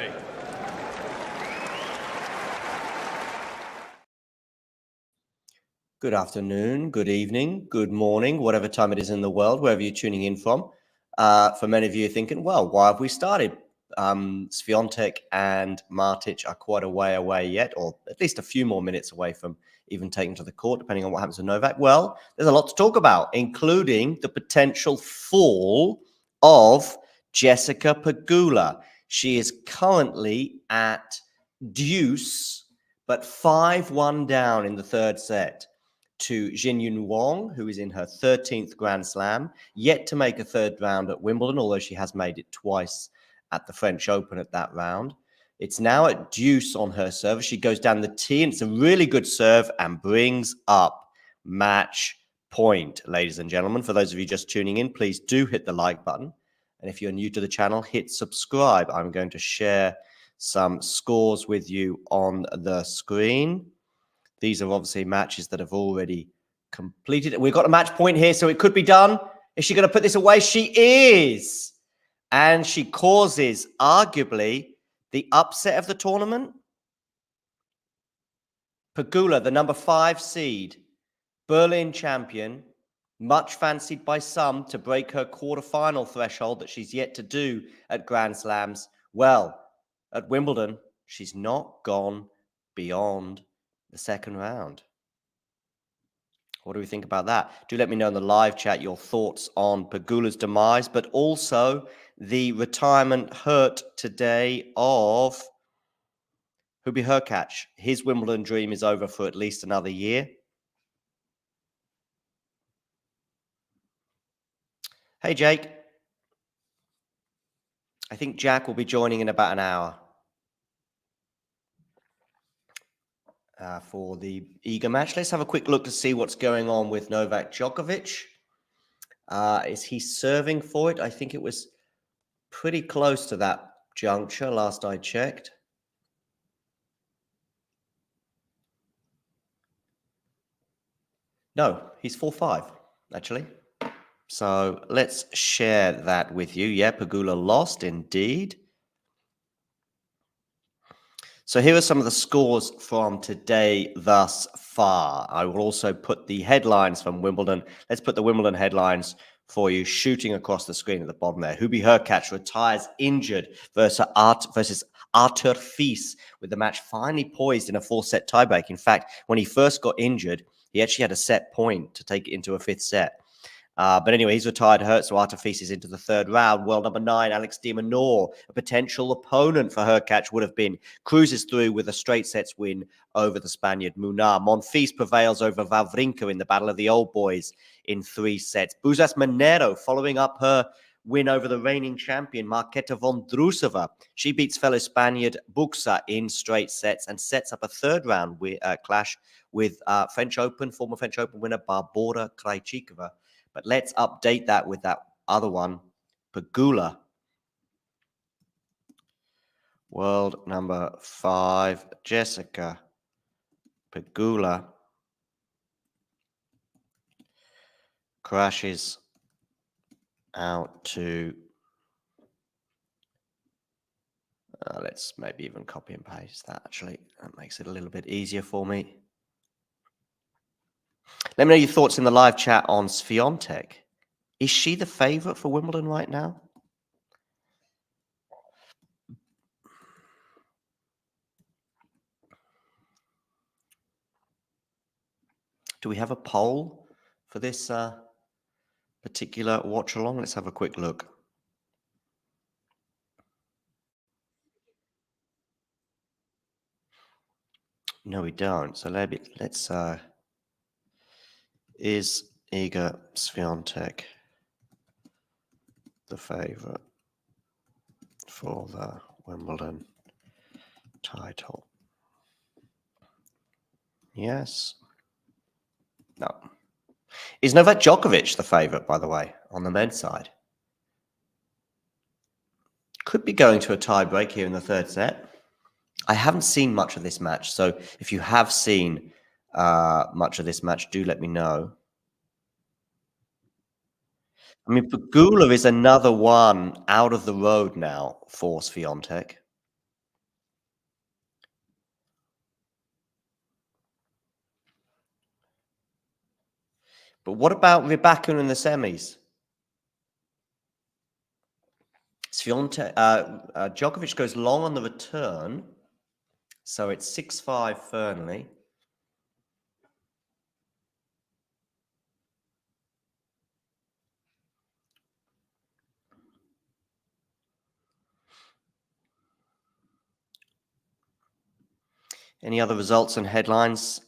play. Good afternoon, good evening, good morning, whatever time it is in the world, wherever you're tuning in from. For many of you thinking, well, why have we started? Swiatek and Martic are quite a way away yet, or at least a few more minutes away from even taking to the court, depending on what happens to Novak. Well, there's a lot to talk about, including the potential fall of Jessica Pegula. She is currently at deuce, but 5-1 down in the third set to Jinyun Wong, who is in her 13th Grand Slam, yet to make a third round at Wimbledon, although she has made it twice at the French Open at that round. It's now at deuce on her serve. She goes down the tee, and it's a really good serve and brings up match point, ladies and gentlemen. For those of you just tuning in, please do hit the like button. And if you're new to the channel, hit subscribe. I'm going to share some scores with you on the screen. These are obviously matches that have already completed. We've got a match point here, so it could be done. Is she going to put this away? She is. And she causes, arguably, the upset of the tournament. Pegula, the number 5 seed, Berlin champion, much fancied by some to break her quarterfinal threshold that she's yet to do at Grand Slams. Well, at Wimbledon, she's not gone beyond the second round. What do we think about that? Do let me know in the live chat your thoughts on Pegula's demise, but also the retirement hurt today of Hubie Hurkacz. His Wimbledon dream is over for at least another year. Hey, Jake. I think Jack will be joining in about an hour. For the Iga match. Let's have a quick look to see what's going on with Novak Djokovic. Is he serving for it? I think it was pretty close to that juncture last I checked. No, he's 4-5, actually. So let's share that with you. Yeah, Pegula lost indeed. So here are some of the scores from today thus far. I will also put the headlines from Wimbledon. Let's put the Wimbledon headlines for you, shooting across the screen at the bottom there. Hubie Hurkacz retires injured versus Arthur Fils, with the match finally poised in a 4-set tiebreak. In fact, when he first got injured, he actually had a set point to take it into a 5th set. But anyway, he's retired hurt, so Arthur Fils is into the third round. World number 9, Alex de Minaur, a potential opponent for Hurkacz would have been, cruises through with a straight sets win over the Spaniard Munar. Monfils prevails over Wawrinka in the battle of the old boys in 3 sets. Buzas Monero following up her win over the reigning champion Marketa Vondrousova. She beats fellow Spaniard Buxa in straight sets and sets up a third round clash with former French Open winner Barbora Krejcikova. But let's update that with that other one, Pegula. World number 5, Jessica Pegula crashes out to, let's maybe even copy and paste that, actually. That makes it a little bit easier for me. Let me know your thoughts in the live chat on Swiatek. Is she the favorite for Wimbledon right now? Do we have a poll for this particular watch along? Let's have a quick look. No, we don't. So let's is Iga Swiatek the favorite for the Wimbledon title? Yes. No. Is Novak Djokovic the favorite, by the way, on the men's side? Could be going to a tie break here in the third set. I haven't seen much of this match, so if you have seen much of this match, do let me know. I mean, Pegula is another one out of the road now for Swiatek. But what about Rybakina in the semis? Djokovic goes long on the return. So it's 6-5 Fernley. Any other results and headlines?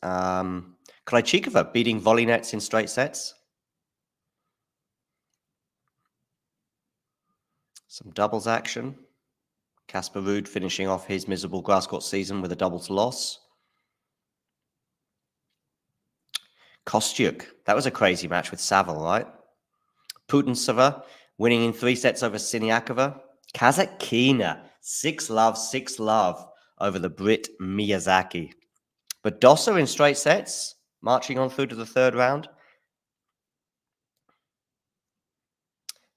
Krejcikova beating volley nets in straight sets. Some doubles action. Casper Ruud finishing off his miserable grass court season with a doubles loss. Kostyuk, that was a crazy match with Saville, right? Putintseva winning in 3 sets over Siniakova. Kazatkina, 6-love over the Brit Miyazaki. But Badosa in straight sets, marching on through to the 3rd round.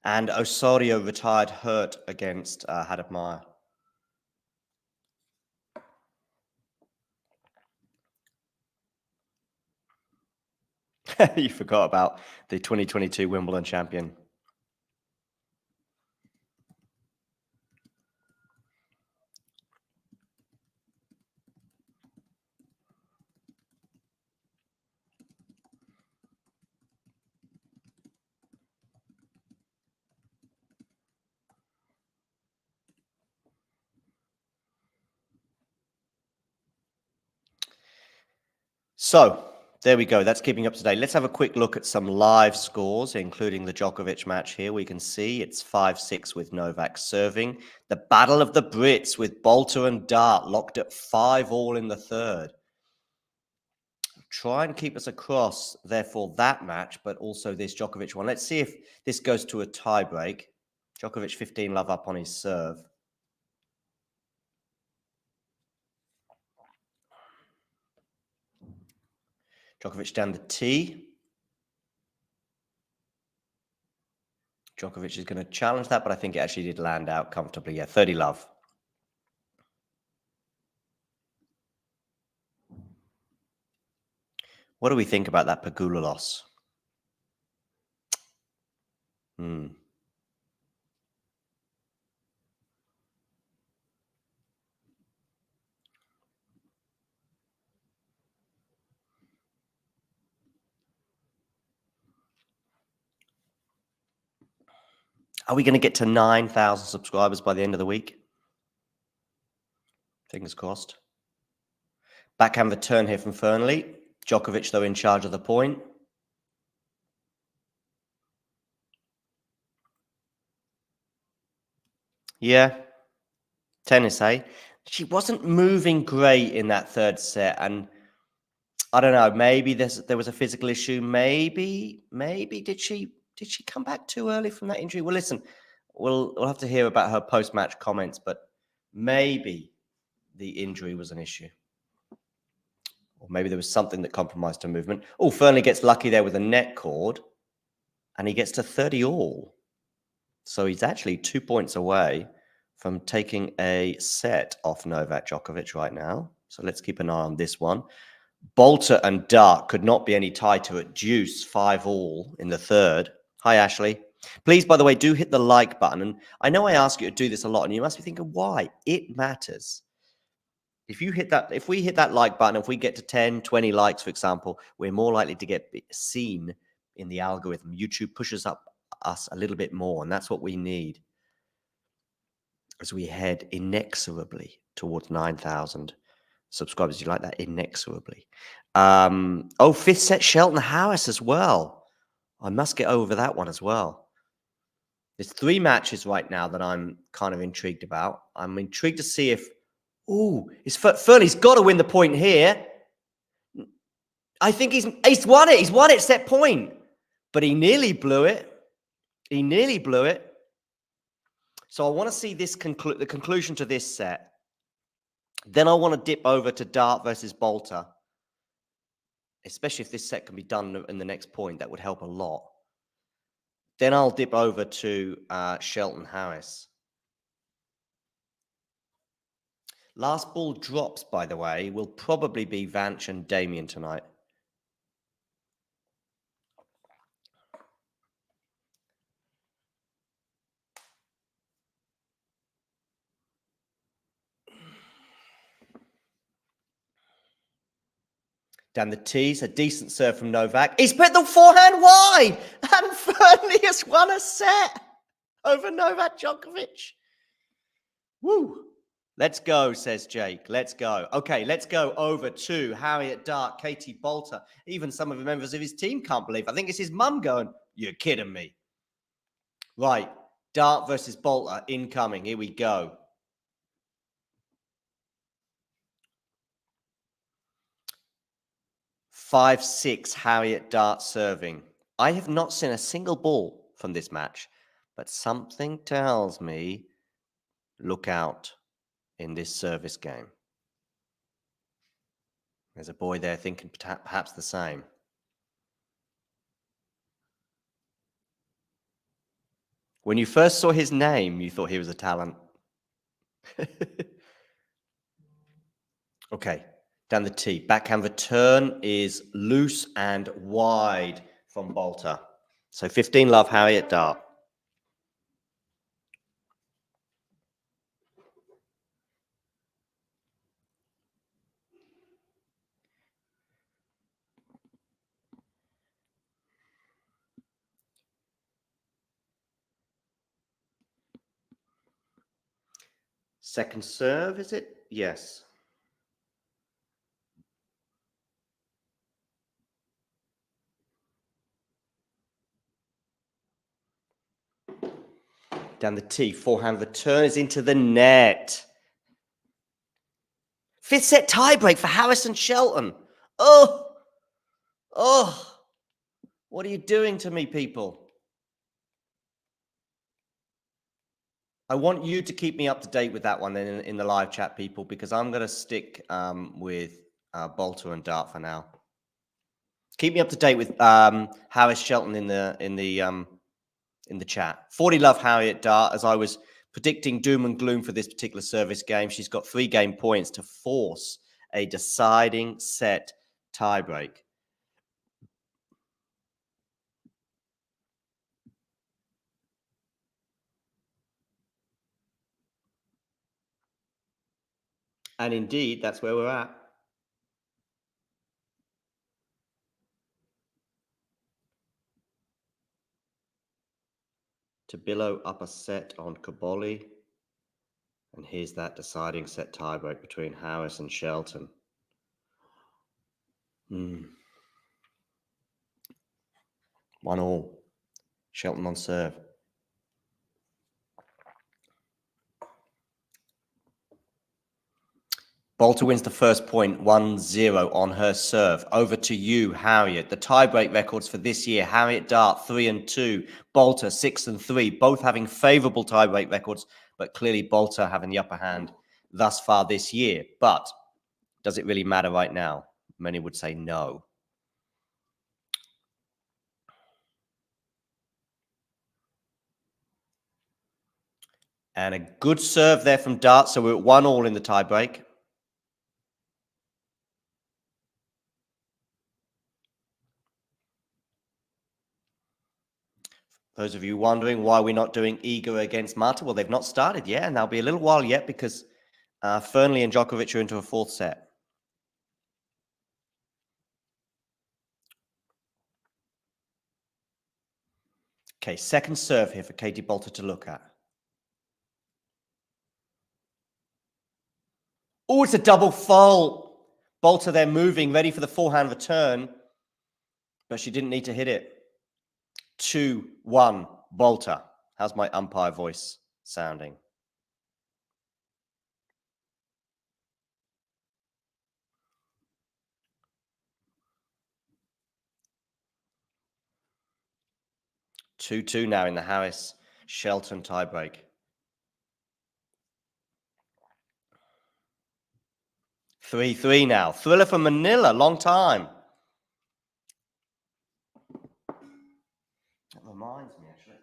And Osorio retired hurt against Hadad Meyer. You forgot about the 2022 Wimbledon champion. So, there we go. That's keeping up to date. Let's have a quick look at some live scores, including the Djokovic match here. We can see it's 5-6 with Novak serving. The Battle of the Brits with Bolter and Dart locked at 5-all in the 3rd. Try and keep us across, therefore, that match, but also this Djokovic one. Let's see if this goes to a tie-break. Djokovic 15-love up on his serve. Djokovic down the tee. Djokovic is going to challenge that, but I think it actually did land out comfortably. Yeah, 30-love. What do we think about that Pegula loss? Are we going to get to 9,000 subscribers by the end of the week? Fingers crossed. Backhand return here from Fernley. Djokovic, though, in charge of the point. Yeah. Tennis, eh? She wasn't moving great in that 3rd set. And I don't know, maybe there was a physical issue. Maybe did she come back too early from that injury? Well, listen, we'll have to hear about her post-match comments, but maybe the injury was an issue. Or maybe there was something that compromised her movement. Oh, Fernley gets lucky there with a net cord, and he gets to 30-all. So he's actually 2 points away from taking a set off Novak Djokovic right now. So let's keep an eye on this one. Bolter and Dart could not be any tighter at deuce, 5-all in the 3rd. Hi, Ashley. Please, by the way, do hit the like button. And I know I ask you to do this a lot, and you must be thinking, why? It matters. If we hit that like button, if we get to 10, 20 likes, for example, we're more likely to get seen in the algorithm. YouTube pushes up us a little bit more, and that's what we need as we head inexorably towards 9,000 subscribers. You like that? Inexorably. 5th set Shelton Harris as well. I must get over that one as well. There's 3 matches right now that I'm kind of intrigued about. I'm intrigued to see if Fernley's got to win the point here. I think he's won it. He's won it, set point. But he nearly blew it. So I want to see this the conclusion to this set. Then I want to dip over to Dart versus Bolter. Especially if this set can be done in the next point. That would help a lot. Then I'll dip over to Shelton Harris. Last ball drops, by the way, will probably be Vance and Damien tonight. Down the tees, a decent serve from Novak. He's put the forehand wide, and Fernley has won a set over Novak Djokovic. Woo! Let's go, says Jake. Let's go. Okay, let's go over to Harriet Dart, Katie Boulter. Even some of the members of his team can't believe. I think it's his mum going, "You're kidding me." Right, Dart versus Boulter incoming. Here we go. Five, 6, Harriet Dart serving. I have not seen a single ball from this match, but something tells me look out in this service game. There's a boy there thinking perhaps the same. When you first saw his name, you thought he was a talent. Okay, down the tee. Backhand return is loose and wide from Boulter. So 15 love, Harriet Dart. Second serve, is it? Yes. Down the tee, forehand return is into the net. Fifth set tiebreak for Harris and Shelton. Oh, what are you doing to me, people? I want you to keep me up to date with that one in the live chat, people, because I'm going to stick with Boulter and Dart for now. Keep me up to date with Harris Shelton in the chat. 40 love Harriet Dart, as I was predicting doom and gloom for this particular service game. She's got 3 game points to force a deciding set tiebreak. And indeed, that's where we're at. Tabillo up a set on Kaboli. And here's that deciding set tiebreak between Harris and Shelton. 1-1. Shelton on serve. Boulter wins the first point, 1-0 on her serve. Over to you, Harriet. The tiebreak records for this year: Harriet Dart 3-2, Boulter 6-3, both having favourable tiebreak records, but clearly Boulter having the upper hand thus far this year. But does it really matter right now? Many would say no. And a good serve there from Dart, so we're at 1-1 in the tiebreak. Those of you wondering why we're not doing Iga against Marta, well, they've not started yet, and there'll be a little while yet because Fernley and Djokovic are into a 4th set. Okay, second serve here for Katie Boulter to look at. Oh, it's a double fault. Boulter there moving, ready for the forehand return, but she didn't need to hit it. 2-1, Boulter. How's my umpire voice sounding? Two now in the Harris-Shelton tiebreak. 3-3 now. Thriller from Manila, long time. That reminds me, actually.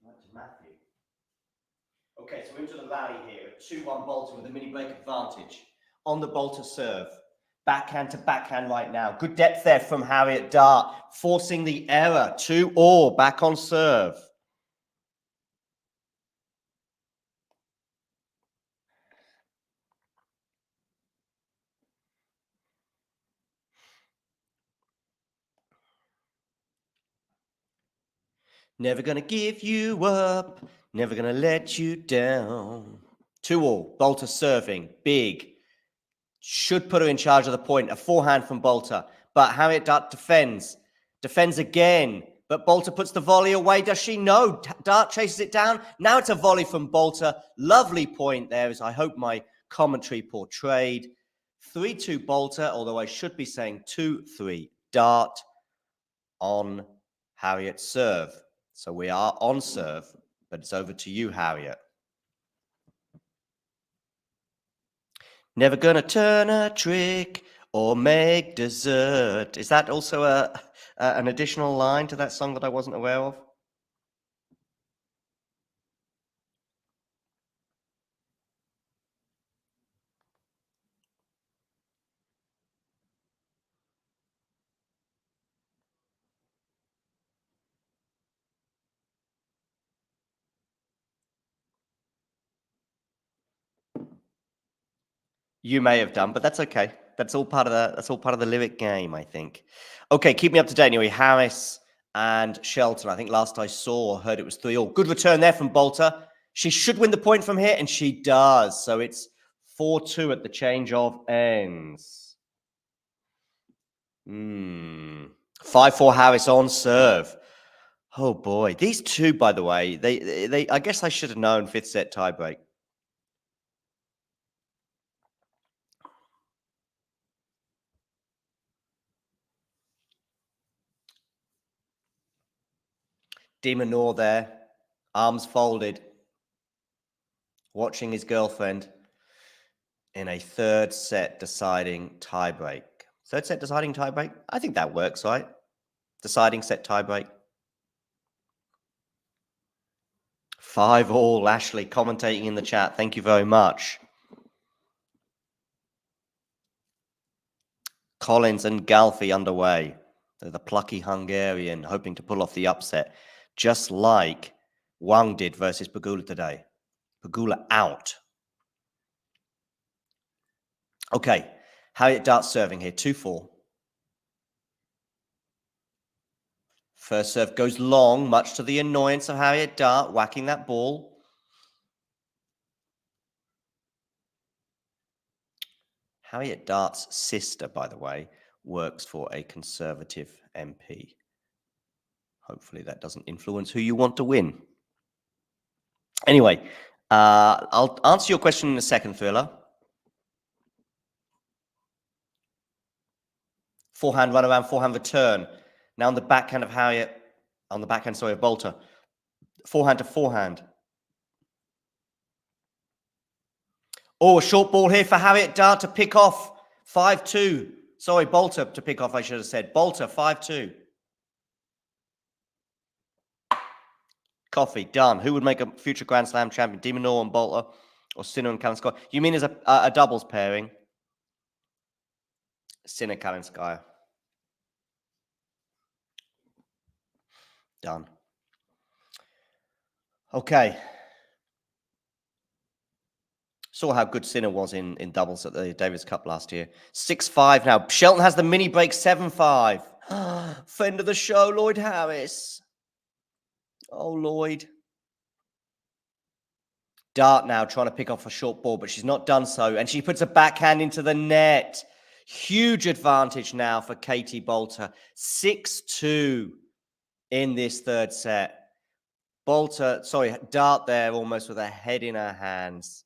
That's Matthew. Okay, so into the rally here. 2-1 Boulter with a mini break advantage. On the Boulter serve. Backhand to backhand right now. Good depth there from Harriet Dart, forcing the error. 2-2 back on serve. Never gonna give you up, never gonna let you down. 2-all, Bolter serving, big. Should put her in charge of the point. A forehand from Bolter, but Harriet Dart defends again. But Bolter puts the volley away. Does she? No. Dart chases it down. Now it's a volley from Bolter. Lovely point there, as I hope my commentary portrayed. 3-2 Bolter, although I should be saying 2-3 Dart on Harriet's serve. So we are on serve, but it's over to you, Harriet. Never gonna turn a trick or make dessert. Is that also an additional line to that song that I wasn't aware of? You may have done, but that's okay. That's all part of the lyric game, I think. Okay, keep me up to date anyway. Harris and Shelton. I think last I saw or heard it was 3-all. Good return there from Bolter. She should win the point from here, and she does. So it's 4-2 at the change of ends. 5-4 Harris on serve. Oh boy, these two, by the way, they I guess I should have known fifth set tiebreak. de Minaur there, arms folded, watching his girlfriend in a third set deciding tiebreak. Third set deciding tiebreak? I think that works, right? Deciding set tiebreak. 5-all, Ashley, commentating in the chat. Thank you very much. Collins and Galfi underway. They're the plucky Hungarian hoping to pull off the upset, just like Wang did versus Pegula today. Pegula out. Okay, Harriet Dart serving here, 2-4. First serve goes long, much to the annoyance of Harriet Dart, whacking that ball. Harriet Dart's sister, by the way, works for a Conservative MP. Hopefully that doesn't influence who you want to win. Anyway, I'll answer your question in a second, Thriller. Forehand run around, forehand return. Now on the backhand of Harriet, on the backhand, sorry, of Bolter. Forehand to forehand. Oh, a short ball here for Harriet Dart to pick off. 5-2. Sorry, Bolter to pick off, I should have said. Bolter, 5-2. Coffee, done. Who would make a future Grand Slam champion? de Minaur and Bolter or Sinner and Kalinskaya? You mean as a doubles pairing? Sinner, Kalinskaya. Done. Okay. Saw how good Sinner was in doubles at the Davis Cup last year. 6-5 now. Shelton has the mini break, 7-5. Friend of the show, Lloyd Harris. Oh, Lloyd. Dart now trying to pick off a short ball, but she's not done so. And she puts a backhand into the net. Huge advantage now for Katie Bolter. 6-2 in this third set. Dart there almost with her head in her hands.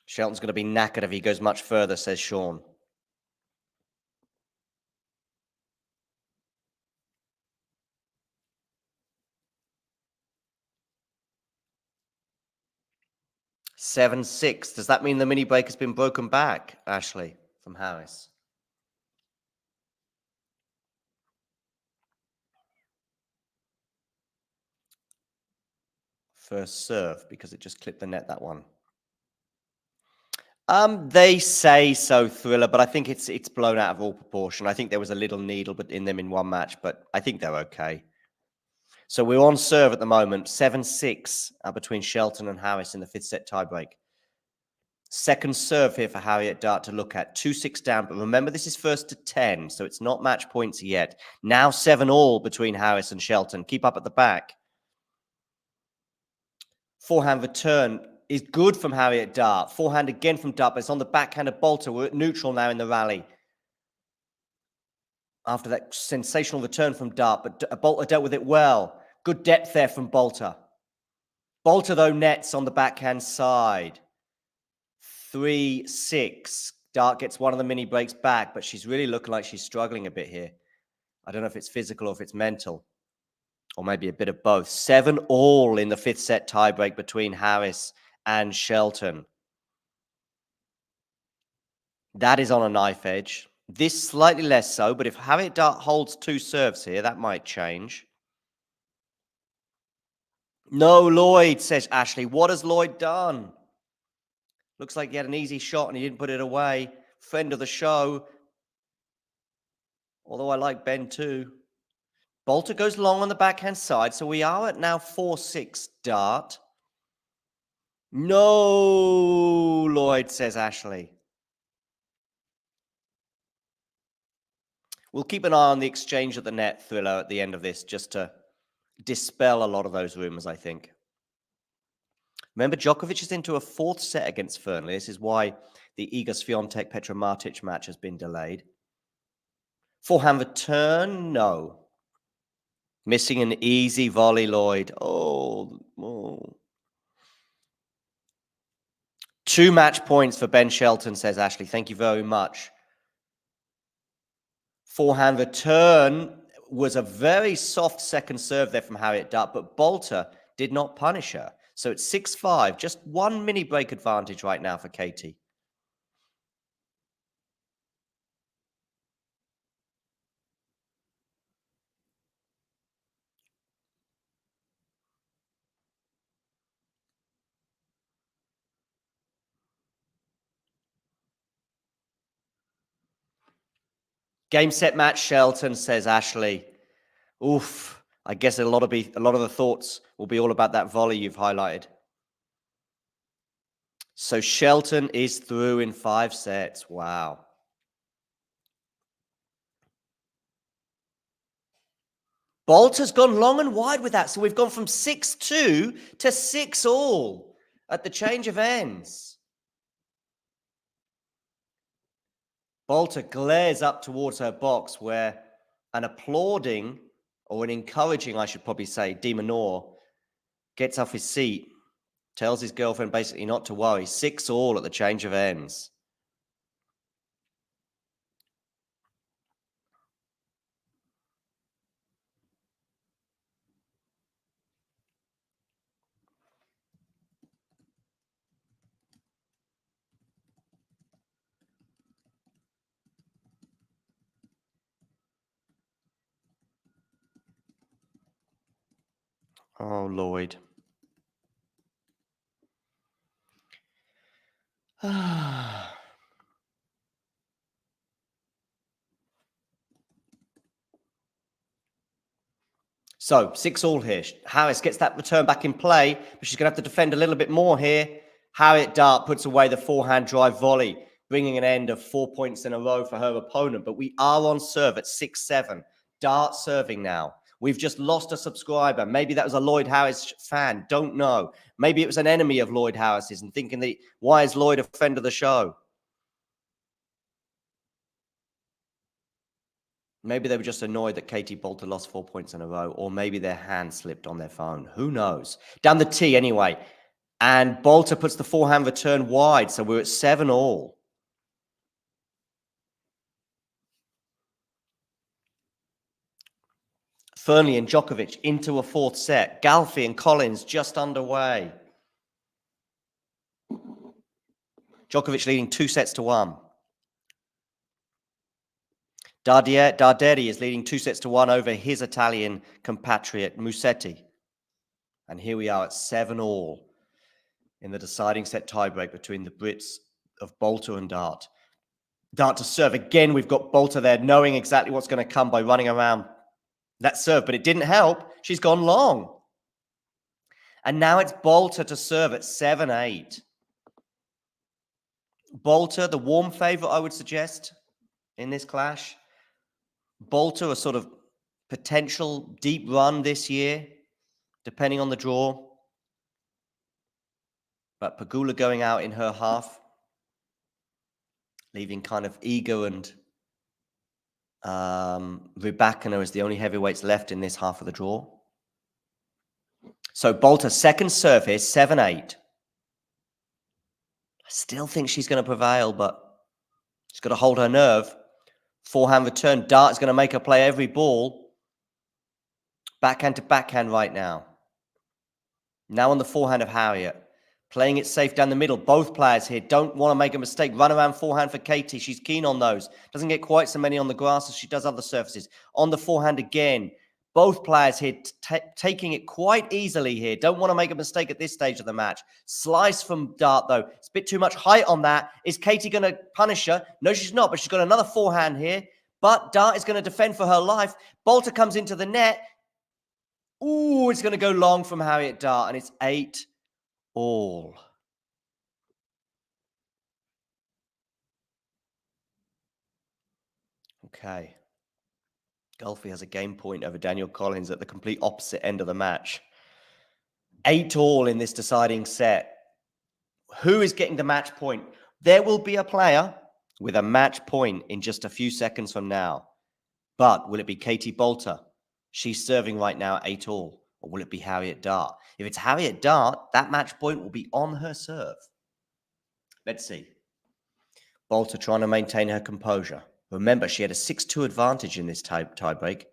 Shelton's going to be knackered if he goes much further, says Sean. Seven, 6. Does that mean the mini break has been broken back, Ashley, from Harris? First serve, because it just clipped the net, that one. They say so, Thriller, but I think it's blown out of all proportion. I think there was a little needle in them in one match, but I think they're okay. So we're on serve at the moment, 7-6 between Shelton and Harris in the fifth set tiebreak. Second serve here for Harriet Dart to look at. 2-6 down, but remember this is first to 10, so it's not match points yet. Now 7-all between Harris and Shelton. Keep up at the back. Forehand return is good from Harriet Dart. Forehand again from Dart, but it's on the backhand of Bolter. We're at neutral now in the rally. After that sensational return from Dart, but Bolter dealt with it well. Good depth there from Bolter. Bolter, though, nets on the backhand side. 3-6. Dart gets one of the mini breaks back, but she's really looking like she's struggling a bit here. I don't know if it's physical or if it's mental, or maybe a bit of both. 7-all in the fifth set tiebreak between Harris and Shelton. That is on a knife edge. This slightly less so, but if Harriet Dart holds 2 serves here, that might change. No, Lloyd, says Ashley. What has Lloyd done? Looks like he had an easy shot and he didn't put it away. Friend of the show. Although I like Ben too. Bolter goes long on the backhand side, so we are at now 4-6 Dart. No, Lloyd, says Ashley. We'll keep an eye on the exchange at the net thriller at the end of this, just to dispel a lot of those rumors, I think. Remember, Djokovic is into a 4th set against Fernley. This is why the Iga Swiatek Petra Martic match has been delayed. Forehand return, no. Missing an easy volley, Lloyd. Oh. 2 match points for Ben Shelton, says Ashley. Thank you very much. Forehand return was a very soft second serve there from Harriet Dart, but Bolter did not punish her. So it's 6-5, just 1 mini break advantage right now for Katie. Game, set, match, Shelton, says Ashley. Oof. I guess a lot of the thoughts will be all about that volley you've highlighted. So Shelton is through in 5 sets. Wow. Bolter's gone long and wide with that. So we've gone from 6-2 to 6-all at the change of ends. Bolter glares up towards her box where an applauding, or an encouraging, I should probably say, de Minaur gets off his seat, tells his girlfriend basically not to worry. 6-all at the change of ends. Oh, Lloyd. So 6-all here. Harris gets that return back in play, but she's going to have to defend a little bit more here. Harriet Dart puts away the forehand drive volley, bringing an end of 4 points in a row for her opponent. But we are on serve at 6-7. Dart serving now. We've just lost a subscriber. Maybe that was a Lloyd Harris fan. Don't know. Maybe it was an enemy of Lloyd Harris's and thinking that, why is Lloyd a friend of the show? Maybe they were just annoyed that Katie Bolter lost 4 points in a row, or maybe their hand slipped on their phone. Who knows? Down the tee anyway. And Bolter puts the forehand return wide, so we're at 7-all. Fernley and Djokovic into a 4th set. Galfi and Collins just underway. Djokovic leading 2-1. Darderi is leading 2-1 over his Italian compatriot Musetti. And here we are at 7-all in the deciding set tiebreak between the Brits of Bolter and Dart. Dart to serve. Again, we've got Bolter there knowing exactly what's going to come by running around that serve, but it didn't help. She's gone long. And now it's Bolter to serve at 7-8. Bolter, the warm favourite, I would suggest, in this clash. Bolter, a sort of potential deep run this year, depending on the draw. But Pegula going out in her half, leaving kind of Ego and Rybakina as the only heavyweights left in this half of the draw. So Bolter, second serve here, 7-8. I still think she's going to prevail, but she's got to hold her nerve. Forehand return. Dart is going to make her play every ball. Backhand to backhand right now. Now on the forehand of Harriet. Playing it safe down the middle. Both players here don't want to make a mistake. Run around forehand for Katie. She's keen on those. Doesn't get quite so many on the grass as she does other surfaces. On the forehand again. Both players here taking it quite easily here. Don't want to make a mistake at this stage of the match. Slice from Dart, though. It's a bit too much height on that. Is Katie going to punish her? No, she's not, but she's got another forehand here. But Dart is going to defend for her life. Bolter comes into the net. Ooh, it's going to go long from Harriet Dart, and it's 8-all. Okay. Gulfi has a game point over Daniel Collins at the complete opposite end of the match. 8-all in this deciding set. Who is getting the match point? There will be a player with a match point in just a few seconds from now. But will it be Katie Bolter? She's serving right now at 8-all. Or will it be Harriet Dart? If it's Harriet Dart, that match point will be on her serve. Let's see. Bolter trying to maintain her composure. Remember, she had a 6-2 advantage in this tiebreak.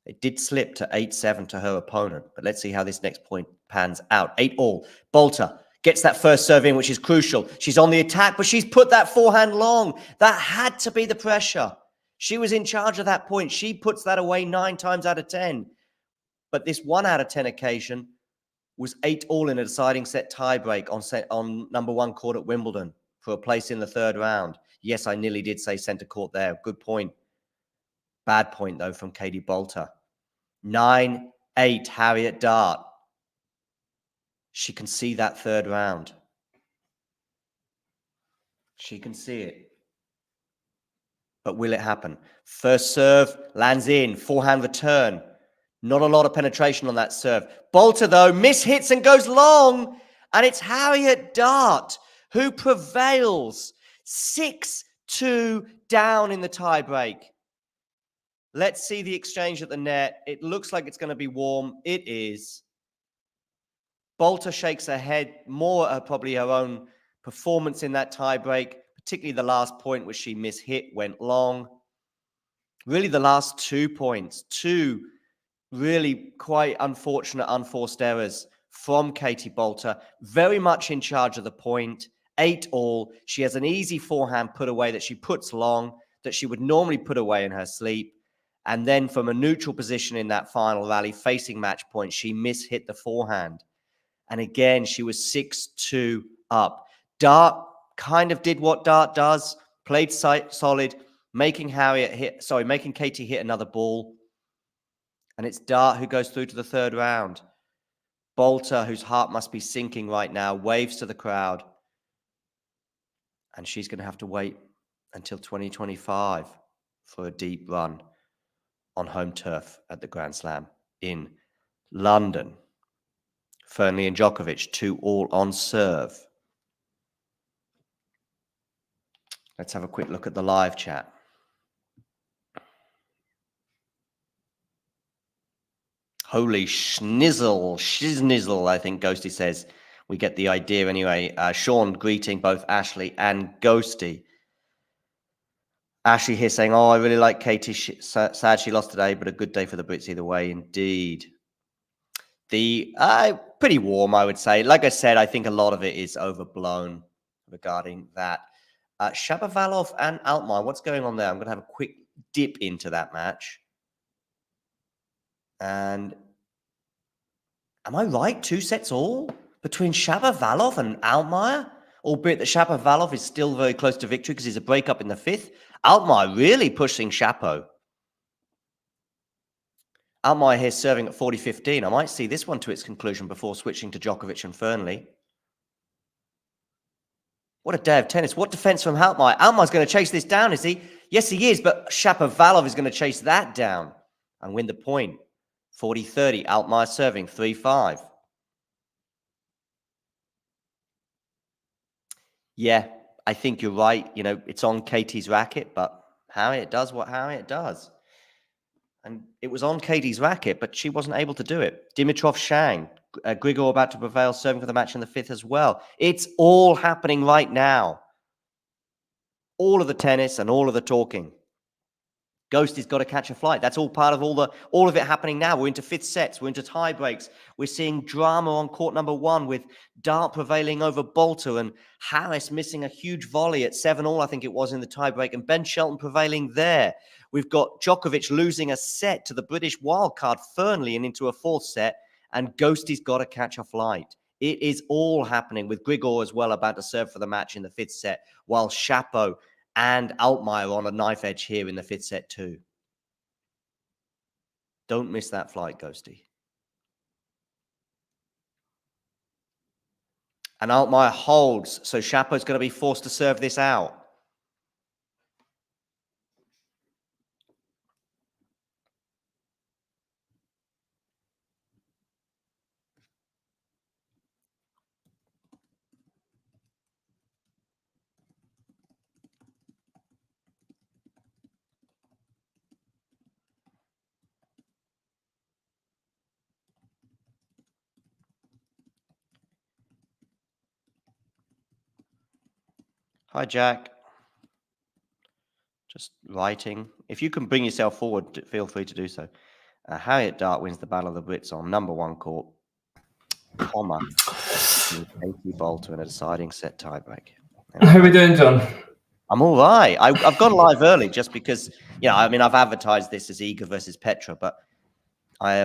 It did slip to 8-7 to her opponent. But let's see how this next point pans out. 8-all. Bolter gets that first serve in, which is crucial. She's on the attack, but she's put that forehand long. That had to be the pressure. She was in charge of that point. She puts that away 9 times out of 10. But this 1 out of 10 occasion was 8-all in a deciding set tiebreak on number 1 court at Wimbledon for a place in the 3rd round. Yes, I nearly did say centre court there. Good point. Bad point, though, from Katie Bolter. 9-8, Harriet Dart. She can see that 3rd round. She can see it. But will it happen? First serve, lands in. Forehand return. Not a lot of penetration on that serve. Bolter, though, mishits and goes long. And it's Harriet Dart who prevails. 6-2 down in the tiebreak. Let's see the exchange at the net. It looks like it's going to be warm. It is. Bolter shakes her head more at probably her own performance in that tiebreak, particularly the last point which she mishit, went long. Really the last 2 points, 2 really quite unfortunate unforced errors from Katie Bolter. Very much in charge of the point. 8-all. She has an easy forehand put away that she puts long, that she would normally put away in her sleep. And then from a neutral position in that final rally, facing match point, she mishit the forehand. And again, she was 6-2 up. Dart kind of did what Dart does, played solid, making Katie hit another ball. And it's Dart who goes through to the 3rd round. Bolter, whose heart must be sinking right now, waves to the crowd. And she's going to have to wait until 2025 for a deep run on home turf at the Grand Slam in London. Fernley and Djokovic, 2-all on serve. Let's have a quick look at the live chat. Holy schnizzle, I think Ghosty says. We get the idea anyway. Sean greeting both Ashley and Ghosty. Ashley here saying, oh, I really like Katie. Sad she lost today, but a good day for the Brits either way, indeed. The pretty warm, I would say. Like I said, I think a lot of it is overblown regarding that. Shapovalov and Altmaier, what's going on there? I'm going to have a quick dip into that match. And am I right? 2 sets all between Shapovalov and Altmaier? Albeit that Shapovalov is still very close to victory because he's a breakup in the 5th. Altmaier really pushing Shapo. Altmaier here serving at 40-15. I might see this one to its conclusion before switching to Djokovic and Fernley. What a day of tennis. What defense from Altmaier. Altmaier's going to chase this down, is he? Yes, he is, but Shapovalov is going to chase that down and win the point. 40-30. Altmaier serving 3-5. Yeah, I think you're right. You know, it's on Katie's racket, but Harriet does what Harriet does. And it was on Katie's racket, but she wasn't able to do it. Dimitrov Shang, Grigor about to prevail, serving for the match in the 5th as well. It's all happening right now. All of the tennis and all of the talking. Ghosty's got to catch a flight. That's all part of all of it happening now. We're into 5th sets. We're into tie breaks. We're seeing drama on court number 1 with Dart prevailing over Bolter and Harris missing a huge volley at 7-all, I think it was, in the tie break, and Ben Shelton prevailing there. We've got Djokovic losing a set to the British wildcard Fernley and into a 4th set, and Ghosty's got to catch a flight. It is all happening with Grigor as well about to serve for the match in the 5th set, while Shapo and Altmaier on a knife edge here in the 5th set too. Don't miss that flight, Ghosty. And Altmaier holds, so Shapo's going to be forced to serve this out. Hi, Jack. Just writing. If you can bring yourself forward, feel free to do so. Harriet Dart wins the Battle of the Brits on number 1 court, comma, Katie Bolter in a deciding set tiebreak. How are we doing, John? I'm all right. I've gone live early just because, you know, I mean, I've advertised this as Iga versus Petra, but my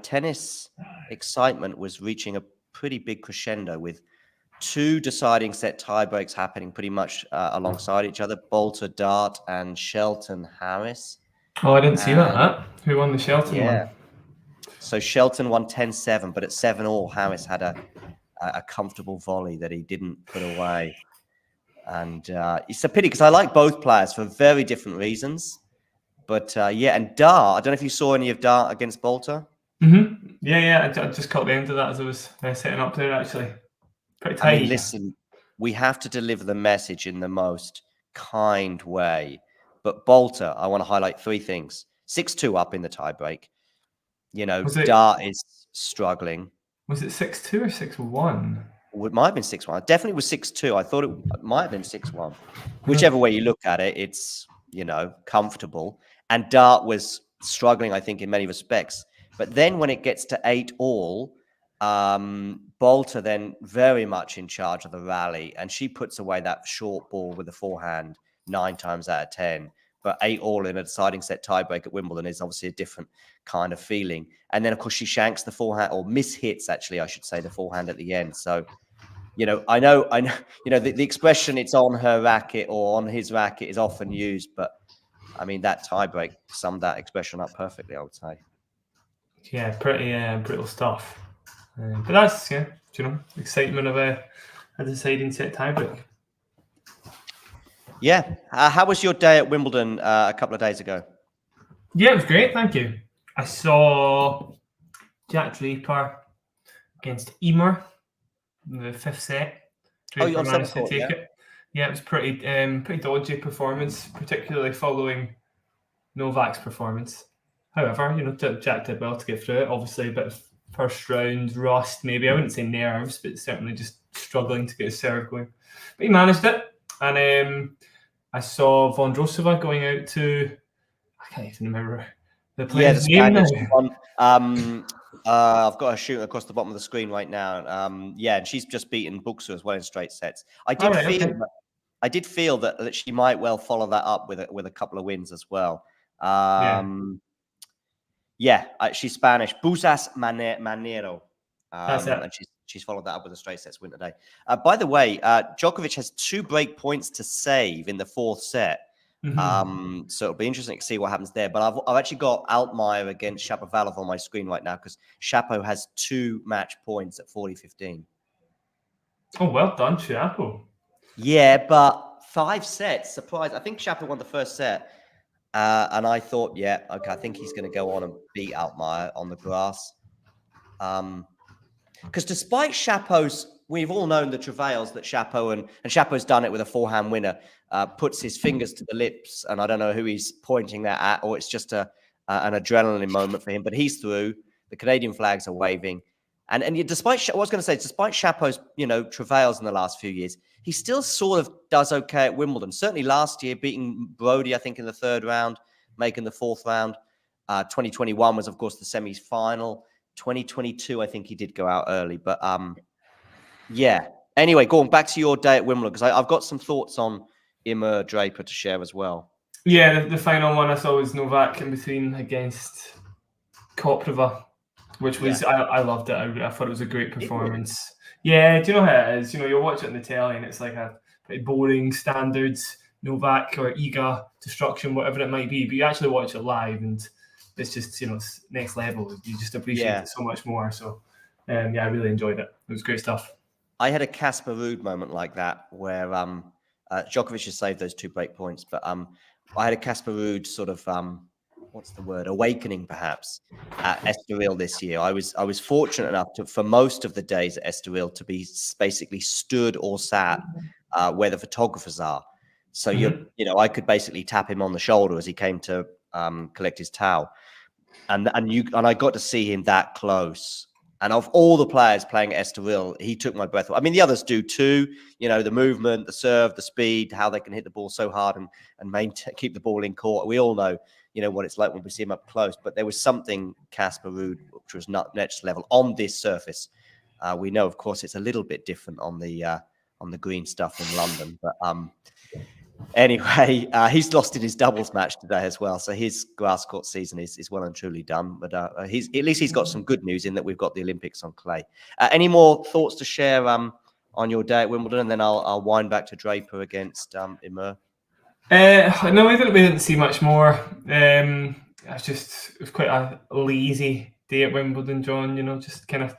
tennis excitement was reaching a pretty big crescendo with 2 deciding set tie breaks happening pretty much alongside each other. Bolter, Dart, and Shelton, Harris. Oh, I didn't see that. Who won the Shelton one? So Shelton won 10-7, but at 7-all, Harris had a comfortable volley that he didn't put away. And it's a pity because I like both players for very different reasons. But yeah, and Dart, I don't know if you saw any of Dart against Bolter. Mm-hmm. Yeah, I just caught the end of that as I was setting up there, actually. Pretty tight. I mean, listen, we have to deliver the message in the most kind way. But Bolter, I want to highlight 3 things. 6-2 up in the tiebreak. You know, Dart is struggling. Was it 6-2 or 6-1? Well, it might have been 6-1. It definitely was 6-2. I thought it might have been 6-1. Whichever way you look at it, it's, you know, comfortable. And Dart was struggling, I think, in many respects. But then when it gets to 8-all, Bolter then very much in charge of the rally, and she puts away that short ball with a forehand 9 times out of 10. But 8-all in a deciding set tiebreak at Wimbledon is obviously a different kind of feeling. And then, of course, she shanks the forehand, or mishits, actually, I should say, the forehand at the end. So, you know, I know, you know, the expression "it's on her racket" or "on his racket" is often used, but I mean that tiebreak summed that expression up perfectly, I would say. Yeah, pretty brutal stuff. But that's, yeah, you know, excitement of a deciding set tiebreak. Yeah. How was your day at Wimbledon a couple of days ago? Yeah, it was great, thank you. I saw Jack Draper against Emer in the 5th set. Draper managed to take it. Yeah, it was pretty dodgy performance, particularly following Novak's performance. However, you know, Jack did well to get through it. Obviously, a bit of first round rust, maybe. I wouldn't say nerves, but certainly just struggling to get his serve going. But he managed it. And I saw Vondrousova going out to, I can't even remember the player's name now. I've got her shooting across the bottom of the screen right now. Yeah, and she's just beaten Buxer as well in straight sets. I did feel that she might well follow that up with a couple of wins as well. Yeah, she's Spanish. Busas Manero. That's it. And she's followed that up with a straight sets win today. By the way, Djokovic has 2 break points to save in the 4th set. Mm-hmm. So it'll be interesting to see what happens there. But I've actually got Altmaier against Shapovalov on my screen right now because Shapo has 2 match points at 40-15. Oh, well done, Chapo. Yeah, but 5 sets. Surprise. I think Chapo won the first set. And I thought, yeah, okay, I think he's going to go on and beat Altmaier on the grass. Because despite Chapo's, we've all known the travails that Chapo and Chapo's done it with a forehand winner, puts his fingers to the lips, and I don't know who he's pointing that at, or it's just an adrenaline moment for him. But he's through. The Canadian flags are waving, and despite I was going to say, despite Chapo's travails in the last few years, he still sort of does okay at Wimbledon. Certainly last year, beating Brody, I think, in the 3rd round, making the 4th round. 2021 was, of course, the semi-final. 2022, I think he did go out early, but yeah. Anyway, going back to your day at Wimbledon, because I've got some thoughts on Imre Draper to share as well. Yeah, the final one I saw was Novak in between against Koprova, which was I loved it. I thought it was a great performance. Yeah, do you know how it is? You watch it on the telly and it's like a pretty boring standards Novak or Iga destruction, whatever it might be. But you actually watch it live and it's just it's next level. You just appreciate it so much more. So I really enjoyed it. It was great stuff. I had a Casper Ruud moment like that where Djokovic has saved those 2 break points, but I had a Casper Ruud sort of what's the word, awakening perhaps at Estoril this year. I was fortunate enough for most of the days at Estoril to be basically stood or sat where the photographers are. So I could basically tap him on the shoulder as he came to collect his towel, and I got to see him that close. And of all the players playing at Estoril, he took my breath away. I mean, the others do too. The movement, the serve, the speed, how they can hit the ball so hard and keep the ball in court. We all know, what it's like when we see him up close. But there was something Casper Ruud, which was not next level on this surface. We know, of course, it's a little bit different on the green stuff in London. But anyway, he's lost in his doubles match today as well. So his grass court season is well and truly done. But at least he's got some good news in that we've got the Olympics on clay. Any more thoughts to share on your day at Wimbledon? And then I'll wind back to Draper against Imre. No, we didn't see much more. It was quite a lazy day at Wimbledon, John. Just kind of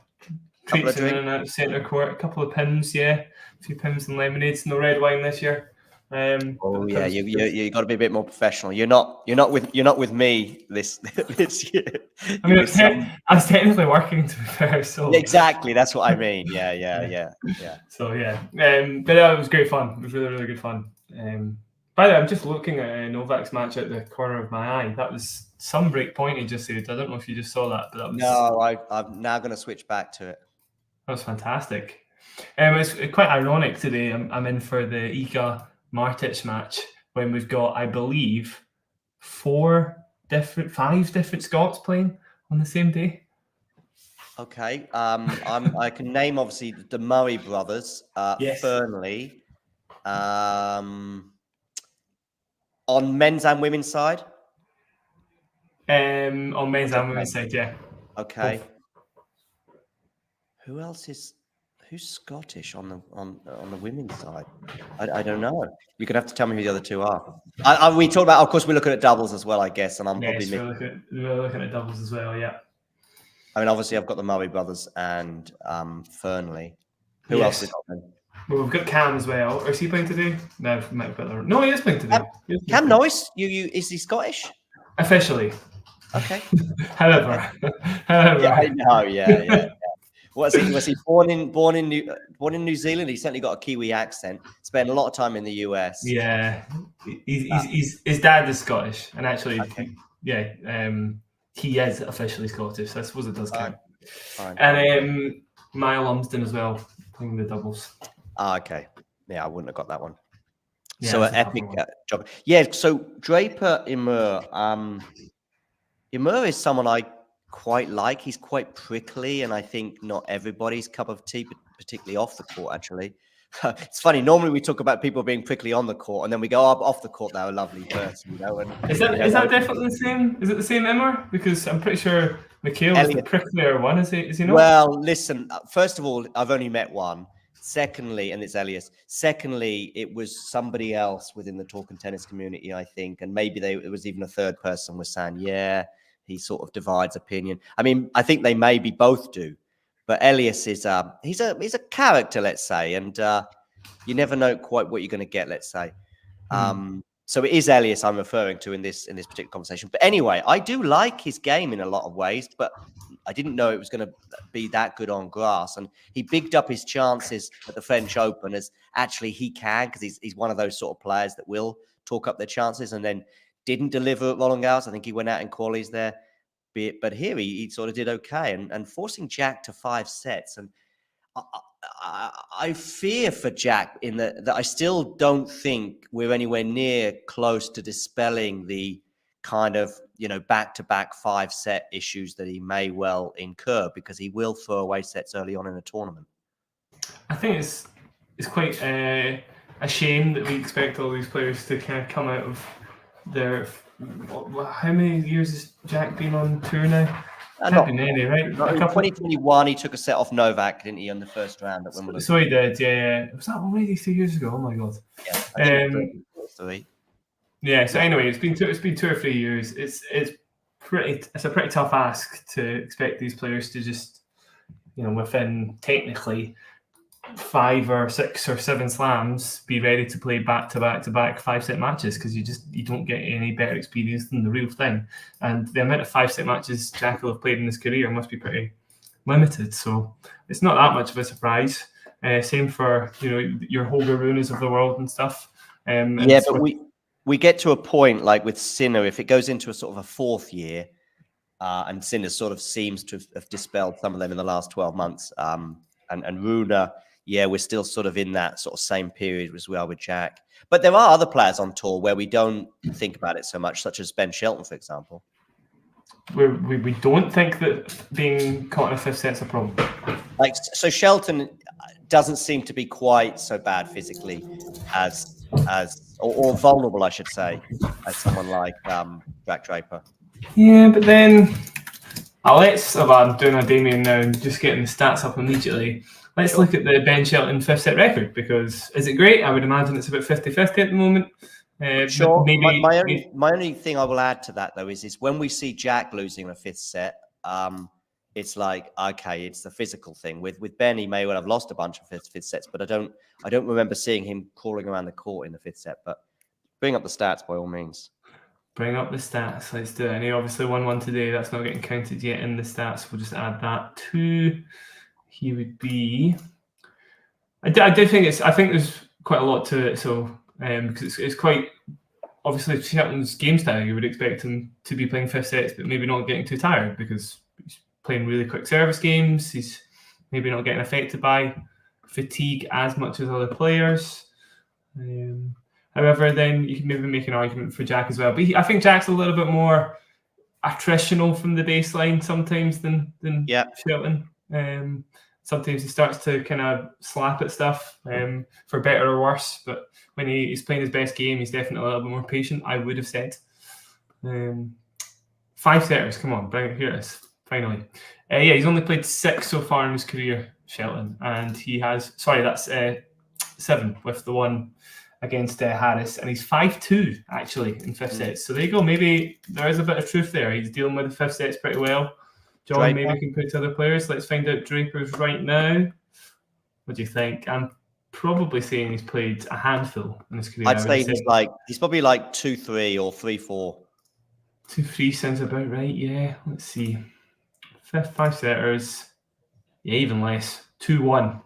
traipsing in and out of centre court. A couple of pins, a few pins and lemonades. No red wine this year. You got to be a bit more professional. You're not with me this year. I mean, I was technically working, to be fair. So exactly, that's what I mean. Yeah. So but it was great fun. It was really, really good fun. By the way, I'm just looking at Novak's match at the corner of my eye. That was some break point he just said. I don't know if you just saw that, but that was. No, I'm now going to switch back to it. That was fantastic. It's quite ironic today. I'm in for the Iga Martic match when we've got, I believe, 5 different Scots playing on the same day. Okay. I can name obviously the Murray brothers, Fernley. On men's and women's side? On men's and women's side, yeah. Okay. Who's Scottish on the women's side? I don't know. You're gonna have to tell me who the other 2 are. We talked about, of course, we're looking at doubles as well, I guess, and I'm probably we're looking at doubles as well, yeah. I mean, obviously, I've got the Murray brothers and Fernley. Who else is on? Well, we've got Cam as well. Is he playing today? No, he is playing today. Cam Noyce, is he Scottish? Officially. Okay. However. Yeah, I know. Yeah. Was he born in New Zealand? He certainly got a Kiwi accent. Spent a lot of time in the US. Yeah, his dad is Scottish, and actually, he is officially Scottish. So I suppose it does count. Fine. And Niall Lumsden as well, playing the doubles. Okay. Yeah, I wouldn't have got that one. Yeah, so an epic job. Yeah. So Draper Imre. Imre is someone I quite like. He's quite prickly, and I think not everybody's cup of tea, particularly off the court, actually. It's funny. Normally we talk about people being prickly on the court, and then we go off the court. They're a lovely person, And, is that definitely the same? Is it the same Imre? Because I'm pretty sure Mikhail is the pricklier one. Is he not? Well, listen. First of all, I've only met one. Secondly, and it's Elias. Secondly, it was somebody else within the talk and tennis community, I think, and maybe it was even a third person was saying, yeah, he sort of divides opinion. I mean, I think they maybe both do, But Elias is he's a character, let's say, and you never know quite what you're going to get, let's say. So it is Elias I'm referring to in this particular conversation. But anyway, I do like his game in a lot of ways, but I didn't know it was going to be that good on grass. And he bigged up his chances at the French Open as actually he can, because he's one of those sort of players that will talk up their chances, and then didn't deliver at Roland Garros. I think he went out in qualies there. But here he sort of did okay, and forcing Jack to 5 sets. And I fear for Jack in that I still don't think we're anywhere near close to dispelling the kind of, back-to-back 5-set issues that he may well incur, because he will throw away sets early on in a tournament. I think it's quite a shame that we expect all these players to kind of come out of their... How many years has Jack been on tour now? Not been any, right? In 2021, he took a set off Novak, didn't he, on the first round at Wimbledon? So he did, yeah. Was that already 3 years ago? Oh my god. Yeah, I think it was 3. Yeah. So anyway, it's been 2 or 3 years. It's a pretty tough ask to expect these players to just, within technically 5 or 6 or 7 slams, be ready to play back-to-back 5-set matches, because you don't get any better experience than the real thing. And the amount of 5-set matches Jack will have played in his career must be pretty limited. So it's not that much of a surprise. Same for your Holger Runes of the world and stuff. But we get to a point like with Sinner, if it goes into a sort of a 4th year, and Sinner sort of seems to have dispelled some of them in the last 12 months, and Rune. Yeah, we're still sort of in that sort of same period as we are with Jack. But there are other players on tour where we don't think about it so much, such as Ben Shelton, for example. We don't think that being caught in a 5th set's a problem. So Shelton doesn't seem to be quite so bad physically or vulnerable, I should say, as someone like Jack Draper. Yeah, but then I'm doing a Damien now and just getting the stats up immediately. Let's look at the Ben Shelton 5th set record, because is it great? I would imagine it's about 50-50 at the moment. Sure. My only thing I will add to that, though, is when we see Jack losing a 5th set, it's like, okay, it's the physical thing. With Ben, he may well have lost a bunch of 5th sets, but I don't remember seeing him crawling around the court in the 5th set. But bring up the stats by all means. Bring up the stats. Let's do it. And he obviously won one today. That's not getting counted yet in the stats. We'll just add that to... He would be... I think there's quite a lot to it. So because it's quite... Obviously, Shelton's game style, you would expect him to be playing 5th sets, but maybe not getting too tired, because he's playing really quick service games. He's maybe not getting affected by fatigue as much as other players. However, then you can maybe make an argument for Jack as well. But I think Jack's a little bit more attritional from the baseline sometimes than Shelton. Sometimes he starts to kind of slap at stuff, for better or worse. But when he's playing his best game, he's definitely a little bit more patient, I would have said. 5-setters, come on, bring it here. It is, finally. He's only played 6 so far in his career, Shelton. And he has, that's 7 with the one against Harris. And he's 5-2, actually, in 5th sets. So there you go. Maybe there is a bit of truth there. He's dealing with the 5th sets pretty well. John, Draper. Maybe compared to other players. Let's find out Draper's right now. What do you think? I'm probably saying he's played a handful in his career. I'd say he's probably like 2-3 or 3-4. 2-3 sounds about right, yeah. Let's see. 5-setters. Yeah, even less. 2-1.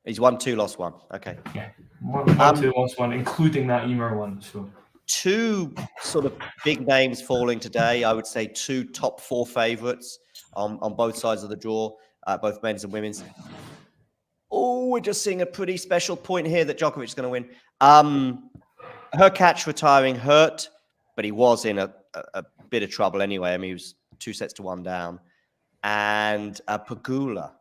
He's won 2, lost 1. Okay. Yeah. 1, 2, lost 1, including that Emer one. So 2 sort of big names falling today. I would say 2 top 4 favourites on both sides of the draw, both men's and women's. Oh, we're just seeing a pretty special point here that Djokovic is going to win. Hurkacz retiring hurt, but he was in a bit of trouble anyway. I mean, he was 2 sets to 1 down. And Pegula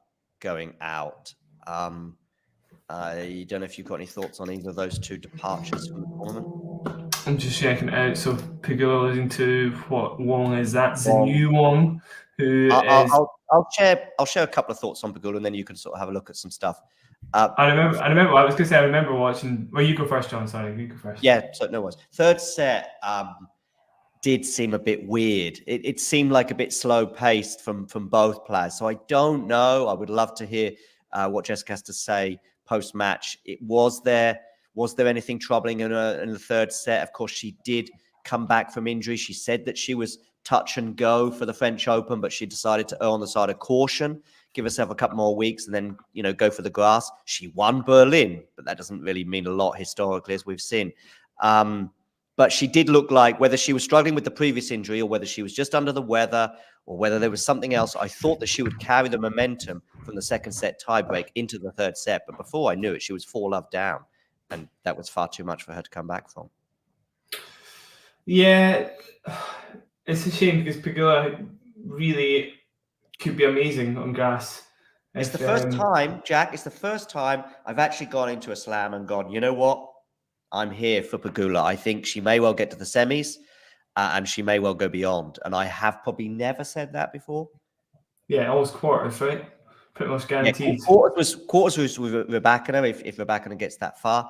going out. I don't know if you've got any thoughts on either of those 2 departures from the tournament. I'm just checking it out. So Pegula losing to what Wong is? That's the new Wong. I'll share a couple of thoughts on Pegula, and then you can sort of have a look at some stuff. I remember. I was going to say I remember watching. Well, you go first, John. Sorry, you go first. Yeah, so no worries. 3rd set. did seem a bit weird. It seemed like a bit slow paced from both players. So I don't know. I would love to hear what Jessica has to say post match. Was there anything troubling in the third set? Of course, she did come back from injury. She said that she was touch and go for the French Open, but she decided to err on the side of caution, give herself a couple more weeks, and then go for the grass. She won Berlin, but that doesn't really mean a lot historically, as we've seen. But she did look like, whether she was struggling with the previous injury or whether she was just under the weather or whether there was something else, I thought that she would carry the momentum from the second set tiebreak into the third set. But before I knew it, she was 4-love down, and that was far too much for her to come back from. Yeah, it's a shame because Pegula really could be amazing on grass. It's the first time, Jack, it's the first time I've actually gone into a slam and gone, you know what? I'm here for Pegula. I think she may well get to the semis and she may well go beyond. And I have probably never said that before. Yeah, always quarters, right? Pretty much guaranteed. Yeah, quarters was with Rybakina if Rybakina gets that far.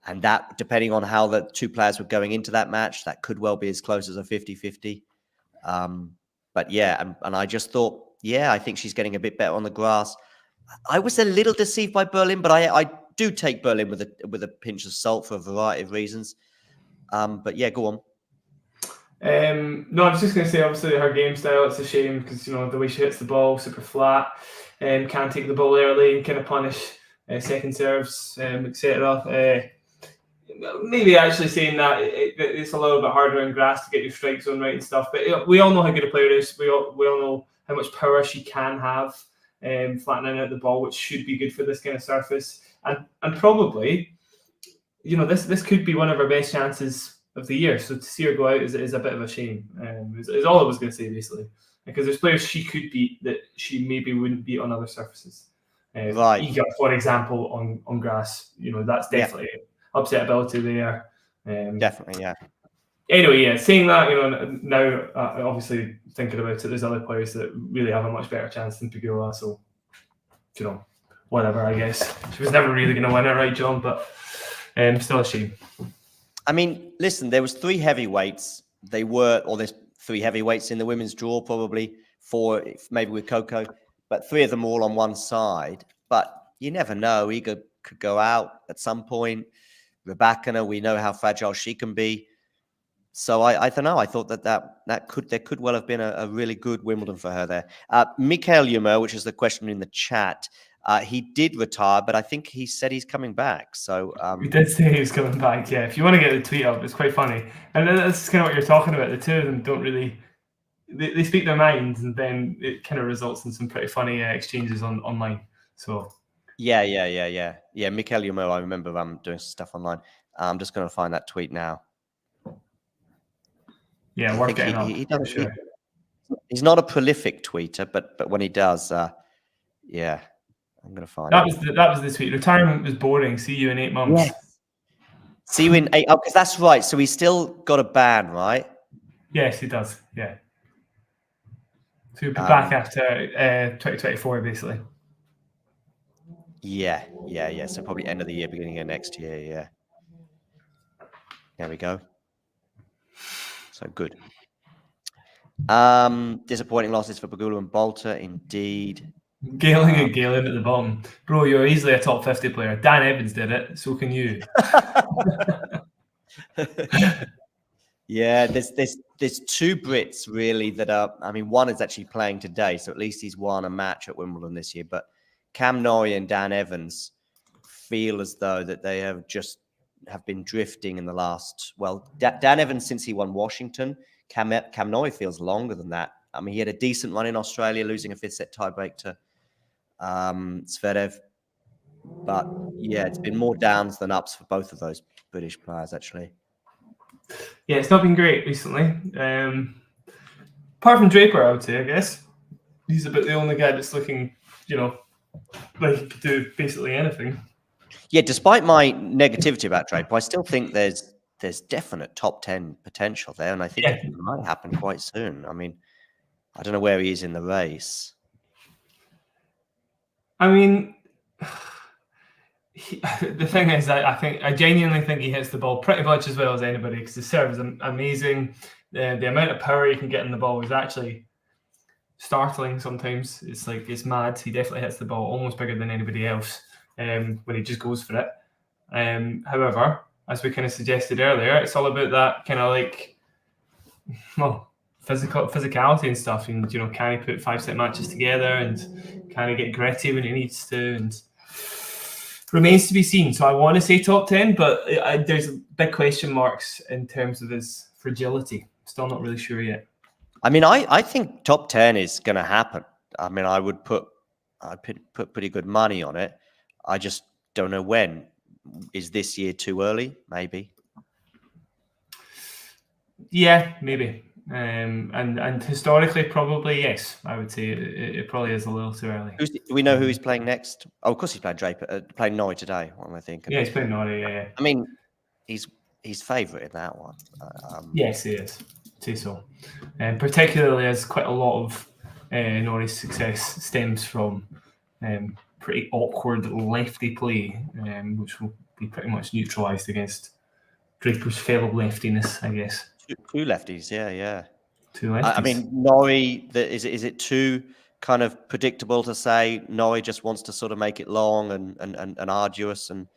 And that, depending on how the two players were going into that match, that could well be as close as a 50-50. But yeah, and I just thought, I think she's getting a bit better on the grass. I was a little deceived by Berlin, but I do take Berlin with a pinch of salt for a variety of reasons. But yeah, go on. No, I was just going to say, obviously, her game style, it's a shame because, the way she hits the ball, super flat, can't take the ball early and kind of punish second serves, etc. Maybe actually saying that it's a little bit harder in grass to get your strike zone right and stuff. But we all know how good a player is. We all know how much power she can have, flattening out the ball, which should be good for this kind of surface. And probably, this could be one of her best chances of the year. So to see her go out is a bit of a shame. Is all I was going to say, basically. Because there's players she could beat that she maybe wouldn't beat on other surfaces. Right. Iga, for example, on grass. That's definitely upset ability there. Definitely, yeah. Anyway, saying that, now obviously thinking about it, there's other players that really have a much better chance than Pegula. So, whatever, I guess. She was never really going to win it, right, John? But still a shame. I mean, listen, there was three heavyweights. There's three heavyweights in the women's draw, probably four, maybe with Coco, but three of them all on one side. But you never know. Iga could go out at some point. Rybakina, we know how fragile she can be. So I don't know. I thought there could well have been a really good Wimbledon for her there. Mikhail Yuma, which is the question in the chat, he did retire, but I think he said he's coming back. So he did say he was coming back. Yeah, if you want to get the tweet up, it's quite funny. And that's kind of what you're talking about. The two of them don't really. They speak their minds, and then it kind of results in some pretty funny exchanges online. So. Yeah. Mikhail Yuma, I remember doing some stuff online. I'm just going to find that tweet now. Yeah, work getting up. He does, sure. He's not a prolific tweeter, but when he does, I'm going to find that. That was the tweet. Retirement was boring. See you in 8 months. Yes. See you in 8. Oh, because that's right. So he's still got a ban, right? Yes, he does. Yeah. So he'll be back after 2024, basically. Yeah. So probably end of the year, beginning of next year. Yeah. There we go. So good. Disappointing losses for Pegula and Bolter, indeed. Galen at the bottom. Bro, you're easily a top 50 player. Dan Evans did it, so can you. Yeah, there's two Brits really that are. I mean, one is actually playing today, so at least he's won a match at Wimbledon this year. But Cam Norrie and Dan Evans feel as though that they have been drifting in the last. Well, Dan Evans since he won Washington. Cam Norrie feels longer than that. I mean, he had a decent run in Australia, losing a fifth set tiebreak to Zverev. But yeah, it's been more downs than ups for both of those British players, actually. Yeah, it's not been great recently. Apart from Draper, I would say, I guess. He's about the only guy that's looking, like he could do basically anything. Yeah, despite my negativity about Draper, I still think there's definite top 10 potential there, and I think it might happen quite soon. I mean, I don't know where he is in the race. I mean, the thing is, I genuinely think he hits the ball pretty much as well as anybody because the serve is amazing. the amount of power he can get in the ball is actually startling sometimes. It's like, it's mad. He definitely hits the ball almost bigger than anybody else when he just goes for it. However, as we kind of suggested earlier, it's all about that kind of like, well, physicality and stuff. And, you know, can he put 5-set matches together, and can he get gritty when he needs to? And remains to be seen. So I want to say top 10, but there's big question marks in terms of his fragility. Still not really sure yet. I mean, I think top 10 is going to happen. I mean, I'd put pretty good money on it. I just don't know when. Is this year too early? Maybe. Yeah, maybe. And historically, probably yes. I would say it probably is a little too early. Do we know who he's playing next? Oh, of course he's playing Draper. Playing Norrie today. What am I thinking? Yeah, he's playing Norrie. Yeah. I mean, he's favourite in that one. Yes, he is. I'd say so. And particularly as quite a lot of Norrie's success stems from pretty awkward lefty play, which will be pretty much neutralised against Draper's fellow leftiness, I guess. Two lefties, yeah. Two lefties. I mean, Norrie, is it too kind of predictable to say Norrie just wants to sort of make it long and arduous and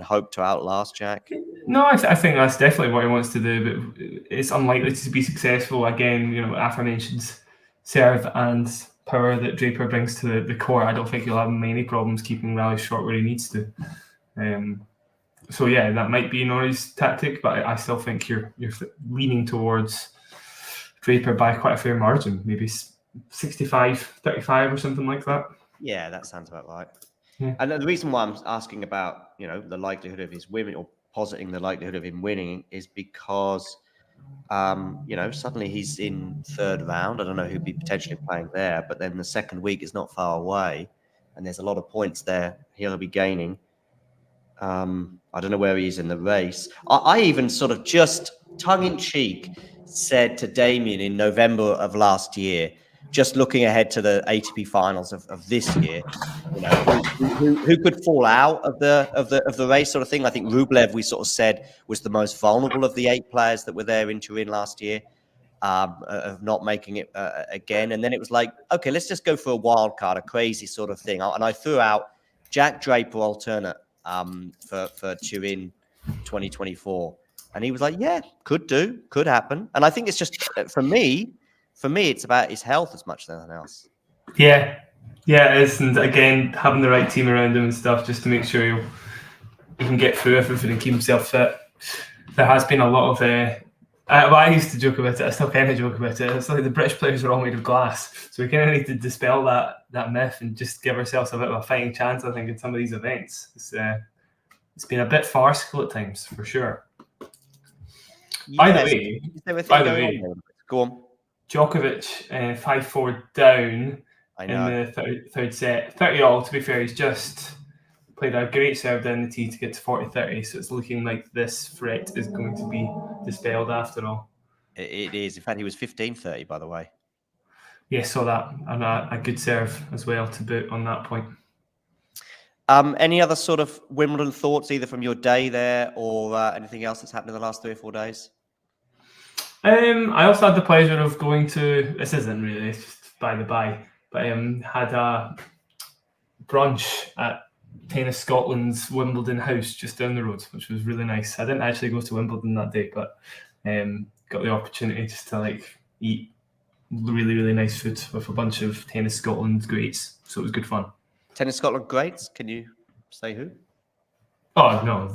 hope to outlast Jack? No, I think that's definitely what he wants to do, but it's unlikely to be successful. Again, you know, aforementioned serve and power that Draper brings to the court. I don't think he'll have many problems keeping rallies short where he needs to. So yeah, that might be Norrie's tactic, but I still think you're leaning towards Draper by quite a fair margin, maybe 65-35 or something like that. Yeah, that sounds about right. Yeah. And the reason why I'm asking about, you know, the likelihood of his winning, or positing the likelihood of him winning, is because you know, suddenly he's in third round. I don't know who'd be potentially playing there, but then the second week is not far away, and there's a lot of points there he'll be gaining. I don't know where he is in the race. I even sort of just tongue-in-cheek said to Damien in November of last year, just looking ahead to the ATP finals of this year, you know, who could fall out of the race, sort of thing. I think Rublev, we sort of said, was the most vulnerable of the 8 players that were there in Turin last year, of not making it again. And then it was like, okay, let's just go for a wild card, a crazy sort of thing. And I threw out Jack Draper alternate for Turin 2024, and he was like, yeah, could happen. And I think it's just for me it's about his health as much as anything else. Yeah, it is. And again, having the right team around him and stuff, just to make sure he can get through everything and keep himself fit. There has been a lot of well, I used to joke about it, I still kind of joke about it, it's like the British players are all made of glass, so we kind of need to dispel that myth and just give ourselves a bit of a fighting chance, I think, in some of these events. It's been a bit farcical at times, for sure. Yes. By the way, go on. Djokovic 5-4 down in the third set. 30-all, to be fair, he's just played a great serve down the tee to get to 40-30, so it's looking like this threat is going to be dispelled after all. It is. In fact, he was 15-30, by the way. Yeah, saw that. And a good serve as well to boot on that point. Any other sort of Wimbledon thoughts, either from your day there or anything else that's happened in the last 3 or 4 days? I also had the pleasure of going to, this isn't really, it's just by the by, but had a brunch at Tennis Scotland's Wimbledon house just down the road, which was really nice. I didn't actually go to Wimbledon that day, but got the opportunity just to like eat really, really nice food with a bunch of Tennis Scotland greats. So it was good fun. Tennis Scotland greats? Can you say who? Oh no,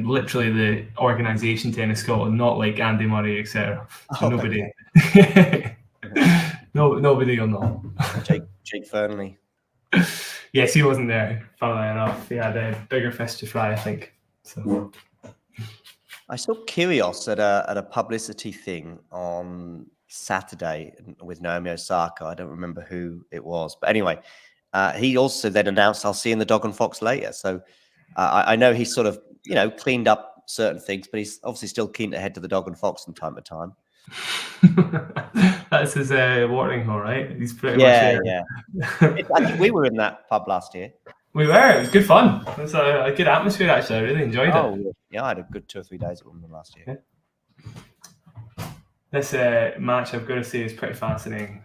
literally the organisation Tennis Scotland, not like Andy Murray, etc. So nobody, nobody will know. Jake Fernley. Yes, he wasn't there. Funnily enough, he had a bigger fish to fry, I think. So I saw Kyrgios at a publicity thing on Saturday with Naomi Osaka. I don't remember who it was, but anyway, he also then announced, "I'll see you in the Dog and Fox later." So I know he's sort of, you know, cleaned up certain things, but he's obviously still keen to head to the Dog and Fox from time to time. That's his watering hole, right? He's pretty much here. Yeah. I think we were in that pub last year. We were. It was good fun. It was a good atmosphere, actually. I really enjoyed it. Yeah, I had a good 2 or 3 days at Wimbledon last year. Yeah. This match, I've got to say, is pretty fascinating.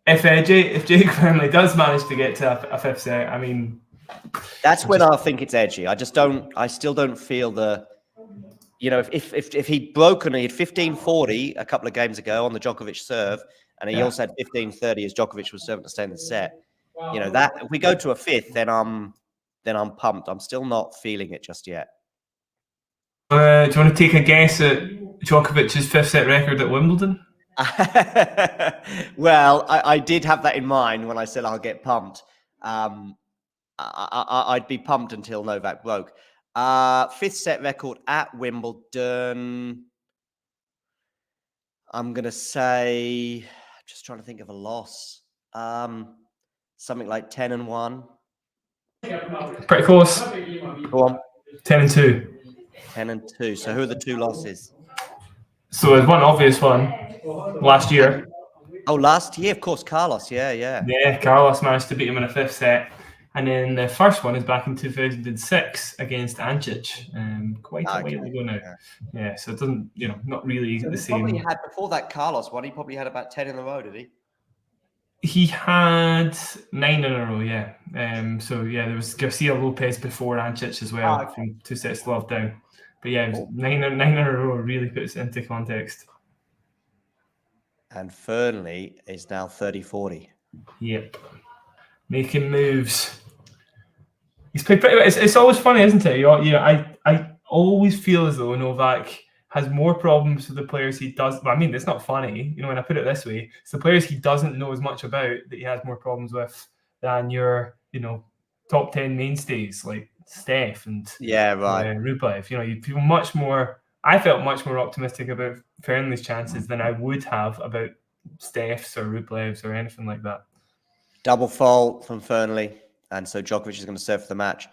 If Jake Burnley does manage to get to a fifth set, I mean, that's when I think it's edgy. I still don't feel the, if he'd broken, he had 15-40 a couple of games ago on the Djokovic serve, and he also had 15-30 as Djokovic was serving to stay in the set. That if we go to a fifth, then I'm pumped. I'm still not feeling it just yet. Do you want to take a guess at Djokovic's fifth set record at Wimbledon? Well, I did have that in mind when I said I'll get pumped. I'd be pumped until Novak broke. Fifth set record at Wimbledon. I'm going to say, just trying to think of a loss. Something like 10-1. Pretty close. Go on. 10-2. 10-2. So who are the two losses? So there's one obvious one last year. Oh, last year, of course, Carlos. Yeah. Yeah, Carlos managed to beat him in a fifth set. And then the first one is back in 2006 against Ancic. Quite a while ago now. Yeah, so it doesn't, not really the same. Probably had, before that Carlos one, he probably had about 10 in a row, did he? He had 9 in a row, yeah. So yeah, there was Garcia Lopez before Ancic as well, from 2 sets to love down. But yeah, it was 9 in a row really puts it into context. And Fernley is now 30-40. Yep. Making moves. He's played pretty well. It's always funny, isn't it? I always feel as though Novak has more problems with the players he does. Well, I mean, it's not funny, when I put it this way. It's the players he doesn't know as much about that he has more problems with than your, top 10 mainstays like Steph and Rublev. You feel much more. I felt much more optimistic about Fernley's chances than I would have about Steph's or Rublev's or anything like that. Double fault from Fernley, and so Djokovic is going to serve for the match.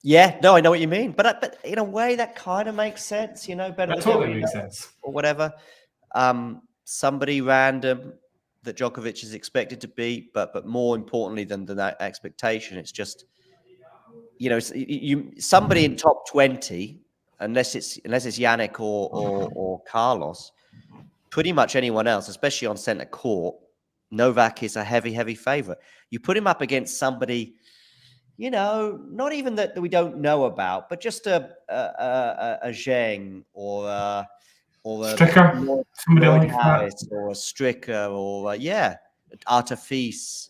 Yeah, no, I know what you mean, but in a way that kind of makes sense, better. That totally makes sense, or whatever. Somebody random that Djokovic is expected to beat, but more importantly than that expectation, it's just somebody in top 20, unless it's Yannick or Carlos, pretty much anyone else, especially on centre court, Novak is a heavy favorite. You put him up against somebody, not even that we don't know about, but just a Zheng or a Stricker, somebody like Harris, or a Stricker, or Artifice.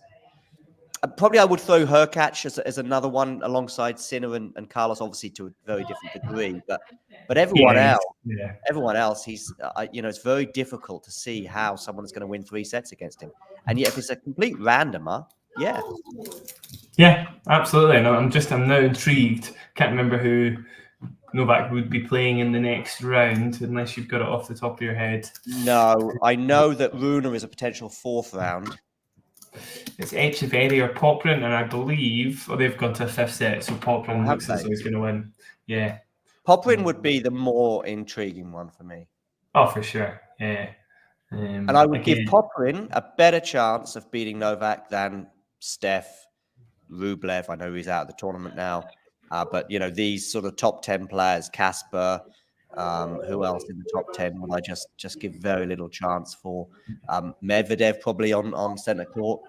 Probably I would throw Hurkacz as another one alongside Sinner and Carlos, obviously to a very different degree, but everyone else, he's it's very difficult to see how someone's going to win 3 sets against him. And yet, if it's a complete randomer, yeah, absolutely. And I'm now intrigued. Can't remember who Novak would be playing in the next round, unless you've got it off the top of your head. No, I know that Rune is a potential 4th round. It's Echeverry or Poprin, and I believe they've gone to a 5th set, so Poprin looks as though he's going to win. Yeah, Poprin would be the more intriguing one for me. Oh, for sure. Yeah. And I would give Poprin a better chance of beating Novak than Steph, Rublev. I know he's out of the tournament now, but these sort of top 10 players, Casper. Who else in the top 10 would I just give very little chance for? Medvedev probably on centre court.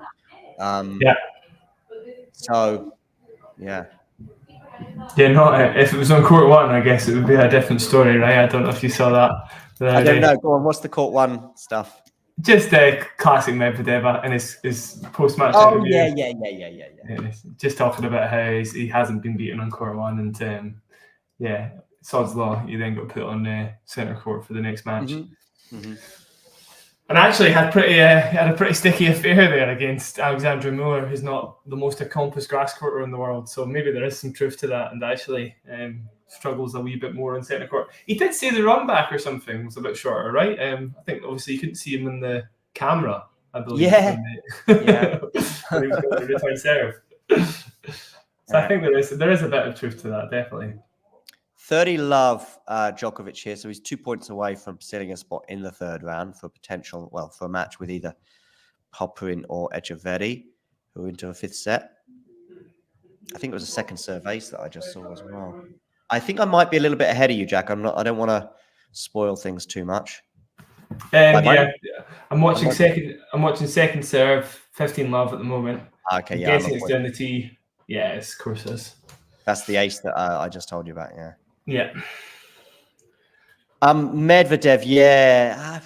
So, yeah. Yeah, if it was on court 1, I guess it would be a different story, right? I don't know if you saw that. I don't know. Go on, what's the court 1 stuff? Just a classic Medvedev and his post-match interview. Yeah. Just talking about how he hasn't been beaten on court 1, and sod's law, you then got put on centre court for the next match. Mm-hmm. And actually had a pretty sticky affair there against Alexandra Muller, who's not the most accomplished grass courter in the world. So maybe there is some truth to that, and actually struggles a wee bit more on centre court. He did say the run back or something was a bit shorter, right? I think obviously you couldn't see him in the camera, I believe. Yeah. When he was going to return serve. So I think there is a bit of truth to that, definitely. 30 love Djokovic here, so he's 2 points away from sitting a spot in the 3rd round for a match with either Poprin or Echeverry, who are into a 5th set. I think it was a second serve ace that I just saw as well. I think I might be a little bit ahead of you, Jack. I don't want to spoil things too much. Yeah, I'm watching second serve, 15 love at the moment. Okay, I'm yeah. guessing it's down the tee. Yes, of course it is. That's the ace that I just told you about, yeah. Yeah. Medvedev, yeah.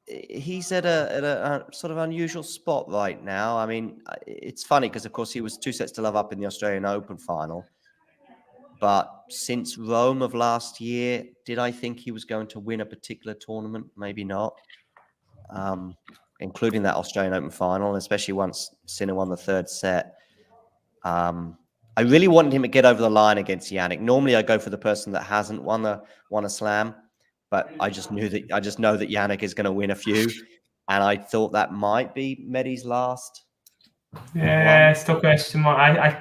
He's at a sort of unusual spot right now. I mean, it's funny because, of course, he was 2-0 up in the Australian Open final. But since Rome of last year, did I think he was going to win a particular tournament? Maybe not. Including that Australian Open final, especially once Sinner won the third set. I really wanted him to get over the line against Yannick. Normally, I go for the person that hasn't won a slam, but I just know that Yannick is going to win a few, and I thought that might be Medi's last. Yeah, still question mark.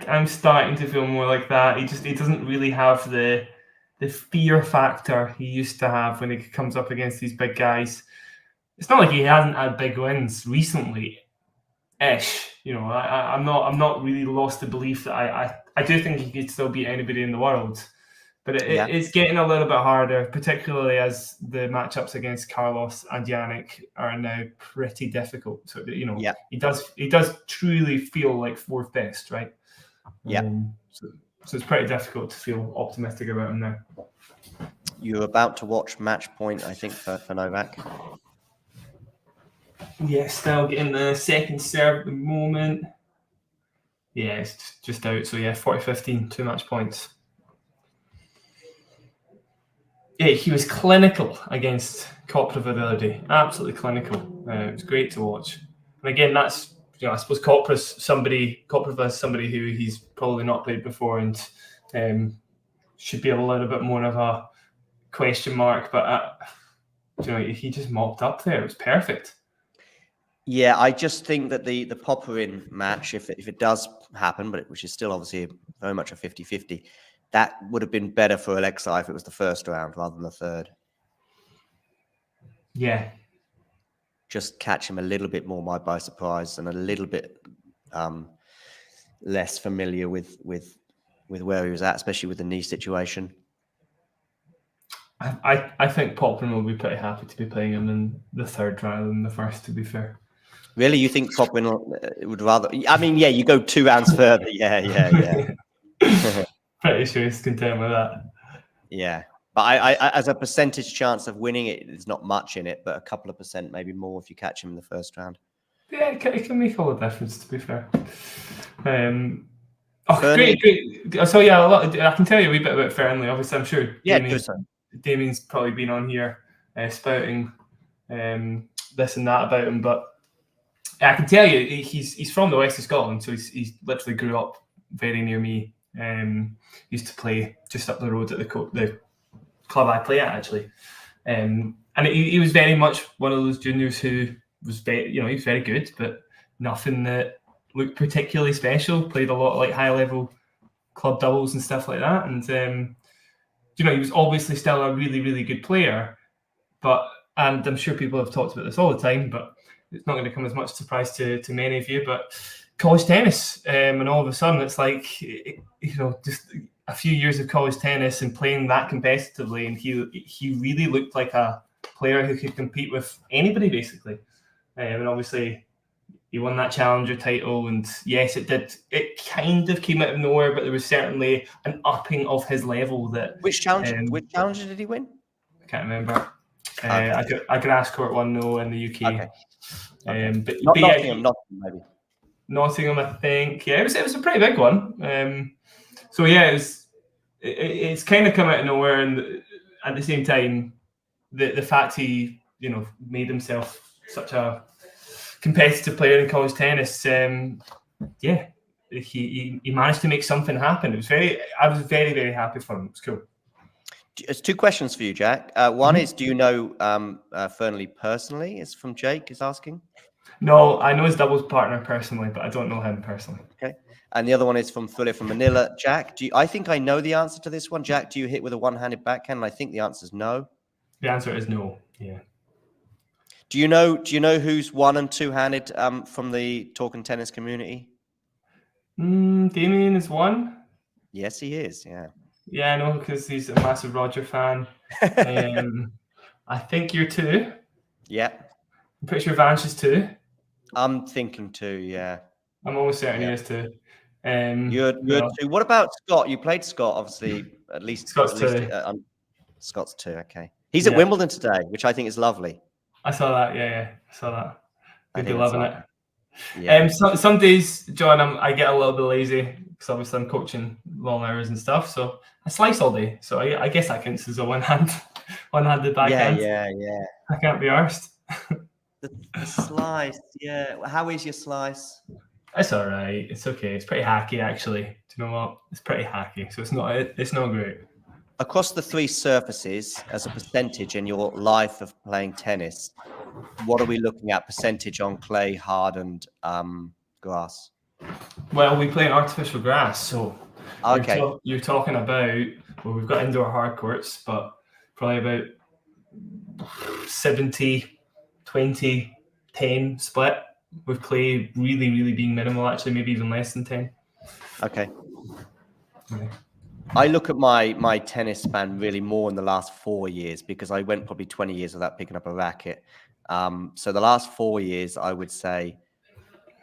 I'm starting to feel more like that. He doesn't really have the fear factor he used to have when he comes up against these big guys. It's not like he hasn't had big wins recently. You know, I'm not really lost the belief that I do think he could still beat anybody in the world, but it's getting a little bit harder, particularly as the matchups against Carlos and Yannick are now pretty difficult. So you know, he does truly feel like fourth best, right? Yeah. So it's pretty difficult to feel optimistic about him now. You're about to watch match point, I think, for Novak. Yeah, still getting the second serve at the moment. Yeah, it's just out. So yeah, 40-15, 2 match points. Yeah, he was clinical against Koprov the other day. Absolutely clinical. It was great to watch. And again, that's, I suppose Koprov is somebody who he's probably not played before and should be a little bit more of a question mark. But he just mopped up there. It was perfect. Yeah, I just think that the Popyrin match, if it does happen, which is still obviously very much a 50-50, that would have been better for Alexei if it was the first round rather than the third. Yeah. Just catch him a little bit more by surprise and a little bit less familiar with where he was at, especially with the knee situation. I think Popyrin will be pretty happy to be playing him in the third rather than the first, to be fair. Really? You think Popyrin would rather... I mean, yeah, you go 2 rounds further. Yeah. Pretty sure he's content with that. Yeah. But I as a percentage chance of winning it, there's not much in it, but a couple of percent, maybe more if you catch him in the first round. Yeah, it can make all the difference, to be fair. Great. So yeah, I can tell you a wee bit about Fernley. Obviously, I'm sure Damien's probably been on here spouting this and that about him, but I can tell you he's from the west of Scotland, so he's literally grew up very near me. Used to play just up the road at the club I play at, actually, and he was very much one of those juniors who was he was very good, but nothing that looked particularly special. Played a lot of like high level club doubles and stuff like that, and he was obviously still a really, really good player, and I'm sure people have talked about this all the time, but it's not going to come as much surprise to many of you, but college tennis, and all of a sudden it's like, just a few years of college tennis and playing that competitively, and he really looked like a player who could compete with anybody, basically. And obviously he won that challenger title, and yes, it kind of came out of nowhere, but there was certainly an upping of his level. Which challenger did he win? I can't remember. I could ask Court 1-0 in the UK. Okay. But Nottingham, maybe. Nottingham, I think. Yeah, it was a pretty big one. So yeah, it's kind of come out of nowhere, and at the same time, the fact he made himself such a competitive player in college tennis, he managed to make something happen. I was very, very happy for him. It was cool. There's 2 questions for you, Jack. One is, do you know Fernley personally? Is from Jake is asking. No, I know his doubles partner personally, but I don't know him personally. Okay. And the other one is from Philip from Manila. Jack, I think I know the answer to this one. Jack, do you hit with a one-handed backhand? And I think the answer is no. The answer is no. Yeah. Do you know who's one- and two-handed from the talking tennis community? Damien is one. Yes, he is. Yeah. Yeah, I know, because he's a massive Roger fan. I think you're 2. Yeah. I'm pretty sure Vanch is 2. I'm thinking 2, yeah. I'm almost certain Yeah. he is 2. You're Well, 2. What about Scott? You played Scott, obviously, at least Scott's 2. Scott's 2, okay. He's at Yeah, Wimbledon today, which I think is lovely. I saw that. Yeah, I saw that. I He'd be think that's loving lovely. it. Yeah. Some days, John, I get a little bit lazy because obviously I'm coaching long hours and stuff. So I slice all day. So I guess that counts as a one-handed backhand. Yeah. I can't be arsed. The slice, yeah. How is your slice? It's all right. It's okay. It's pretty hacky, actually. Do you know what? It's pretty hacky. So it's not great. Across the 3 surfaces, as a percentage in your life of playing tennis, what are we looking at? Percentage on clay, hardened grass? Well, we play an artificial grass, so Okay. you're talking about, well, we've got indoor hard courts, but probably about 70, 20, 10 split, with clay really, really being minimal, actually, maybe even less than 10. Okay. Yeah. I look at my tennis span really more in the last 4 years, because I went probably 20 years without picking up a racket. So the last 4 years, I would say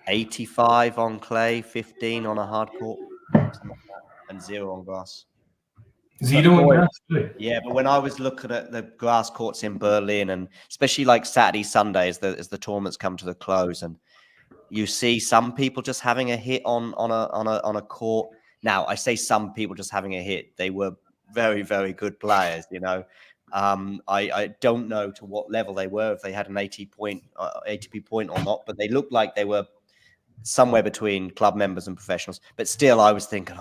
85 on clay, 15 on a hard court, something like that, and 0 on grass. 0 on grass, really? Yeah, but when I was looking at the grass courts in Berlin, and especially like Saturday, Sunday, as the tournaments come to the close, and you see some people just having a hit on a court. Now, I say some people just having a hit. They were very, very good players, you know. I don't know to what level they were, if they had an ATP point or not, but they looked like they were somewhere between club members and professionals. But still, I was thinking,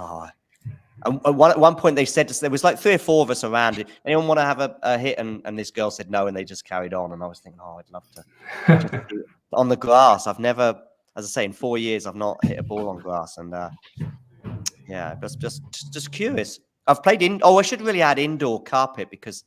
and at one point they said, there was like 3 or 4 of us around. Anyone want to have a hit? And this girl said no, and they just carried on. And I was thinking, I'd love to just do it on the grass. I've never, as I say, in 4 years, I've not hit a ball on grass. And yeah, just curious. I've played I should really add indoor carpet, because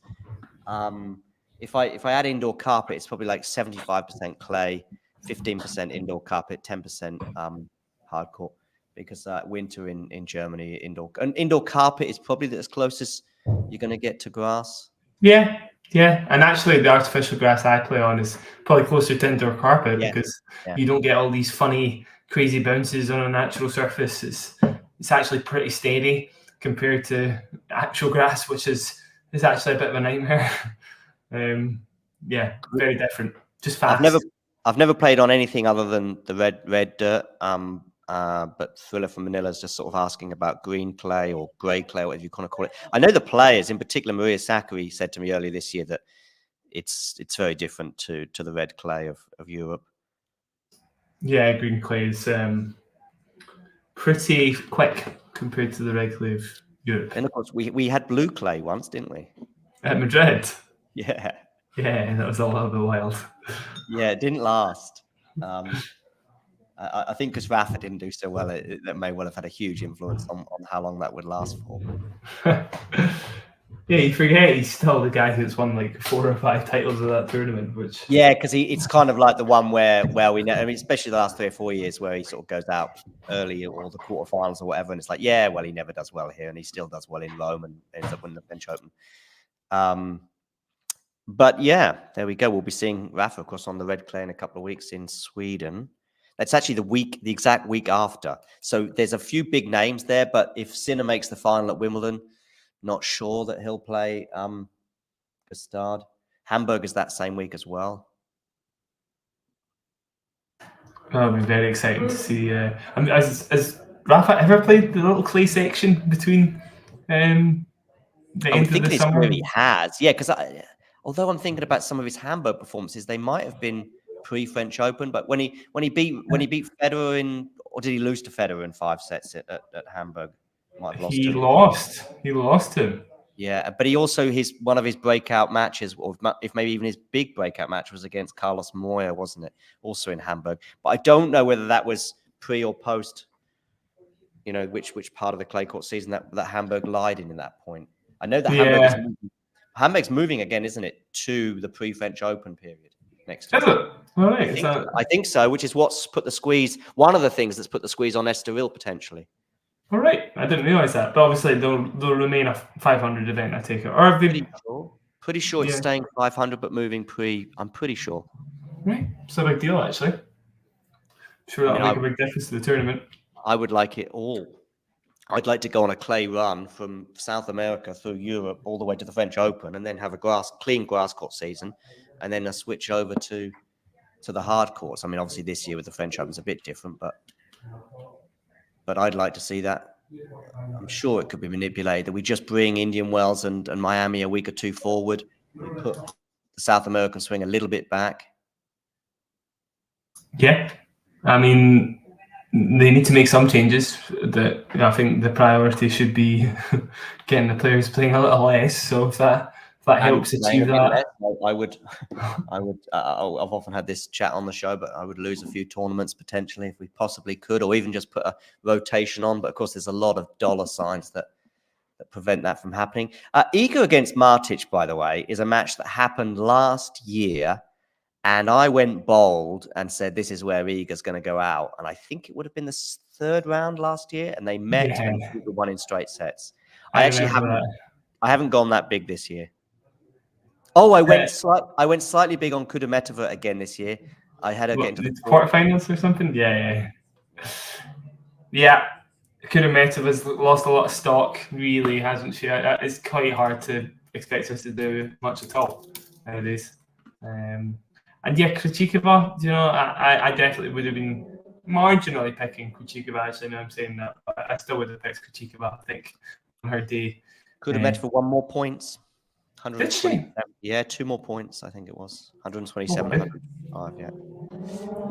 if I add indoor carpet, it's probably like 75% clay, 15% indoor carpet, 10% hard court. Because winter in Germany, indoor carpet is probably as close as you're going to get to grass. Yeah. And actually, the artificial grass I play on is probably closer to indoor carpet, because you don't get all these funny, crazy bounces on a natural surface. It's actually pretty steady compared to actual grass, which is actually a bit of a nightmare. Yeah, very different. Just fast. I've never played on anything other than the red dirt. But Thriller from Manila is just sort of asking about green clay or grey clay, whatever you kind of call it. I know the players, in particular, Maria Sakkari said to me earlier this year that it's very different to the red clay of Europe. Yeah, green clay is pretty quick compared to the red clay of Europe. And of course, we had blue clay once, didn't we? At Madrid. Yeah. Yeah, that was a little bit wild. Yeah, it didn't last. I think because Rafa didn't do so well, that may well have had a huge influence on how long that would last for. Yeah, you forget he's still the guy who's won like 4 or 5 titles of that tournament. Which because it's kind of like the one where we know. I mean, especially the last 3 or 4 years, where he sort of goes out early or the quarterfinals or whatever, and it's like, yeah, well, he never does well here, and he still does well in Rome and ends up winning the French Open. But yeah, there we go. We'll be seeing Rafa, of course, on the red clay in a couple of weeks in Sweden. That's actually the exact week after. So there's a few big names there, but if Sinner makes the final at Wimbledon, not sure that he'll play Gustard. Hamburg is that same week as well. That'll be very exciting to see. I mean, has Rafa ever played the little clay section between the end of the summer? He has, yeah. Because although I'm thinking about some of his Hamburg performances, they might have been pre-French Open, but when he beat Federer in, or did he lose to Federer in 5 sets at Hamburg? Might have lost. He lost him. Yeah, but he also one of his breakout matches, or if maybe even his big breakout match, was against Carlos Moya, wasn't it? Also in Hamburg. But I don't know whether that was pre or post. You know, which part of the clay court season that Hamburg lied in that point. I know that Hamburg's moving again, isn't it, to the pre-French Open period next year. Is it? All right. I think so, which is what's put the squeeze. One of the things that's put the squeeze on Estoril potentially. All right, I didn't realise that. But obviously, they'll remain a 500 event, I take it. Or have they? Pretty sure it's staying 500, but moving I'm pretty sure. Right, it's a big deal, actually. Sure, that'll make a big difference to the tournament. I would like it all. I'd like to go on a clay run from South America through Europe all the way to the French Open, and then have a clean grass court season, and then a switch over to the hard courts. I mean, obviously this year with the French Open is a bit different, but I'd like to see that. I'm sure it could be manipulated. That we just bring Indian Wells and Miami a week or two forward. We put the South American swing a little bit back. Yeah, I mean, they need to make some changes. That I think the priority should be getting the players playing a little less. So if that helps achieve that, I've often had this chat on the show, but I would lose a few tournaments potentially if we possibly could, or even just put a rotation on. But of course, there's a lot of dollar signs that prevent that from happening. Iga against Martic, by the way, is a match that happened last year. And I went bold and said, this is where Iga's going to go out. And I think it would have been the third round last year. And they met and Iga won in straight sets. I haven't gone that big this year. Oh, I went slightly big on Kudermetova again this year. I had her get into the quarterfinals or something. Yeah. Kudermetova's lost a lot of stock, really, hasn't she? It's quite hard to expect us to do much at all nowadays. And yeah, Krejcikova, I definitely would have been marginally picking Krejcikova. Actually, now I'm saying that, but I still would have picked Krejcikova, I think, on her day. Kudermetova 1 more points. 127. Yeah, 2 more points, I think it was. 127, 105, yeah.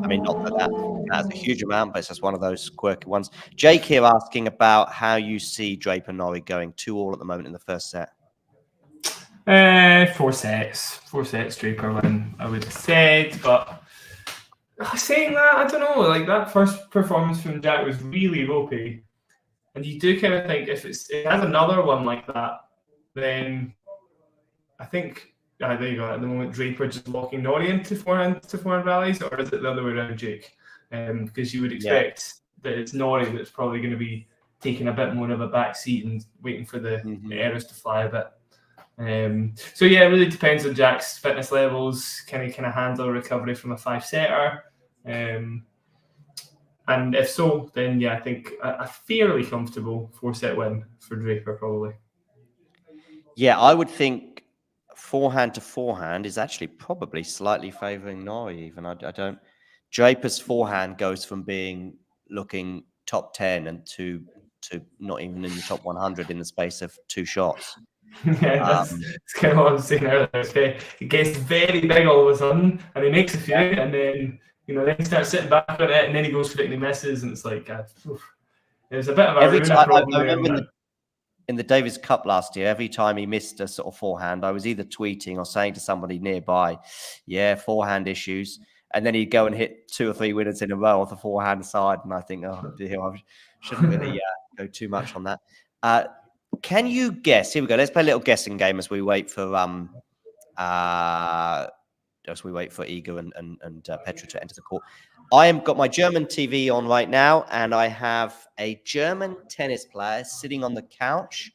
I mean, not that that's a huge amount, but it's just one of those quirky ones. Jake here asking about how you see Draper-Norrie going 2-2 at the moment in the first set. 4 sets. 4 sets, Draper win, I would have said. But saying that, I don't know. Like, that first performance from Jack was really ropey. And you do kind of think if it has another one like that, then I think, there you go, at the moment, Draper just locking Norrie into forehand rallies, or is it the other way around, Jake? Because you would expect that it's Norrie that's probably going to be taking a bit more of a back seat and waiting for the errors to fly a bit. So yeah, it really depends on Jack's fitness levels. Can he kind of handle a recovery from a 5-setter? And if so, then yeah, I think a fairly comfortable 4-set win for Draper probably. Yeah, I would think forehand to forehand is actually probably slightly favouring Norrie. Even I don't. Draper's forehand goes from looking top 10 and to not even in the top 100 in the space of 2 shots. Yeah, that's kind of what I'm saying earlier. It gets very big all of a sudden, and he makes a few, and then then he starts sitting back on it, and then he goes for it and he misses, and it's like it was a bit of a problem. I remember in the Davis Cup last year, every time he missed a sort of forehand, I was either tweeting or saying to somebody nearby, "Yeah, forehand issues," and then he'd go and hit 2 or 3 winners in a row off the forehand side, and I think, oh dear, I shouldn't really go too much on that. Can you guess? Here we go. Let's play a little guessing game as we wait for Iga and Petra to enter the court. I am got my German TV on right now, and I have a German tennis player sitting on the couch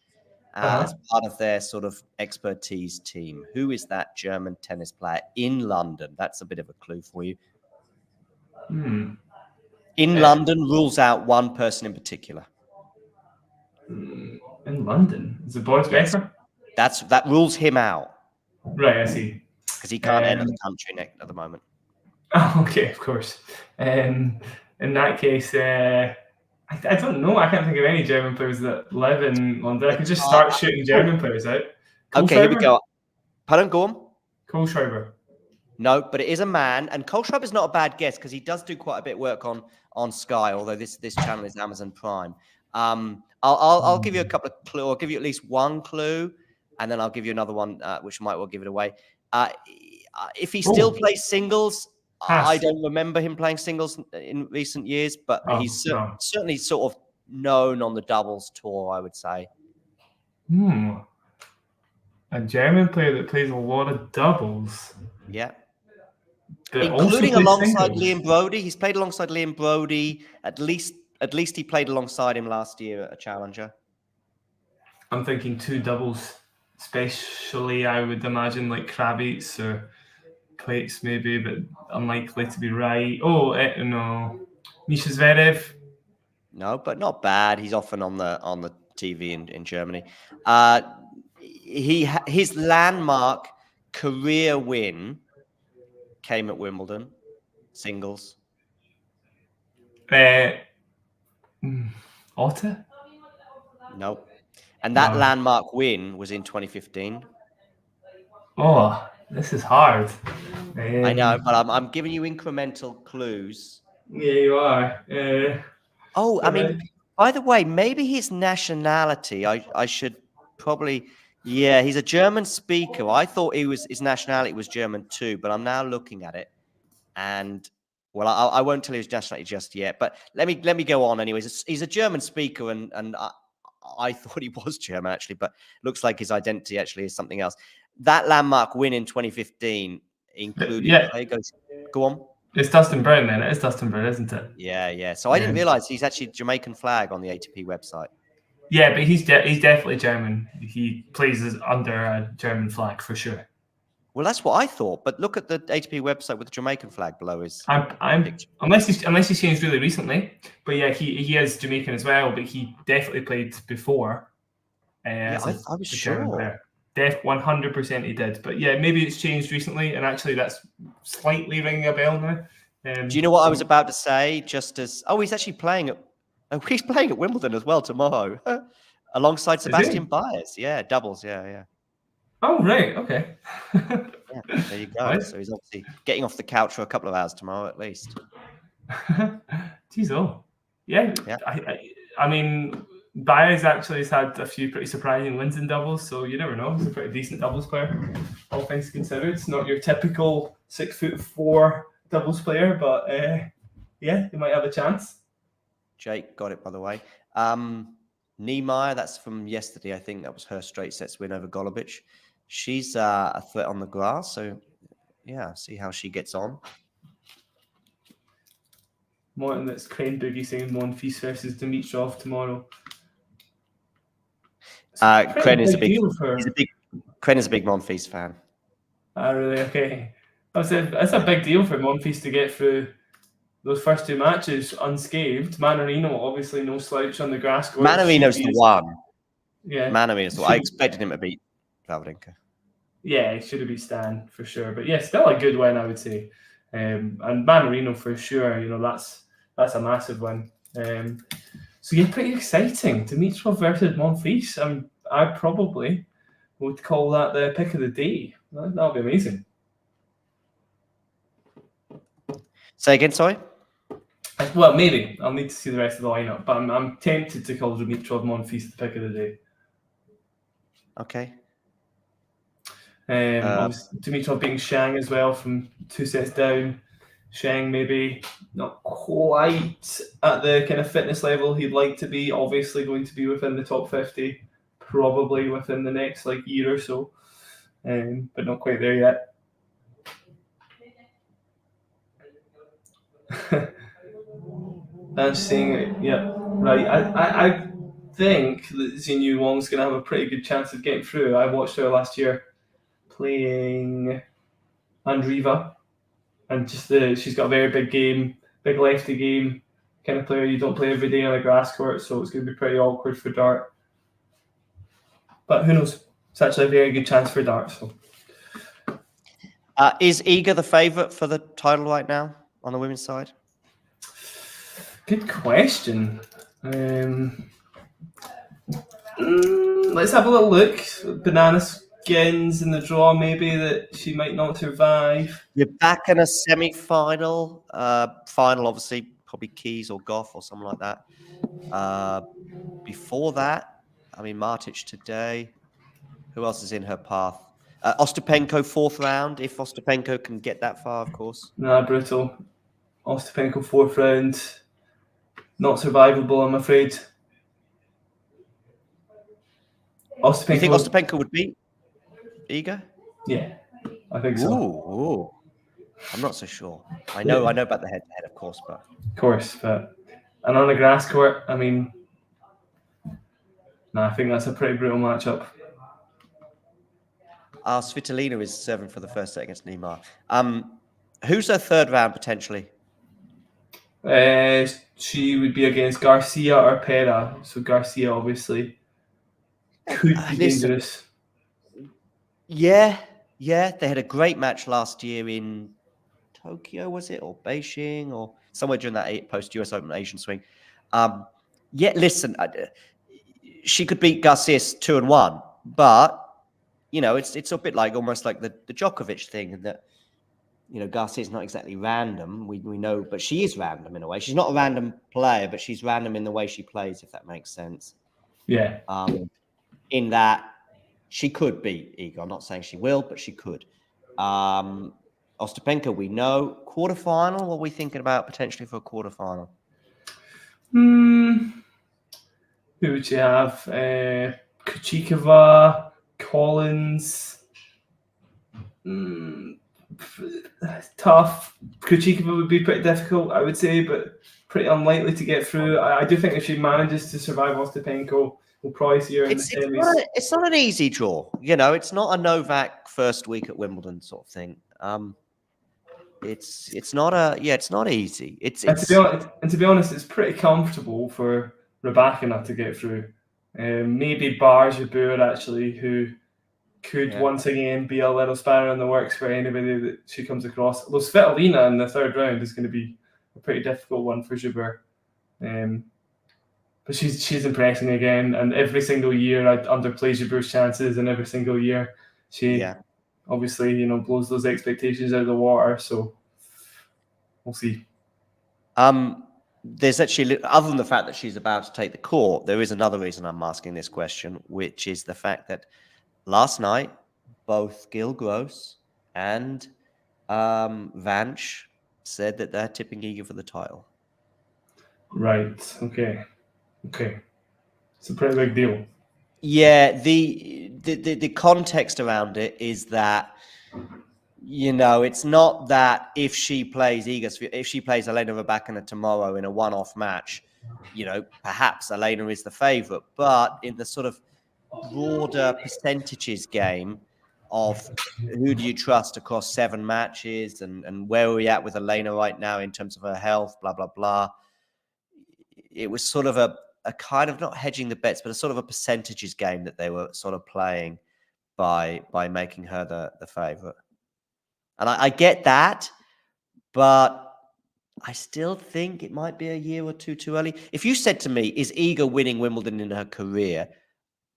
as part of their sort of expertise team. Who is that German tennis player in London? That's a bit of a clue for you. In London, rules out one person in particular. In London, is it Boris Becker? That rules him out. Right, I see. Because he can't enter the country at the moment. Oh, okay, of course. In that case, I don't know. I can't think of any German players that live in London. I could just start shooting German players out. Okay, here we go. Pardon, go on. Kohlschreiber. No, but it is a man, and Kohlschreiber is not a bad guess because he does do quite a bit of work on Sky. Although this channel is Amazon Prime. I'll give you a couple of clues. I'll give you at least one clue, and then I'll give you another one, which might well give it away. If he still plays singles, I don't remember him playing singles in recent years, but he's certainly sort of known on the doubles tour, I would say. A German player that plays a lot of doubles. Yeah. Including alongside Liam Brody. He's played alongside Liam Brody at least at least he played alongside him last year at a challenger. I'm thinking 2 doubles, especially I would imagine like Kravitz or Plates maybe, but unlikely to be right. Oh, no. Misha Zverev. No, but not bad. He's often on the TV in Germany. His landmark career win came at Wimbledon, singles. Otta? Nope. And that landmark win was in 2015. Oh, this is hard. I know, but I'm giving you incremental clues. Yeah, you are. I mean, by the way, maybe his nationality, I should probably... Yeah, he's a German speaker. I thought his nationality was German too, but I'm now looking at it. And, well, I won't tell you his nationality just yet, but let me go on anyways. He's a German speaker, and I thought he was German, actually, but looks like his identity actually is something else. That landmark win in 2015 included... Yeah. Go on. It's Dustin Brown, then. It is Dustin Brown, isn't it? Yeah. So I didn't realize he's actually Jamaican flag on the ATP website. Yeah, but he's definitely German. He plays under a German flag for sure. Well, that's what I thought. But look at the ATP website with the Jamaican flag below his. Unless he's changed really recently. But yeah, he is Jamaican as well. But he definitely played before. I was sure. 100% he did. But yeah, maybe it's changed recently, and actually that's slightly ringing a bell now. Do you know what I was about to say? He's actually playing at. He's playing at Wimbledon as well tomorrow, alongside Sebastian Baez. Yeah, doubles. Yeah. Oh right, okay. Yeah, there you go. So he's obviously getting off the couch for a couple of hours tomorrow at least. Jeez, yeah. I mean, Baez actually has had a few pretty surprising wins in doubles, so you never know. He's a pretty decent doubles player, all things considered. It's not your typical 6'4" doubles player, but yeah, he might have a chance. Jake got it, by the way. Niemeyer, that's from yesterday. I think that was her straight sets win over Golubic. She's a threat on the grass, so yeah, see how she gets on. Martin, that's Crane Boogie saying Monfils versus Dimitrov tomorrow. Crane is a big Monfils fan. Really? Okay. That's a big deal for Monfils to get through those first 2 matches unscathed. Mannarino, obviously no slouch on the grass court. Mannarino's the one. Yeah. Mannarino's the one. I expected him to beat Wawrinka. Yeah, he should have beat Stan for sure. But yeah, still a good win, I would say. And Mannarino for sure, that's a massive win. So yeah, pretty exciting. Dimitrov versus Monfils. I probably would call that the pick of the day. That'll be amazing. Say again, sorry? Well, maybe. I'll need to see the rest of the lineup, but I'm tempted to call Dimitrov Monfils the pick of the day. Okay. Dimitrov beating Shang as well from 2 sets down. Shang maybe not quite at the kind of fitness level he'd like to be. Obviously going to be within the top 50, probably within the next year or so, but not quite there yet. I'm seeing it. Yeah, right. I think that Xinyu Wang's going to have a pretty good chance of getting through. I watched her last year playing Andreeva, and she's got a very big game, big lefty game, kind of player you don't play every day on a grass court, so it's going to be pretty awkward for Dart. But who knows? It's actually a very good chance for Dart. So. Is Iga the favourite for the title right now on the women's side? Good question. Let's have a little look. Banana skins in the draw, maybe that she might not survive. You're back in a semi-final. Final, obviously, probably Keys or Goff or something like that. Before that, Martic today. Who else is in her path? Ostapenko 4th round, if Ostapenko can get that far, of course. Nah, brutal. Ostapenko 4th round. Not survivable, I'm afraid. You think Ostapenko would beat Iga? Yeah, I think so. Ooh. I'm not so sure. I know about the head-to-head, of course, but... Of course, but And on a grass court, I mean, I think that's a pretty brutal matchup. Svitolina is serving for the first set against Neymar. Who's her third round potentially? She would be against Garcia or Petra. So Garcia obviously could be dangerous. Yeah. They had a great match last year in Tokyo, was it, or Beijing, or somewhere during that post-US Open Asian swing. Listen, she could beat Garcia 2-1, but it's a bit like almost like the Djokovic thing, and that Garcia's not exactly random. We know, but she is random in a way. She's not a random player, but she's random in the way she plays, if that makes sense. Yeah. In that she could beat Iga. I'm not saying she will, but she could. Ostapenko, we know. Quarterfinal, what are we thinking about potentially for a quarterfinal? Who would you have? Kuchikova, Collins. Tough. Kuchikova would be pretty difficult, I would say, but pretty unlikely to get through. I do think if she manages to survive Ostapenko, we'll probably see her in the semis. It's not an easy draw. It's not a Novak first week at Wimbledon sort of thing. It's not easy. To be honest, it's pretty comfortable for Rybakina to get through. Maybe Jabeur actually, who could once again be a little spanner in the works for anybody that she comes across. Although Svitolina in the third round is going to be a pretty difficult one for Jabeur. But she's impressing again, and every single year I underplay Jabeur's chances, and every single year she obviously blows those expectations out of the water. So we'll see. There's actually, other than the fact that she's about to take the court, there is another reason I'm asking this question, which is the fact that last night both Gil Gross and Vanch said that they're tipping Iga for the title. Right. Okay. It's a pretty big deal. Yeah, the context around it is that it's not that if she plays Elena Rybakina tomorrow in a one-off match, perhaps Elena is the favorite, but in the sort of broader percentages game of who do you trust across 7 matches and where are we at with Elena right now in terms of her health, blah, blah, blah. It was sort of a kind of not hedging the bets, but a sort of a percentages game that they were sort of playing by making her the favorite. And I get that, but I still think it might be a year or two too early. If you said to me, is Iga winning Wimbledon in her career?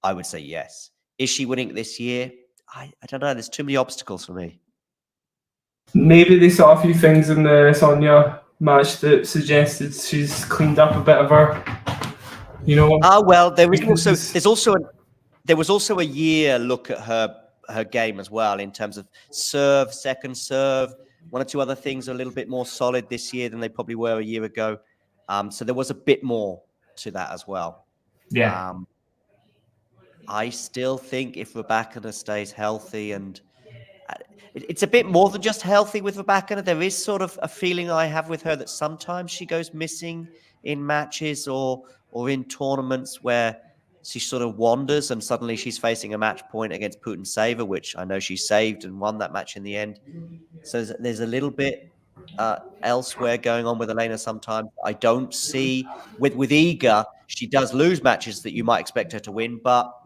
I would say yes. Is she winning this year? I don't know. There's too many obstacles for me. Maybe they saw a few things in the Sonia match that suggested she's cleaned up a bit of her, well, there was also a year look at her game as well in terms of serve, second serve, one or two other things are a little bit more solid this year than they probably were a year ago. So there was a bit more to that as well. Yeah. I still think if Rybakina stays healthy, and it's a bit more than just healthy with Rybakina, there is sort of a feeling I have with her that sometimes she goes missing in matches or in tournaments where she sort of wanders and suddenly she's facing a match point against Putin-Sava, which I know she saved and won that match in the end. So there's a little bit elsewhere going on with Elena sometimes. I don't see with Iga, she does lose matches that you might expect her to win, but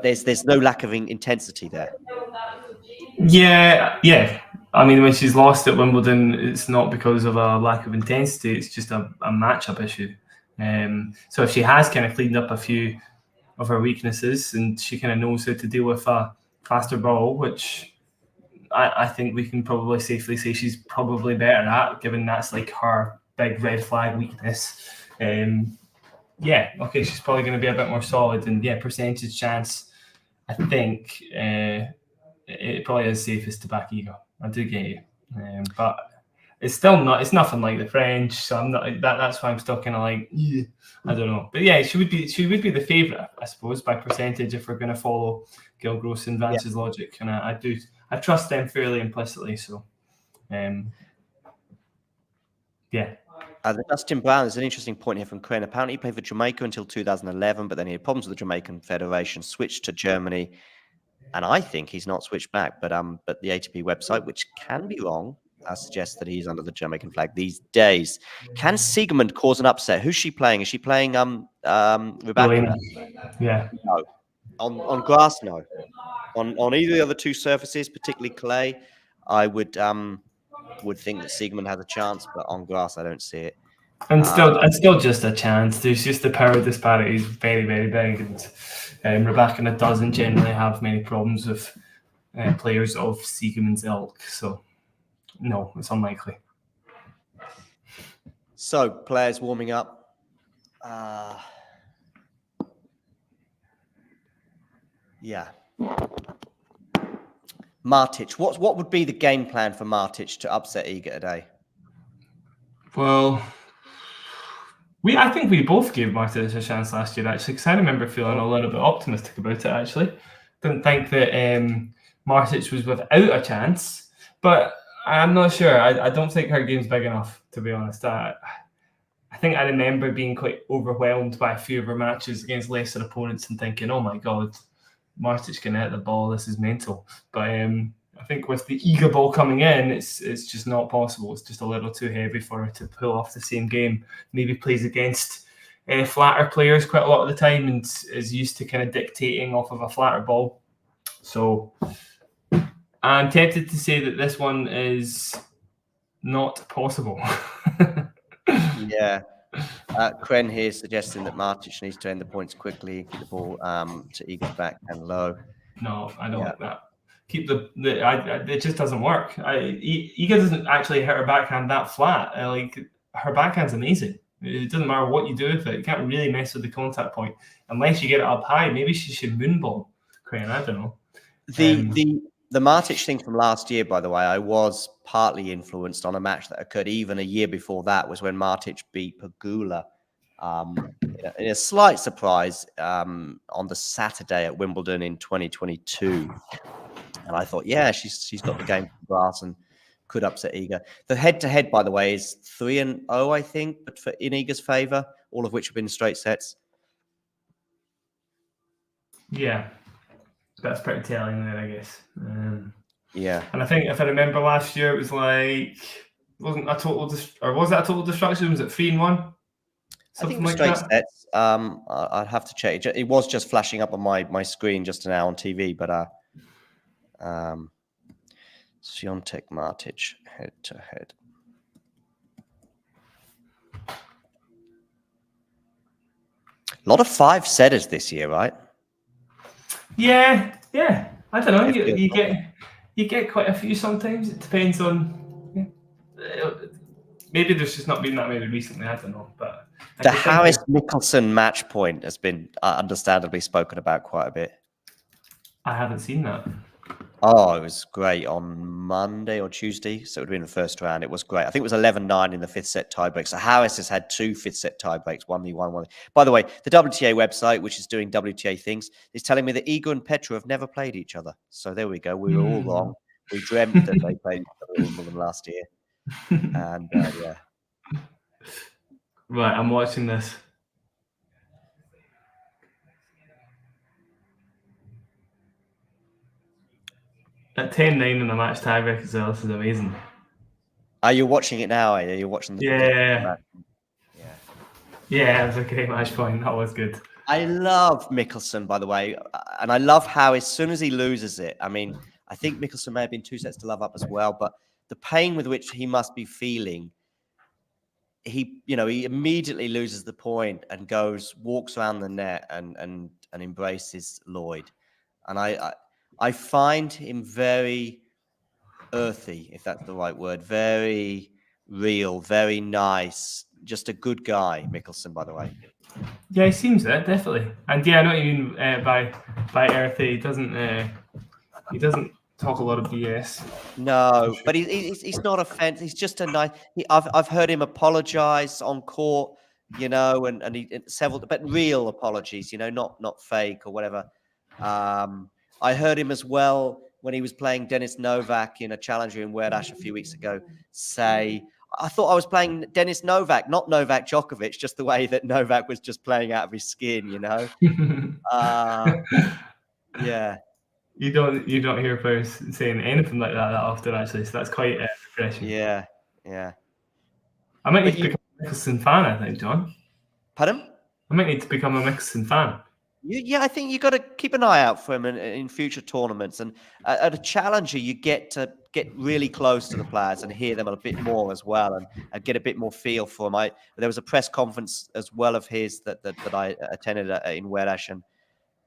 there's no lack of intensity there. Yeah. I mean, when she's lost at Wimbledon, it's not because of a lack of intensity. It's just a matchup issue. So if she has kind of cleaned up a few of her weaknesses and she kind of knows how to deal with a faster ball, which I think we can probably safely say she's probably better at, given that's like her big red flag weakness. She's probably going to be a bit more solid. And percentage chance, I think it probably is safest to back Iga. I do get you, but it's still not. It's nothing like the French, so I'm not. That's why I'm still kind of like, I don't know. But yeah, she would be the favourite, I suppose, by percentage if we're going to follow Gil Gross and Vance's logic, and I trust them fairly implicitly. So, The Dustin Brown, there's an interesting point here from Crane. Apparently, he played for Jamaica until 2011, but then he had problems with the Jamaican Federation, switched to Germany, and I think he's not switched back. But the ATP website, which can be wrong, suggests that he's under the Jamaican flag these days. Can Siegemund cause an upset? Who's she playing? Is she playing Rebecca? Yeah. No. On grass, no. On either of the other two surfaces, particularly clay, I would think that Siegemund has a chance, but on grass, I don't see it. And still just a chance. There's just the power disparity is very, very big, and Rebecca doesn't generally have many problems with players of Siegemund's ilk. So, no, it's unlikely. So, players warming up. Yeah. Martic. What would be the game plan for Martic to upset Iga today? Well, I think we both gave Martic a chance last year, actually, because I remember feeling a little bit optimistic about it, actually. Didn't think that Martic was without a chance, but I'm not sure. I don't think her game's big enough, to be honest. I think I remember being quite overwhelmed by a few of her matches against lesser opponents and thinking, oh my God, Martic can hit the ball. This is mental. But I think with the Iga ball coming in, it's just not possible. It's just a little too heavy for her to pull off the same game. Maybe plays against flatter players quite a lot of the time and is used to kind of dictating off of a flatter ball. So I'm tempted to say that this one is not possible. Yeah. Kren here suggesting that Martic needs to end the points quickly, keep the ball to Iga's back and low. No, I don't like that. Keep it just doesn't work. Iga doesn't actually hit her backhand that flat. Her backhand's amazing. It doesn't matter what you do with it. You can't really mess with the contact point unless you get it up high. Maybe she should moonball, Crane. I don't know. The Martic thing from last year, by the way, I was partly influenced on a match that occurred even a year before that, was when Martic beat Pegula in a slight surprise on the Saturday at Wimbledon in 2022. And I thought, yeah, she's got the game for grass and could upset Iga. The head-to-head, by the way, is 3-0, I think, but in Iga's favour, all of which have been straight sets. Yeah. That's pretty telling there, I guess. Yeah. And I think if I remember last year, it was like, was it a total destruction? Was it 3-1? Something like straight sets. I'd have to check. It was just flashing up on my screen just now on TV, but Swiatek Martic head to head. A lot of 5-setters this year, right? Yeah. I don't know. You get quite a few sometimes. It depends on. Maybe there's just not been that many recently. I don't know, but the Harris Mickelson match point has been understandably spoken about quite a bit. I haven't seen that. Oh, it was great on Monday or Tuesday. So it would have been the first round. It was great. I think it was 11-9 in the fifth set tiebreak. So Harris has had 2 fifth set tiebreaks, 1v1, 1v. By the way, the WTA website, which is doing WTA things, is telling me that Iga and Petra have never played each other. So there we go. We were all wrong. We dreamt that they played each other in Wimbledon last year. And yeah. Right, I'm watching this. At 10-9 in the match tiebreak as well. This is amazing. Are you watching it now? Are you watching the match? Yeah, it was a great match point. That was good. I love Mickelson, by the way, and I love how as soon as he loses it, I mean, I think Mickelson may have been 2 sets to love up as well, but the pain with which he must be feeling, he immediately loses the point and walks around the net and embraces Lloyd, and I find him very earthy, if that's the right word, very real, very nice, just a good guy, Mickelson, by the way. Yeah, he seems it, definitely. And yeah, I know what you mean by earthy. He doesn't talk a lot of BS. No, but he's not offensive. He's just a nice. I've heard him apologize on court, and he several, but real apologies, not fake or whatever. I heard him as well when he was playing Denis Novak in a challenger in Werdash a few weeks ago say, I thought I was playing Denis Novak, not Novak Djokovic, just the way that Novak was just playing out of his skin, you know? Yeah. You don't hear players saying anything like that often, actually, so that's quite refreshing. Yeah. I might need to become a Mickelson fan, I think, John. Pardon? I might need to become a Mickelson fan. Yeah, I think you got to keep an eye out for him in future tournaments. And at a challenger, you get to get really close to the players and hear them a bit more as well, and get a bit more feel for them. There was a press conference as well of his that I attended in Werash, and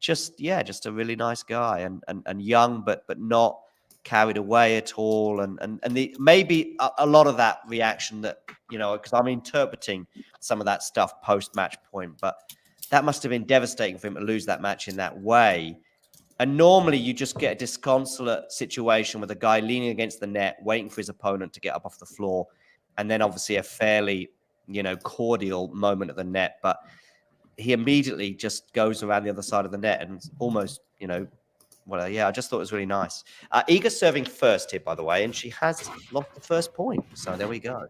just a really nice guy and young, but not carried away at all. And maybe a lot of that reaction that, because I'm interpreting some of that stuff post match point, but that must have been devastating for him to lose that match in that way. And normally you just get a disconsolate situation with a guy leaning against the net, waiting for his opponent to get up off the floor, and then obviously a fairly, cordial moment at the net. But he immediately just goes around the other side of the net and almost, I just thought it was really nice. Iga serving first here, by the way, and she has lost the first point. So there we go.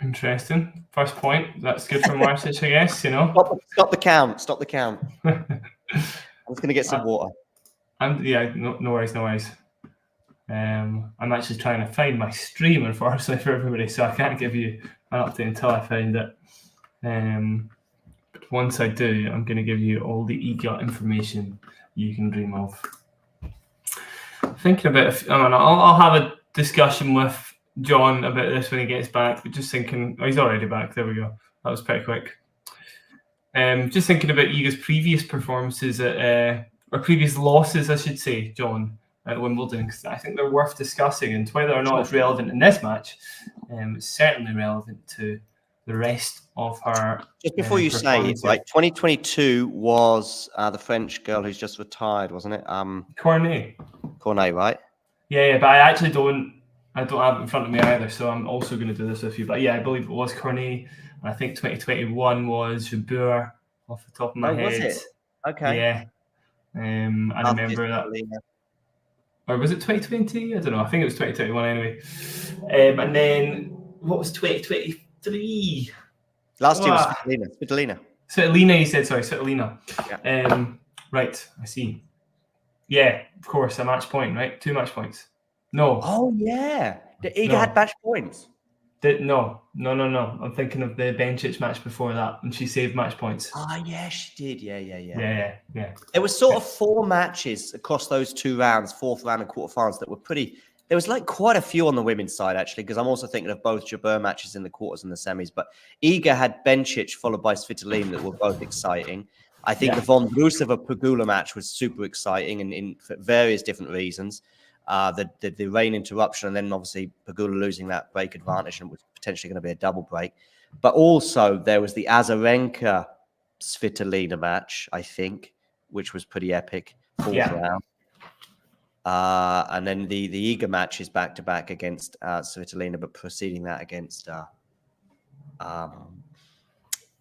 Interesting. First point. That's good for Martic, I guess, Stop the count. I'm just going to get some water. No worries. I'm actually trying to find my stream, unfortunately, for everybody, so I can't give you an update until I find it. But once I do, I'm going to give you all the Iga information you can dream of. Thinking about, I'll have a discussion with John about this when he gets back, but just thinking, he's already back. There we go. That was pretty quick. Just thinking about Iga's previous performances or previous losses, I should say, John, at Wimbledon, because I think they're worth discussing, and whether or not it's relevant in this match, it's certainly relevant to the rest of her. Just before you say it, right? 2022 was the French girl who's just retired, wasn't it? Cornet, right? Yeah, but I actually don't have it in front of me either, so I'm also going to do this with you. But yeah, I believe it was Cornet, and I think 2021 was Jabeur off the top of my head. Was it? Okay. Yeah. I remember that. Or was it 2020? I don't know. I think it was 2021 anyway. And then what was 2023? Last year was Svitolina. Svitolina, you said, sorry, Svitolina. Yeah. Right, I see. Yeah, of course, a match point, right? 2 match points. No. Oh, yeah. The Iga had match points. No. I'm thinking of the Bencic match before that, and she saved match points. Oh, yeah, she did. Yeah. There was sort of 4 matches across those 2 rounds, 4th round and quarterfinals, that were pretty. There was quite a few on the women's side, actually, because I'm also thinking of both Jabeur matches in the quarters and the semis. But Iga had Bencic followed by Svitolina that were both exciting. I think the Vondrousova-Pegula match was super exciting and for various different reasons. The rain interruption, and then obviously Pegula losing that break advantage, and it was potentially going to be a double break. But also there was the Azarenka-Svitolina match, I think, which was pretty epic. 4th round. And then the Iga match is back-to-back against Svitolina, but preceding that against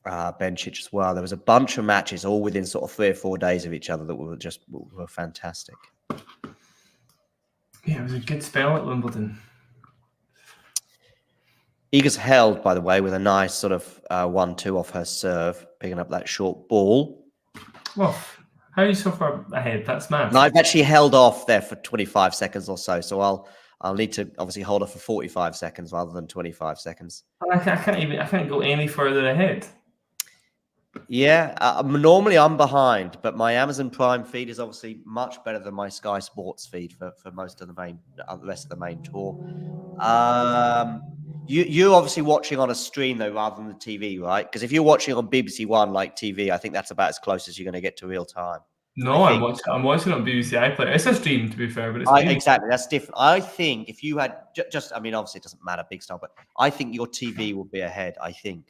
Bencic as well. There was a bunch of matches all within sort of 3 or 4 days of each other that were fantastic. Yeah, it was a good spell at Wimbledon. Iga's held, by the way, with a nice sort of 1-2 off her serve, picking up that short ball. Well, how are you so far ahead? That's mad. And I've actually held off there for 25 seconds or so. So I'll need to obviously hold off for 45 seconds rather than 25 seconds. I can't go any further ahead. Yeah, normally I'm behind, but my Amazon Prime feed is obviously much better than my Sky Sports feed for most of the rest of the main tour. You're obviously watching on a stream though, rather than the TV, right? Because if you're watching on BBC One like TV, I think that's about as close as you're going to get to real time. No, I'm watching on BBC iPlayer. It's a stream, to be fair, but it's exactly, that's different. I think if you had just, I mean, obviously it doesn't matter, big star, but I think your TV will be ahead. I think.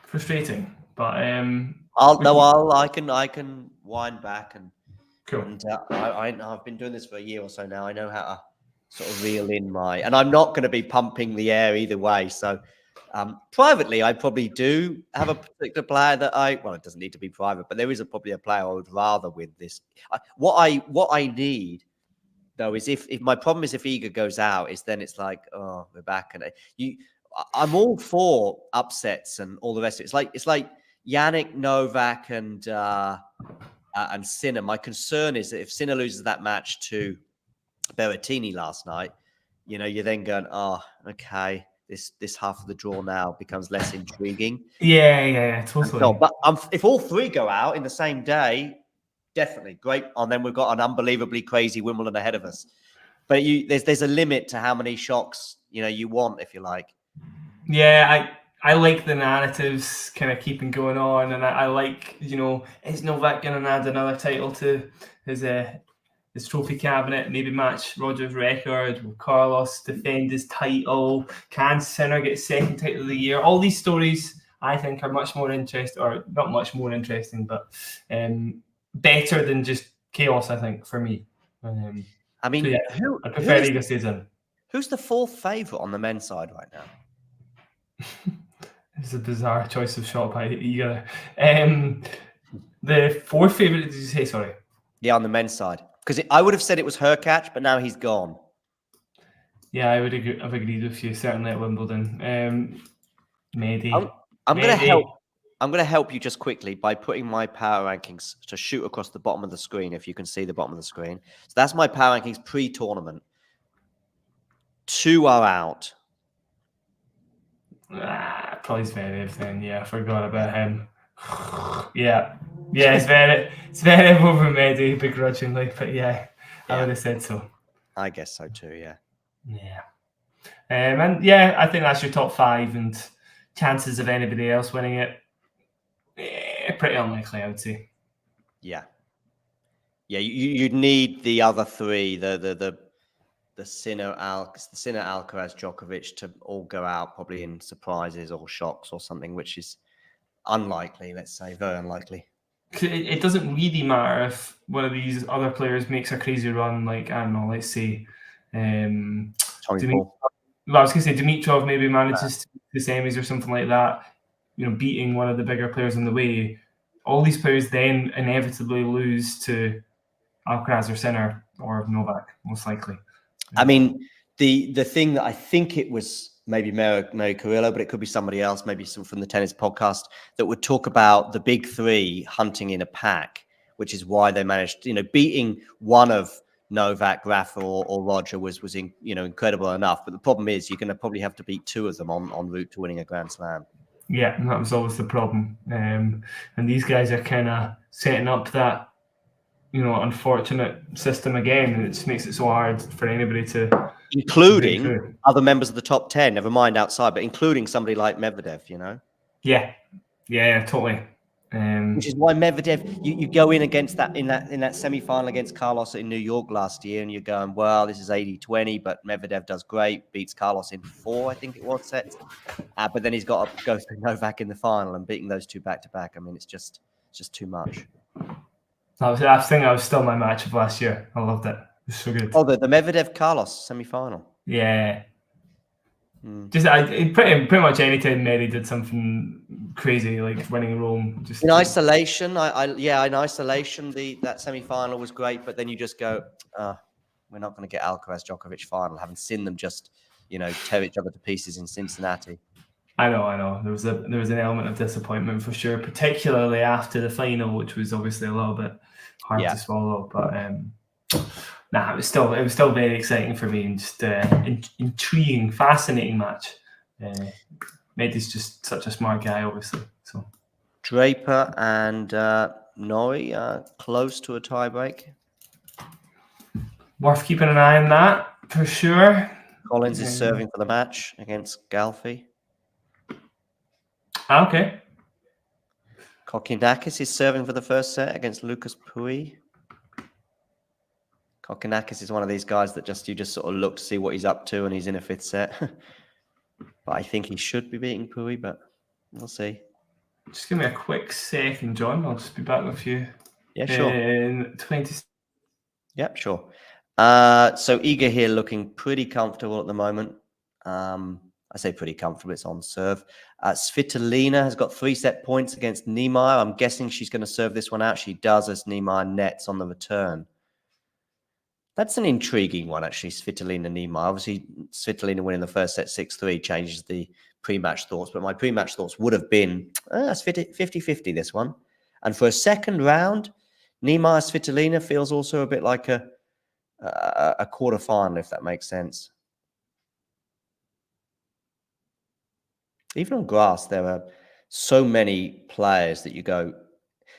Frustrating, but I can wind back and cool. And I've been doing this for a year or so now. I know how to sort of reel in and I'm not going to be pumping the air either way. So privately, I probably do have a particular player that it doesn't need to be private, but there is probably a player I would rather win this. What I need though, is if my problem is if Iga goes out, is then it's like, oh, we're back, and I'm all for upsets and all the rest of it. It's like Yannick, Novak, and Sinner. My concern is that if Sinner loses that match to Berrettini last night, you're then going, oh, okay, this half of the draw now becomes less intriguing. Yeah, totally. So, but if all three go out in the same day, definitely great. And then we've got an unbelievably crazy Wimbledon ahead of us. But there's a limit to how many shocks you want, if you like. Yeah, I like the narratives kind of keeping going on, and I like, is Novak going to add another title to his trophy cabinet, maybe match Roger's record? Will Carlos defend his title? Can Sinner get second title of the year? All these stories, I think, are much more interesting, or not much more interesting, but better than just chaos, I think, for me. I mean, so yeah, I prefer Iga stays in. Who's the fourth favourite on the men's side right now? It's a bizarre choice of shot by Iga. The fourth favourite, did you say? Sorry. Yeah, on the men's side. Because I would have said it was Hurkacz, but now he's gone. Yeah, I would agree. I've agreed with you, certainly at Wimbledon. Mehdi. I'm going to help. I'm going to help you just quickly by putting my power rankings to shoot across the bottom of the screen, if you can see the bottom of the screen. So that's my power rankings pre-tournament. 2 are out. Probably Zverev then. Yeah, I forgot about him. Yeah, it's Zverev over Mehdi begrudgingly, but yeah, I would have said so. I guess so too. Yeah. Yeah. And yeah, I think that's your top 5, and chances of anybody else winning it, pretty unlikely, I would say. Yeah. You'd need the other 3, the Sinner, Alcaraz, Djokovic to all go out probably in surprises or shocks or something, which is unlikely. Let's say very unlikely. It doesn't really matter if one of these other players makes a crazy run, like, I don't know, let's say, Tommy Paul. Well, I was going to say Dimitrov maybe manages to the semis or something like that, beating one of the bigger players on the way. All these players then inevitably lose to Alcaraz or Sinner or Novak, most likely. I mean, the thing that I think it was maybe Mary Carrillo, but it could be somebody else, maybe some from the tennis podcast, that would talk about the big 3 hunting in a pack, which is why they managed, beating one of Novak, Rafa, or Roger was incredible enough. But the problem is you're going to probably have to beat 2 of them on route to winning a Grand Slam. Yeah, and that was always the problem. And these guys are kind of setting up that, unfortunate system again, and it just makes it so hard for anybody to... Including other members of the top 10, never mind outside, but including somebody like Medvedev, Yeah, totally. Which is why Medvedev, you go in against that in that semi-final against Carlos in New York last year, and you're going, well, this is 80-20, but Medvedev does great, beats Carlos in 4, I think it was, sets. But then he's got to go through Novak in the final, and beating those 2 back-to-back. I mean, it's just too much. I think that was still my match of last year. I loved it. It was so good. Oh, the Medvedev-Carlos semi-final. Yeah. Just pretty much any time Mary did something crazy like winning Rome. Just in isolation, in isolation, that semi-final was great, but then you just go, we're not going to get Alcaraz Djokovic final, having seen them just tear each other to pieces in Cincinnati. I know. There was an element of disappointment for sure, particularly after the final, which was obviously a little bit hard to swallow. But it was still very exciting for me, and just intriguing, fascinating match. Medi's just such a smart guy, obviously. So Draper and Norrie close to a tiebreak. Worth keeping an eye on that for sure. Collins is serving for the match against Galfi. Okay. Kokkinakis is serving for the first set against Lucas Pouille. Kokkinakis is one of these guys that you just sort of look to see what he's up to, and he's in a 5th set. But I think he should be beating Pouille, but we'll see. Just give me a quick second, John. I'll just be back with you. Yeah, sure. In 20. Yep, sure. So Iga here looking pretty comfortable at the moment. I say pretty comfortable. It's on serve. Svitolina has got 3-set points against Niemeyer. I'm guessing she's going to serve this one out. She does, as Niemeyer nets on the return. That's an intriguing one, actually, Svitolina Niemeyer. Obviously, Svitolina winning the first set 6-3 changes the pre-match thoughts, but my pre-match thoughts would have been, that's 50-50 this one. And for a second round, Niemeyer Svitolina feels also a bit like a quarter-final, if that makes sense. Even on grass, there are so many players that you go,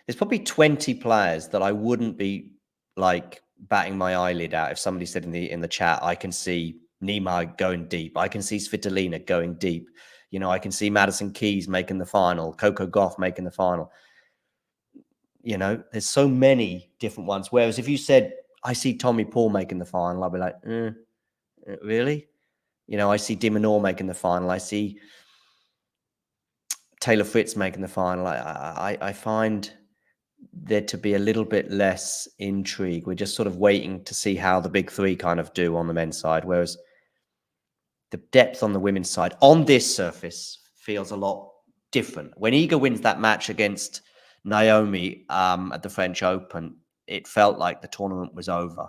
there's probably 20 players that I wouldn't be like batting my eyelid at if somebody said in the chat, I can see Niemeyer going deep. I can see Svitolina going deep. You know, I can see Madison Keys making the final, Coco Gauff making the final. You know, there's so many different ones. Whereas if you said, I see Tommy Paul making the final, I'll be like, really? You know, I see de Minaur making the final. I see Taylor Fritz making the final. I find there to be a little bit less intrigue. We're just sort of waiting to see how the big three kind of do on the men's side, whereas the depth on the women's side on this surface feels a lot different. When Iga wins that match against Naomi at the French Open, it felt like the tournament was over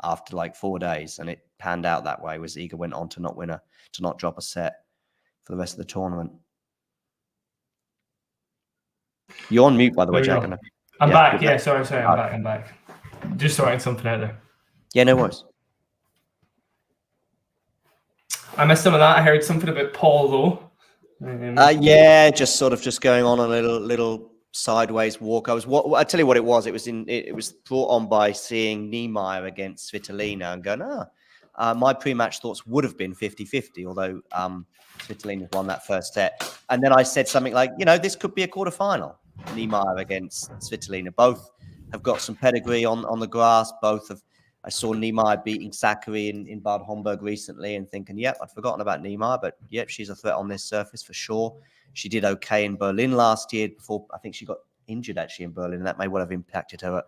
after like 4 days, and it panned out that way. Was Iga went on to not drop a set for the rest of the tournament. You're on mute, by the way, Jack. I'm back. Yeah, sorry. I'm back. Just sorting something out there. Yeah, no worries. I missed some of that. I heard something about Paul, though. Yeah, just going on a little sideways walk. I tell you what it was. It was brought on by seeing Niemeyer against Svitolina and going, my pre-match thoughts would have been 50-50, although Svitolina won that first set. And then I said something like, you know, this could be a quarterfinal. Niemeyer against Svitolina. Both have got some pedigree on the grass. I saw Niemeyer beating Sakkari in Bad Homburg recently and thinking, yep, I'd forgotten about Niemeyer, but yep, she's a threat on this surface for sure. She did okay in Berlin last year before I think she got injured actually in Berlin. That may well have impacted her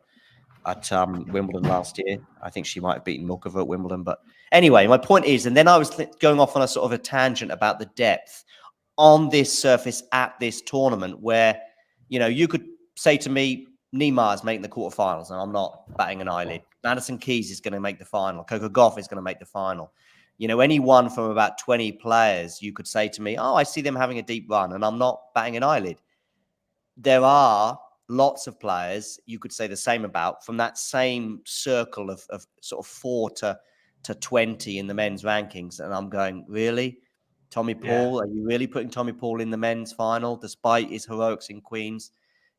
at Wimbledon last year. I think she might have beaten Milkova at Wimbledon. But anyway, my point is, and then I was going off on a sort of a tangent about the depth on this surface at this tournament where, you know, you could say to me, Niemeyer's making the quarterfinals, and I'm not batting an eyelid. Madison Keys is going to make the final. Coco Gauff is going to make the final. You know, anyone from about 20 players, you could say to me, I see them having a deep run, and I'm not batting an eyelid. There are lots of players you could say the same about from that same circle of sort of 4 to 20 in the men's rankings. And I'm going, really? Tommy Paul? Are you really putting Tommy Paul in the men's final despite his heroics in Queens?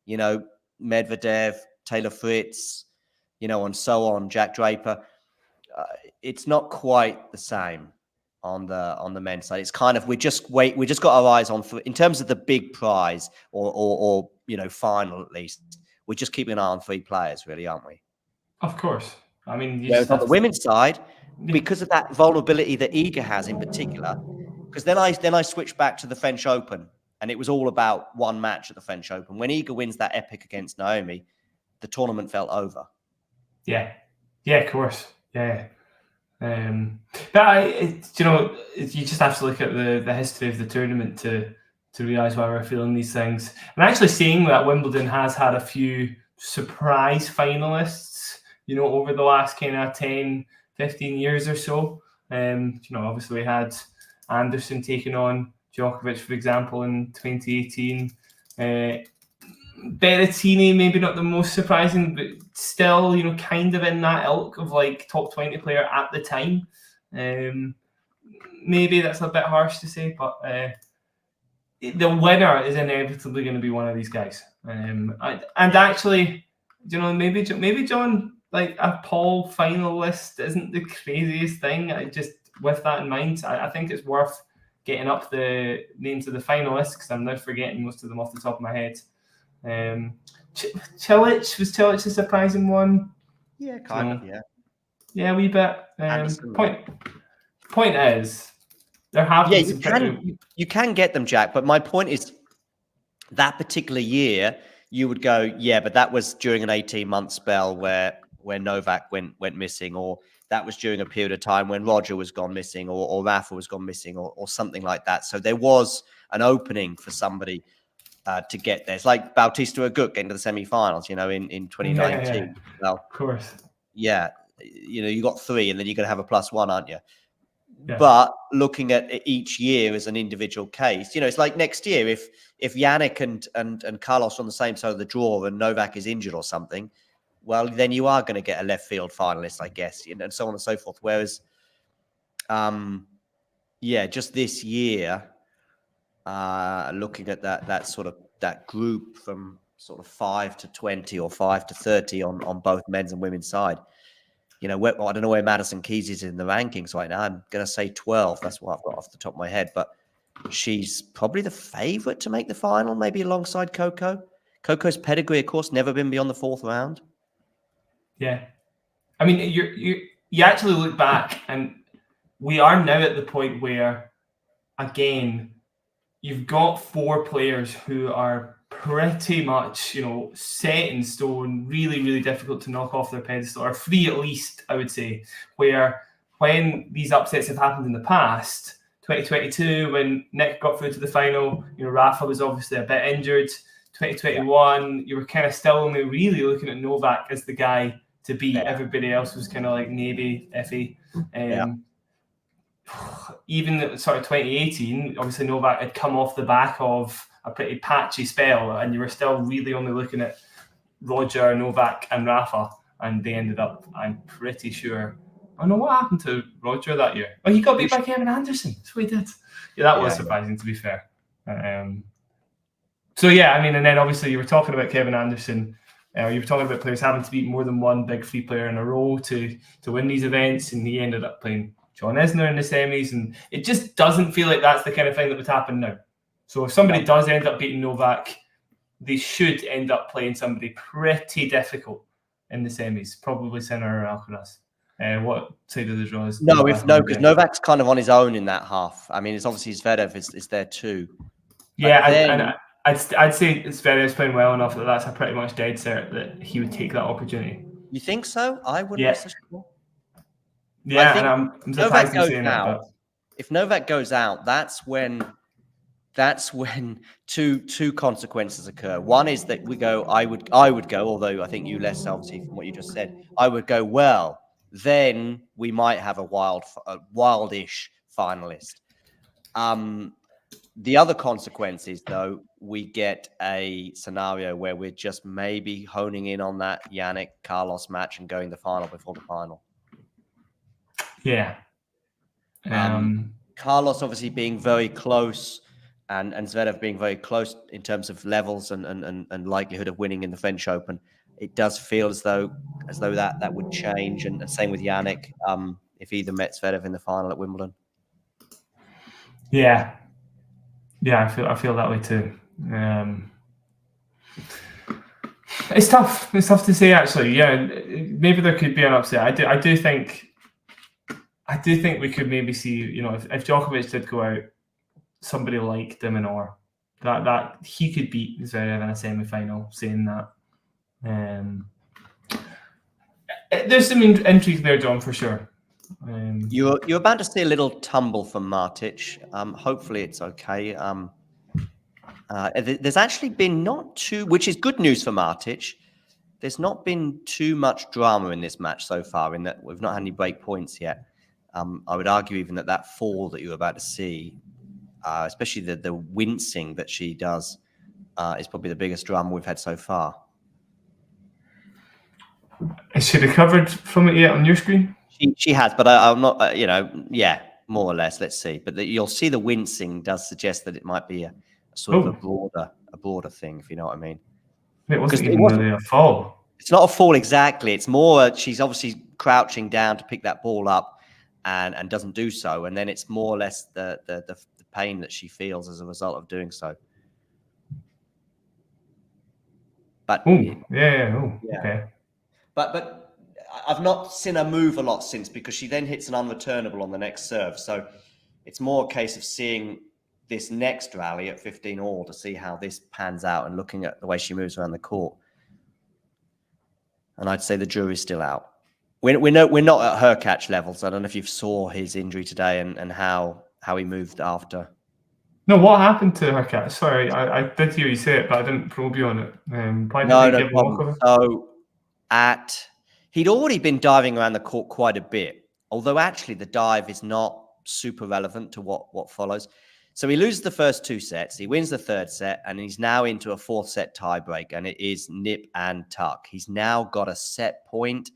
You know, Medvedev, Taylor Fritz, you know, and so on, Jack Draper. It's not quite the same on the men's side. It's kind of we just got our eyes on in terms of the big prize or you know, final at least. We're just keeping an eye on 3 players, really, aren't we? Of course. I mean, on the women's side, because of that vulnerability that Iga has in particular, because then I switched back to the French Open, and it was all about one match at the French Open. When Iga wins that epic against Naomi, the tournament felt over. Yeah, of course. Yeah. But you know, you just have to look at the history of the tournament to realise why we're feeling these things. And actually seeing that Wimbledon has had a few surprise finalists, you know, over the last kind of 10, 15 years or so. You know, obviously we had Anderson taking on Djokovic, for example, in 2018. Berrettini, maybe not the most surprising, but still, you know, kind of in that ilk of like top 20 player at the time. Maybe that's a bit harsh to say, but the winner is inevitably going to be one of these guys. And actually, you know, maybe John, like a Paul finalist isn't the craziest thing. I just, with that in mind, I think it's worth getting up the names of the finalists because I'm now forgetting most of them off the top of my head. Cilic, was Cilic a surprising one? Yeah, kind of, yeah, a wee bit. Point is, there have been you can get them, Jack, but my point is that particular year you would go, yeah, but that was during an 18-month spell where Novak went missing, or that was during a period of time when Roger was gone missing, or Rafa was gone missing, or something like that. So there was an opening for somebody to get there. It's like Bautista Agut getting to the semi-finals, you know, in 2019. Yeah. Well, of course. Yeah. you got 3, and then you're going to have a +1, aren't you? Yeah. But looking at each year as an individual case, it's like next year, if Yannick and Carlos are on the same side of the draw and Novak is injured or something, well, then you are going to get a left field finalist, I guess, and so on and so forth. Whereas, just this year, looking at that group from sort of 5 to 20 or 5 to 30 on both men's and women's side. I don't know where Madison Keys is in the rankings right now. I'm going to say 12. That's what I've got off the top of my head. But she's probably the favorite to make the final, maybe alongside Coco. Coco's pedigree, of course, never been beyond the 4th round. Yeah. I mean, you actually look back, and we are now at the point where, again, you've got 4 players who are pretty much, set in stone, really, really difficult to knock off their pedestal, or 3 at least, I would say, where when these upsets have happened in the past, 2022, when Nick got through to the final, Rafa was obviously a bit injured. 2021, you were kind of still only really looking at Novak as the guy to beat. Everybody else was kind of like maybe iffy. Even sort of 2018, obviously Novak had come off the back of a pretty patchy spell, and you were still really only looking at Roger, Novak, and Rafa, and they ended up, I'm pretty sure. I don't know what happened to Roger that year. Oh, he got beat by Kevin Anderson. That's what he did. Yeah, that was surprising, to be fair. So yeah, I mean, and then obviously you were talking about Kevin Anderson. You were talking about players having to beat more than one big 3 player in a row to win these events, and he ended up playing John Isner in the semis, and it just doesn't feel like that's the kind of thing that would happen now. So if somebody does end up beating Novak, they should end up playing somebody pretty difficult in the semis, probably Sinner or Alcaraz. What side of the draw is? Because Novak's kind of on his own in that half. I mean, it's obviously Zverev is there too. Yeah, I'd say Zverev's playing well enough that that's a pretty much dead cert that he would take that opportunity. You think so? I wouldn't be so sure. Yeah, and I'm surprised in saying that. If Novak goes out, that's when two consequences occur. One is that I would go, although I think you less, obviously, from what you just said. I would go, well, then we might have a wildish finalist. The other consequence is, though, we get a scenario where we're just maybe honing in on that Yannick Carlos match and going the final before the final. Yeah. Carlos obviously being very close, and Zverev being very close in terms of levels and likelihood of winning in the French Open. It does feel as though that would change, and same with Yannick if either met Zverev in the final at Wimbledon. Yeah, I feel that way too. It's tough. It's tough to say, actually. Yeah, maybe there could be an upset. I do think we could maybe see, if Djokovic did go out, somebody like de Minaur, that he could beat Zverev in a semi-final. Saying that, there's some intrigue there, John, for sure. You're about to see a little tumble from Martic. Hopefully it's okay. There's actually been not too, which is good news for Martic. There's not been too much drama in this match so far, in that we've not had any break points yet. I would argue even that fall that you're about to see, especially the wincing that she does, is probably the biggest drama we've had so far. Has she recovered from it yet on your screen? She has, but I'm not, more or less. Let's see. But you'll see the wincing does suggest that it might be a sort of a broader thing, if you know what I mean. It wasn't really a fall. It's not a fall exactly. It's more she's obviously crouching down to pick that ball up and doesn't do so. And then it's more or less the pain that she feels as a result of doing so. But okay. But I've not seen her move a lot since, because she then hits an unreturnable on the next serve. So it's more a case of seeing this next rally at 15 all to see how this pans out, and looking at the way she moves around the court. And I'd say the jury's still out. We're not at her catch levels. I don't know if you saw his injury today and how he moved after. No, what happened to her catch? Sorry, I did hear you say it, but I didn't probe you on it. No problem. So He'd already been diving around the court quite a bit, although actually the dive is not super relevant to what follows. So he loses the first 2 sets, he wins the 3rd set, and he's now into a 4th set tiebreak, and it is nip and tuck. He's now got a set point.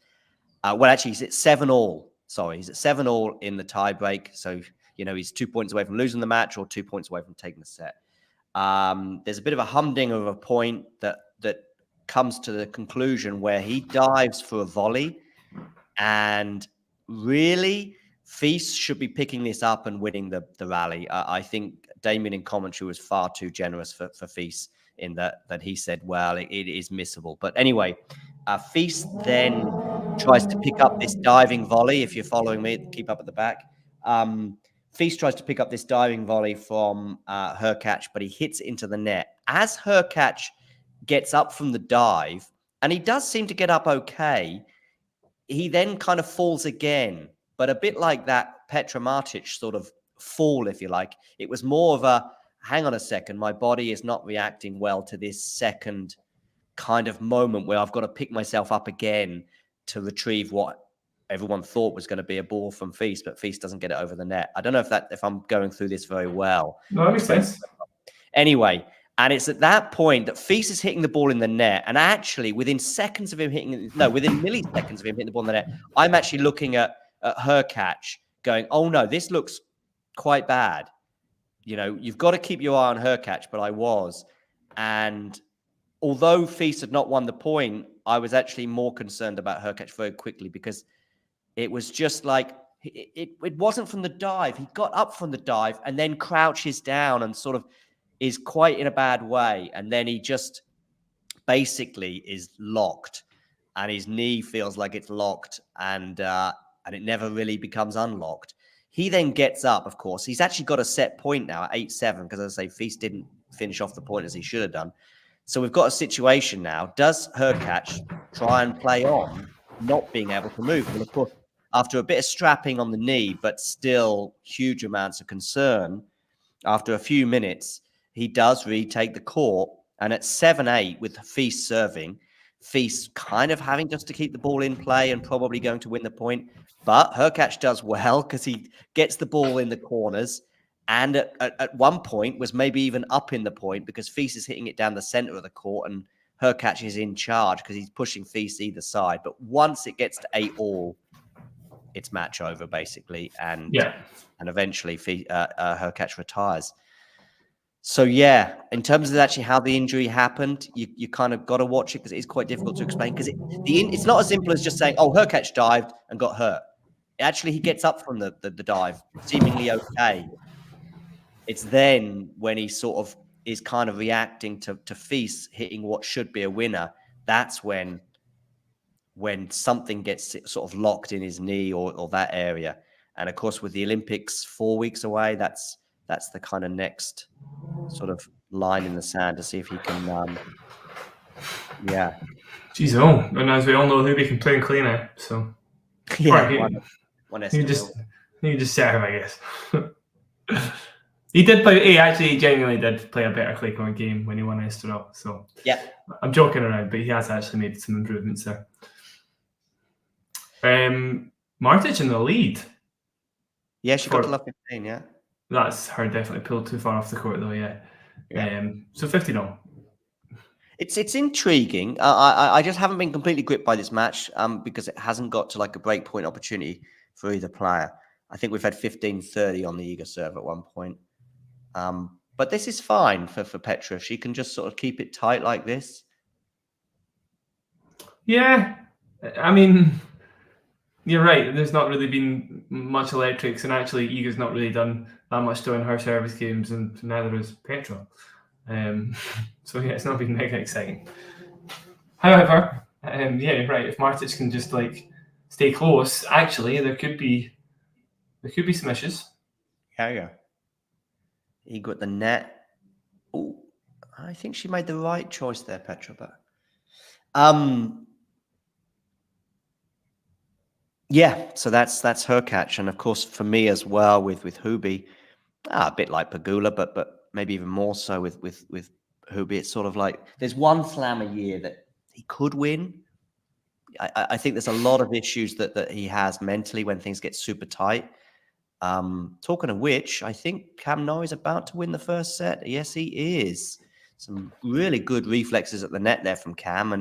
Well, actually, he's at 7-all. Sorry, he's at 7-all in the tiebreak. So, he's 2 points away from losing the match or 2 points away from taking the set. There's a bit of a humdinger of a point that comes to the conclusion where he dives for a volley, and really Feast should be picking this up and winning the rally. I think Damien in commentary was far too generous for Feast in that he said, well, it is missable. But anyway, Feast then tries to pick up this diving volley. If you're following me, keep up at the back. Feast tries to pick up this diving volley from Hurkacz, but he hits it into the net. As Hurkacz gets up from the dive, and he does seem to get up okay, he then kind of falls again. But a bit like that Petra Martic sort of fall, if you like. It was more of a, hang on a second, my body is not reacting well to this second kind of moment where I've got to pick myself up again to retrieve what everyone thought was going to be a ball from Feast, but Feast doesn't get it over the net. I don't know if I'm going through this very well. No, that makes sense. Anyway, and it's at that point that Feast is hitting the ball in the net, and actually within milliseconds of him hitting the ball in the net, I'm actually looking at Hurkacz going, oh no, this looks quite bad. You've got to keep your eye on Hurkacz, but I was. And although Feast had not won the point, I was actually more concerned about Hurkacz very quickly, because it was just like, it wasn't from the dive. He got up from the dive and then crouches down and sort of is quite in a bad way. And then he just basically is locked, and his knee feels like it's locked, and it never really becomes unlocked. He then gets up, of course. He's actually got a set point now at 8-7, because, as I say, Feast didn't finish off the point as he should have done. So we've got a situation now. Does Hurkacz try and play on not being able to move? Well, of course, after a bit of strapping on the knee, but still huge amounts of concern, after a few minutes, he does retake the court. And at 7-8, with Feast serving, Feast kind of having just to keep the ball in play and probably going to win the point. But Hurkacz does well, because he gets the ball in the corners, and at one point was maybe even up in the point, because Feast is hitting it down the center of the court, and Hurkacz is in charge because he's pushing Feast either side. But once it gets to 8-all, it's match over basically, and eventually Hurkacz retires. So yeah, in terms of actually how the injury happened, you kind of got to watch it, because it is quite difficult to explain, because it's not as simple as just saying, oh, Hurkacz dived and got hurt. Actually, he gets up from the dive seemingly okay. It's then when he sort of is kind of reacting to Feast hitting what should be a winner. That's when something gets sort of locked in his knee or that area. And of course, with the Olympics 4 weeks away, that's the kind of next sort of line in the sand to see if he can, Geez, and as we all know, Hubie can play and clean it, so yeah, you just serve, I guess. He did play. He genuinely did play a better clay court game when he won Estoril. So yeah, I'm joking around, but he has actually made some improvements there. Martic in the lead. Yeah, she got to love 15. Yeah, that's her definitely pulled too far off the court though. Yeah. So 50-all. It's intriguing. I just haven't been completely gripped by this match because it hasn't got to like a break point opportunity for either player. I think we've had 15-30 on the Iga serve at one point. But this is fine for Petra if she can just sort of keep it tight like this. Yeah, I mean, you're right. There's not really been much electrics, and actually Iga's not really done that much during her service games, and neither has Petra. So yeah, it's not been mega exciting. However, yeah, you're right. If Martic can just like stay close, actually, there could be some issues. Yeah. Iga at the net. Oh, I think she made the right choice there, Petra. But yeah, so that's her catch, and of course for me as well with Hubie, a bit like Pegula, but maybe even more so with Hubie. It's sort of like there's one slam a year that he could win. I think there's a lot of issues that he has mentally when things get super tight. Talking of which, I think Cam Norrie is about to win the first set. Yes, he is. Some really good reflexes at the net there from Cam,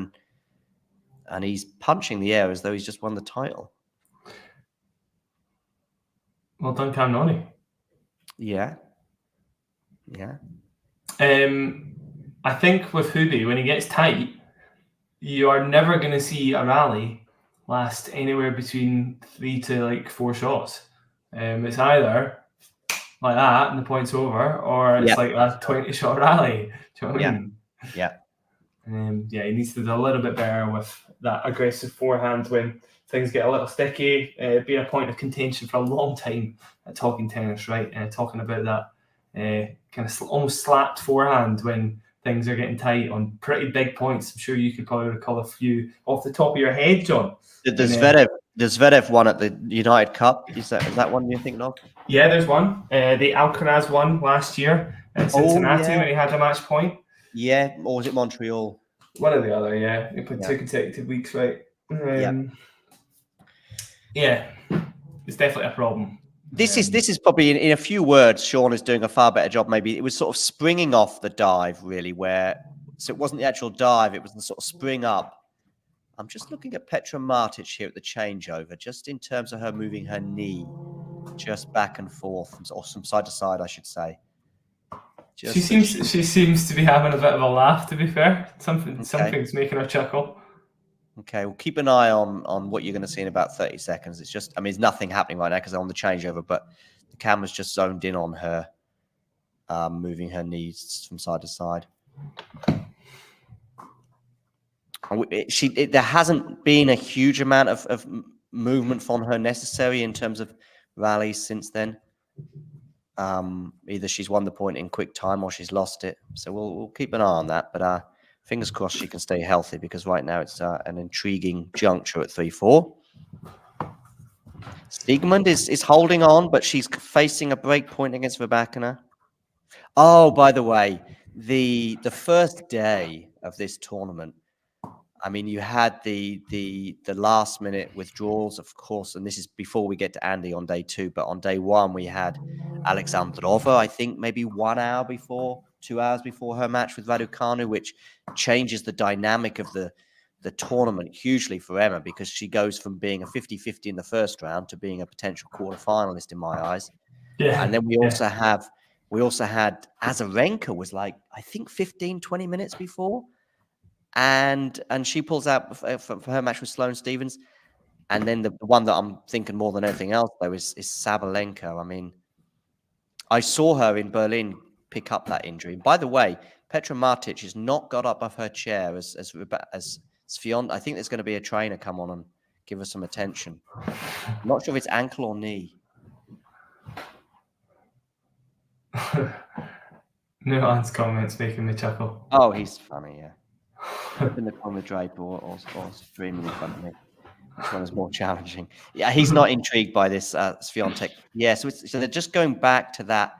and he's punching the air as though he's just won the title. Well done, Cam Norrie. Yeah. I think with Hubie, when he gets tight, you are never going to see a rally last anywhere between 3 to 4 shots. It's either like that and the point's over, or it's like a 20-shot rally. Do you know what I mean? Yeah. He needs to do a little bit better with that aggressive forehand when things get a little sticky. Being a point of contention for a long time at Talking Tennis, right? Talking about that kind of almost slapped forehand when things are getting tight on pretty big points. I'm sure you could probably recall a few off the top of your head, John. The Zverev one at the United Cup. Is that one you're thinking of? Yeah, there's one. The Alcaraz one last year at Cincinnati when he had a match point. Yeah, or was it Montreal? One or the other, yeah. He played 2 consecutive weeks, right? Yeah, it's definitely a problem. This is probably in a few words, Sean is doing a far better job. Maybe it was sort of springing off the dive, really, so it wasn't the actual dive, it was the sort of spring up. I'm just looking at Petra Martic here at the changeover, just in terms of her moving her knee just back and forth, or from side to side, I should say. She seems to be having a bit of a laugh, to be fair. Something's making her chuckle. Okay, we'll keep an eye on what you're going to see in about 30 seconds. It's just, there's nothing happening right now because I'm on the changeover, but the camera's just zoned in on her, moving her knees from side to side. There hasn't been a huge amount of movement from her necessary in terms of rallies since then. Either she's won the point in quick time or she's lost it. So we'll keep an eye on that. But fingers crossed she can stay healthy, because right now it's an intriguing juncture at 3-4. Stigmund is holding on, but she's facing a break point against Rybakina. Oh, by the way, the first day of this tournament, you had the last minute withdrawals, of course, and this is before we get to Andy on day 2. But on day 1, we had Alexandrova, I think maybe 1 hour before, 2 hours before her match with Raducanu, which changes the dynamic of the tournament hugely for Emma, because she goes from being a 50-50 in the first round to being a potential quarterfinalist in my eyes. Yeah. And then we also had Azarenka was I think 15-20 minutes before. And she pulls out for her match with Sloane Stephens. And then the one that I'm thinking more than anything else, though, is Sabalenka. I saw her in Berlin pick up that injury. And by the way, Petra Martic has not got up off her chair as Swiatek. I think there's going to be a trainer come on and give her some attention. I'm not sure if it's ankle or knee. Nuance comments making me chuckle. Oh, he's funny, yeah. In the Conor Draper or streaming in front of me. Which one is more challenging? Yeah, he's not intrigued by this Swiatek. Yeah, so they're just going back to that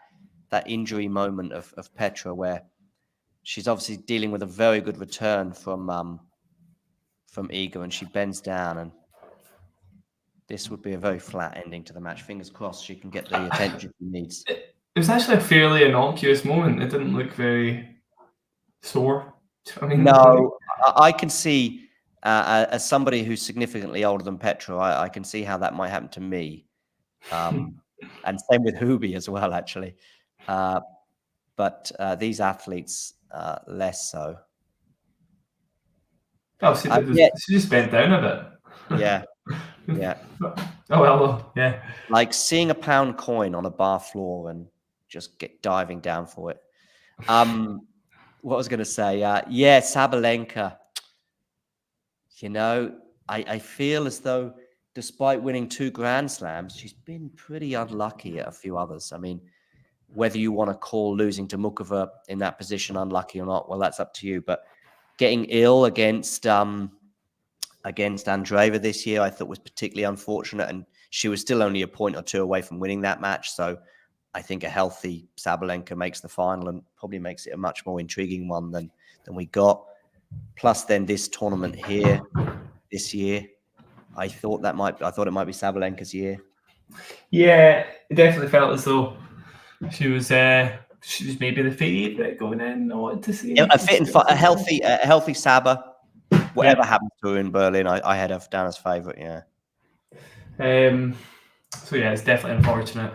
injury moment of Petra, where she's obviously dealing with a very good return from Iga, and she bends down, and this would be a very flat ending to the match. Fingers crossed she can get the attention she needs. It was actually a fairly innocuous moment. It didn't look very sore. No, I can see, as somebody who's significantly older than Petra, I can see how that might happen to me. And same with Hubie as well, actually. But these athletes, less so. Oh, she just bent down a bit. Yeah. Oh, well, yeah. Like seeing a pound coin on a bar floor and just diving down for it. What I was going to say, Sabalenka. I feel as though, despite winning 2 Grand Slams, she's been pretty unlucky at a few others. Whether you want to call losing to Mukova in that position unlucky or not, well, that's up to you. But getting ill against Andreeva this year, I thought was particularly unfortunate, and she was still only a point or 2 away from winning that match. So I think a healthy Sabalenka makes the final and probably makes it a much more intriguing one than we got. Plus, then this tournament here, this year. I thought it might be Sabalenka's year. Yeah, it definitely felt as though she was maybe the favourite going in. I wanted to see A healthy Saba. Whatever happens to her in Berlin, I had her down as favourite. Yeah. So yeah, it's definitely unfortunate.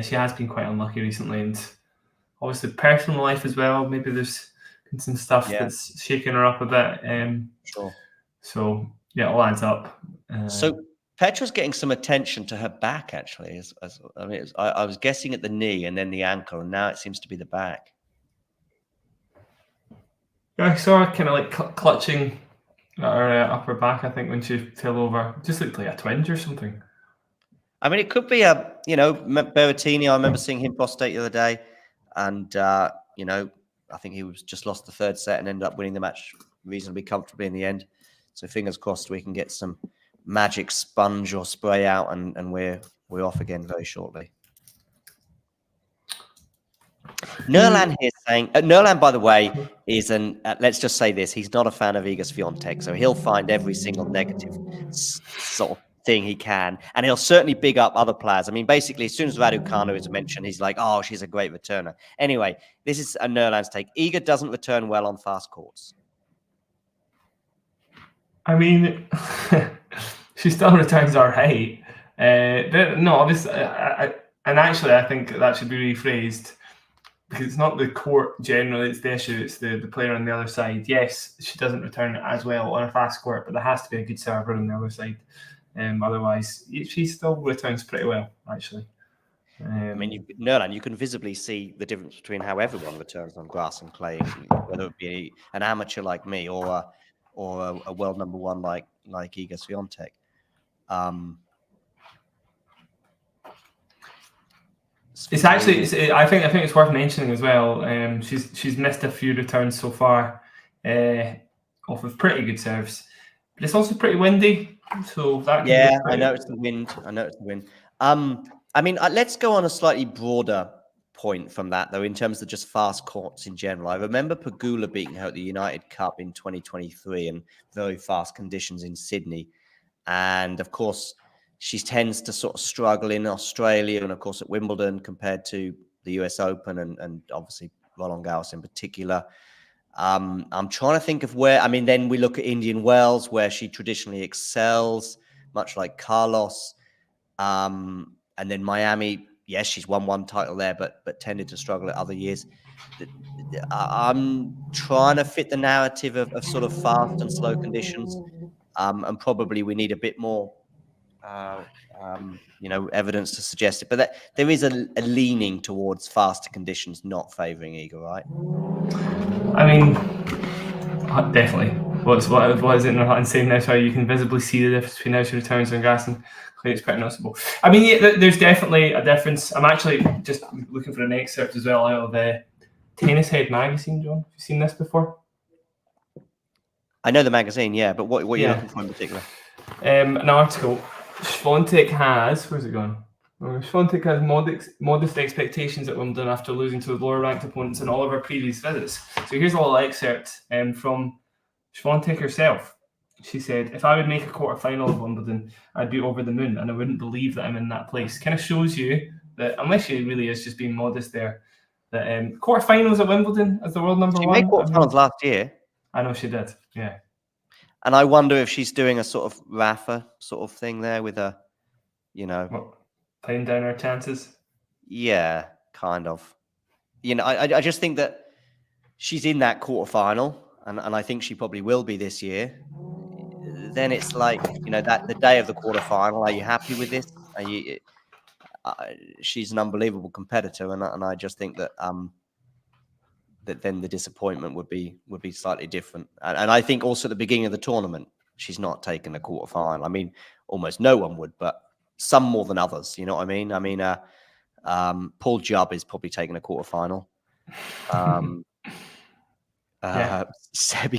She has been quite unlucky recently, and obviously personal life as well. Maybe there's been some stuff that's shaking her up a bit. Sure. So yeah, it all adds up. So Petra's getting some attention to her back, actually. I was guessing at the knee and then the ankle, and now it seems to be the back. Yeah, I saw her kind of like clutching at her upper back, I think, when she fell over. It just looked like a twinge or something. I mean, it could be Berrettini. I remember seeing him prostate the other day, and I think he was just lost the third set and ended up winning the match reasonably comfortably in the end. So fingers crossed we can get some magic sponge or spray out, and we're off again very shortly. Nurlan here saying, Nurlan, by the way, is let's just say this, he's not a fan of Iga Swiatek, so he'll find every single negative sort of thing he can, and he'll certainly big up other players. I mean, basically, as soon as Raducanu is mentioned, he's like, oh, she's a great returner. Anyway, this is a Nurlan's take. Iga doesn't return well on fast courts. I mean, she still returns all right. But no, obviously, and actually, I think that should be rephrased, because it's not the court generally, it's the issue, it's the player on the other side. Yes, she doesn't return it as well on a fast court, but there has to be a good server on the other side. Otherwise, she still returns pretty well, actually. I mean, Nurlan, you can visibly see the difference between how everyone returns on grass and clay, whether it be an amateur like me or a world number one like Iga Swiatek. It's actually, I think it's worth mentioning as well. She's missed a few returns so far, off of pretty good serves, but it's also pretty windy. So that I noticed the wind. I mean, let's go on a slightly broader point from that, though, in terms of just fast courts in general. I remember Pegula beating her at the United Cup in 2023 and very fast conditions in Sydney, and of course, she tends to sort of struggle in Australia and, of course, at Wimbledon compared to the US Open and obviously Roland Garros in particular. I'm trying to think of where. I mean, then we look at Indian Wells, where she traditionally excels, much like Carlos. And then Miami, yes, she's won one title there, but tended to struggle at other years. I'm trying to fit the narrative of sort of fast and slow conditions, and probably we need a bit more evidence to suggest it, but there is a leaning towards faster conditions not favouring Iga, right? I mean, definitely. What is it in her saying now? Sorry, you can visibly see the difference between how she returns on grass and clay. It's pretty noticeable. I mean, yeah, there's definitely a difference. I'm actually just looking for an excerpt as well out of Tennis Head magazine. John, have you seen this before? I know the magazine, yeah, but what are you looking for in particular? An article. Swiatek has, where's it gone? Swiatek has modest expectations at Wimbledon after losing to the lower-ranked opponents in all of her previous visits. So here's a little excerpt from Swiatek herself. She said, "If I would make a quarter-final of Wimbledon, I'd be over the moon, and I wouldn't believe that I'm in that place." Kind of shows you that, unless she really is just being modest there, that quarter-finals at Wimbledon as the world number one. She made quarter-finals last year. I know she did, yeah. And I wonder if she's doing a sort of Rafa sort of thing there with a, playing down her chances. Yeah, kind of. I just think that she's in that quarterfinal, and I think she probably will be this year. Then it's like, that the day of the quarterfinal, are you happy with this? Are you? She's an unbelievable competitor, and I just think that that then the disappointment would be slightly different. And I think also at the beginning of the tournament, she's not taken a quarterfinal. I mean, almost no one would, but some more than others. You know what I mean? I mean, Paul Jubb is probably taking a quarterfinal. Sebi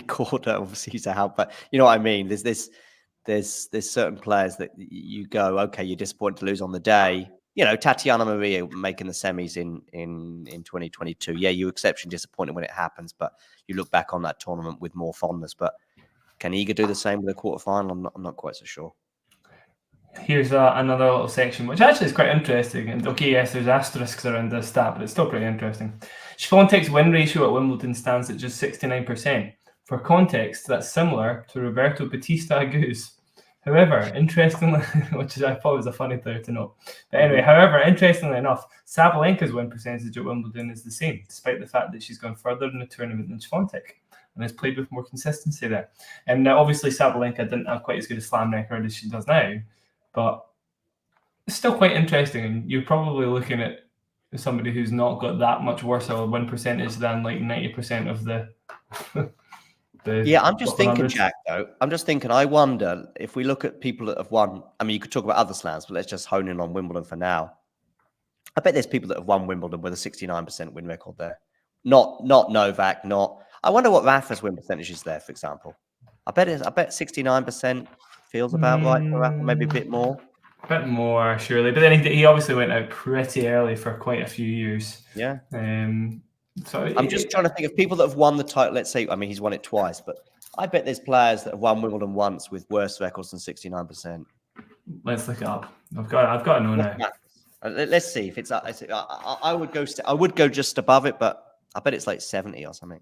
Korda obviously is out, but you know what I mean? There's certain players that you go, okay, you're disappointed to lose on the day. Tatiana Maria making the semis in 2022. Yeah, you're exceptionally disappointed when it happens, but you look back on that tournament with more fondness. But Can Iga do the same with a quarterfinal? I'm not quite so sure. Here's another little section, which actually is quite interesting. And okay, yes, there's asterisks around this stat, but it's still pretty interesting. Swiatek's win ratio at Wimbledon stands at just 69%. For context, that's similar to Roberto Bautista Agu's. However, interestingly, which I thought was a funny player to note. But anyway, however, interestingly enough, Sabalenka's win percentage at Wimbledon is the same, despite the fact that she's gone further in the tournament than Swiatek and has played with more consistency there. And obviously, Sabalenka didn't have quite as good a slam record as she does now, but it's still quite interesting. And you're probably looking at somebody who's not got that much worse of a win percentage than like 90% of the. Yeah, I'm just thinking, Jack, though. I'm just thinking, I wonder if we look at people that have won. I mean, you could talk about other slams, but let's just hone in on Wimbledon for now. I bet there's people that have won Wimbledon with a 69% win record there. Not Novak, not. I wonder what Rafa's win percentage is there, for example. I bet 69% feels about right for Rafa, maybe a bit more. A bit more, surely. But then he obviously went out pretty early for quite a few years. Yeah. So I'm just trying to think of people that have won the title. Let's say, I mean, he's won it twice, but I bet there's players that have won Wimbledon once with worse records than 69%. Let's look it up. I've got to know now. Let's see if it's. I would go just above it, but I bet it's like 70 or something.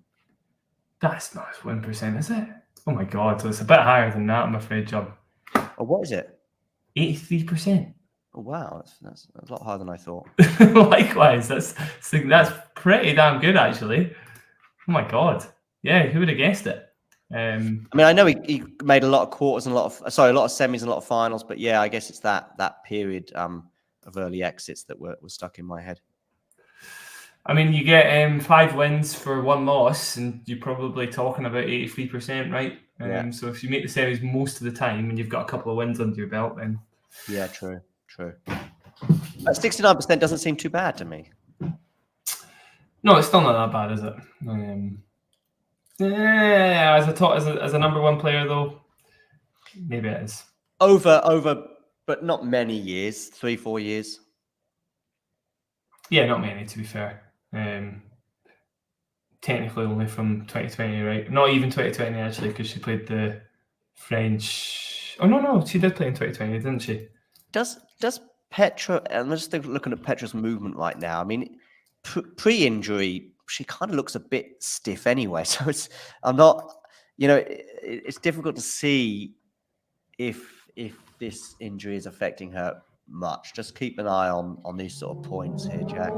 That's not 1%, is it? Oh my god! So it's a bit higher than that, I'm afraid, John. Oh, what is it? 83%. Oh, wow, that's a lot higher than I thought. Likewise, that's pretty damn good, actually. Oh my god! Yeah, who would have guessed it? I mean, I know he made a lot of quarters and a lot of semis and a lot of finals, but yeah, I guess it's that period of early exits that were stuck in my head. I mean, you get 5 wins for 1 loss, and you're probably talking about 83%, right? Yeah. So if you make the semis most of the time, and you've got a couple of wins under your belt, then yeah, true. But 69% doesn't seem too bad to me. No, it's still not that bad, is it? As a number 1 player, though, maybe it is. Over, but not many years, 3-4 years. Yeah, not many, to be fair. Technically only from 2020, right? Not even 2020, actually, because she played the French. Oh, no, she did play in 2020, didn't she? Does Petra, and I'm just looking at Petra's movement right now. I mean, pre-injury, she kind of looks a bit stiff anyway. So it's difficult to see if this injury is affecting her much. Just keep an eye on these sort of points here, Jack.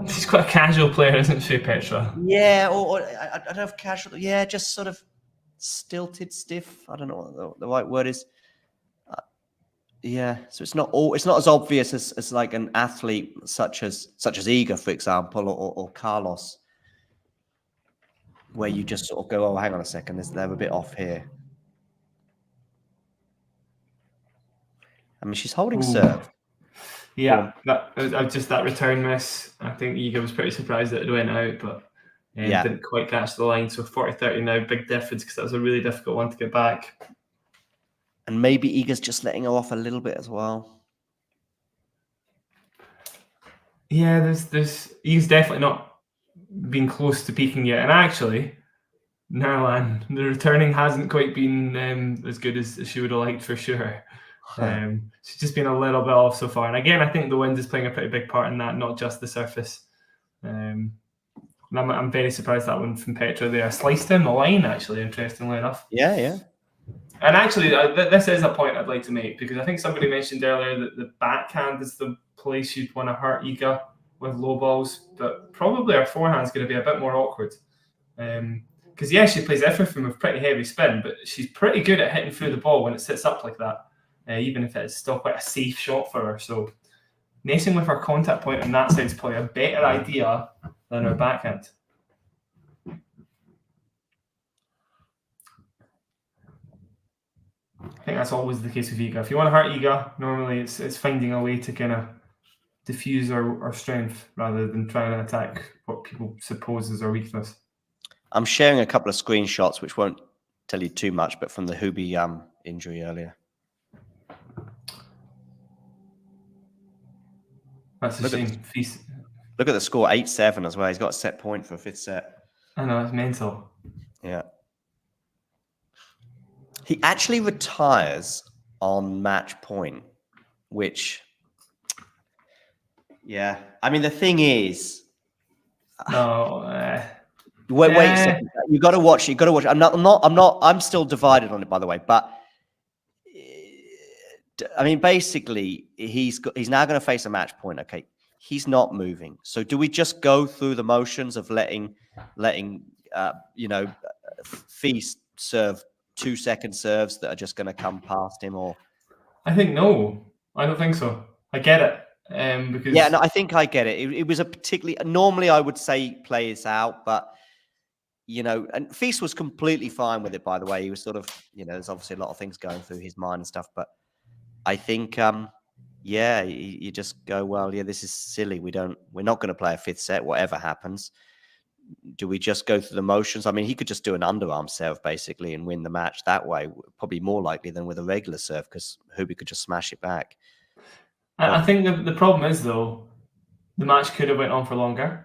She's quite a casual player, isn't she, Petra? Yeah, or I don't know if casual. Yeah, just sort of stilted, stiff. I don't know what the right word is. Yeah, so it's not as obvious as like an athlete such as Iga, for example, or Carlos, where you just sort of go, oh, hang on a second, they're a bit off here. I mean, she's holding serve. Yeah, that return miss. I think Iga was pretty surprised that it went out, but didn't quite catch the line. So 40-30 now, big difference, because that was a really difficult one to get back. And maybe Iga's just letting her off a little bit as well. Yeah, Iga's definitely not been close to peaking yet. And actually, Nerlan, the returning hasn't quite been as good as she would have liked, for sure. She's just been a little bit off so far. And again, I think the wind is playing a pretty big part in that, not just the surface. I'm very surprised that one from Petra there. Sliced in the line, actually, interestingly enough. Yeah. And actually, this is a point I'd like to make, because I think somebody mentioned earlier that the backhand is the place you'd want to hurt Iga with low balls, but probably her forehand's going to be a bit more awkward. Because, she plays everything with pretty heavy spin, but she's pretty good at hitting through the ball when it sits up like that, even if it's still quite a safe shot for her. So messing with her contact point on that side is probably a better idea than her backhand. I think that's always the case with Iga. If you want to hurt Iga, normally it's finding a way to kind of diffuse our strength rather than trying to attack what people suppose is our weakness. I'm sharing a couple of screenshots which won't tell you too much, but from the Hubi injury earlier. That's a shame. Look at the score, 8-7 as well. He's got a set point for a 5th set. I know, it's mental. Yeah. He actually retires on match point, which, yeah. I mean, the thing is, No. wait a second. You got to watch. You got to watch. I'm still divided on it, by the way. But I mean, basically, he's now going to face a match point. Okay, he's not moving. So, do we just go through the motions of letting Feast serve 2-second serves that are just going to come past him? Or I think no. I don't think so. I get it. Because no, I think I get it. It was a particularly, normally I would say play this out, but and Feast was completely fine with it, by the way. He was sort of, there's obviously a lot of things going through his mind and stuff, but I think, you just go, well, this is silly. We're not going to play a fifth set, whatever happens. Do we just go through the motions? I mean, he could just do an underarm serve basically and win the match that way. Probably more likely than with a regular serve, because Hubie could just smash it back. I think the problem is, though, the match could have went on for longer.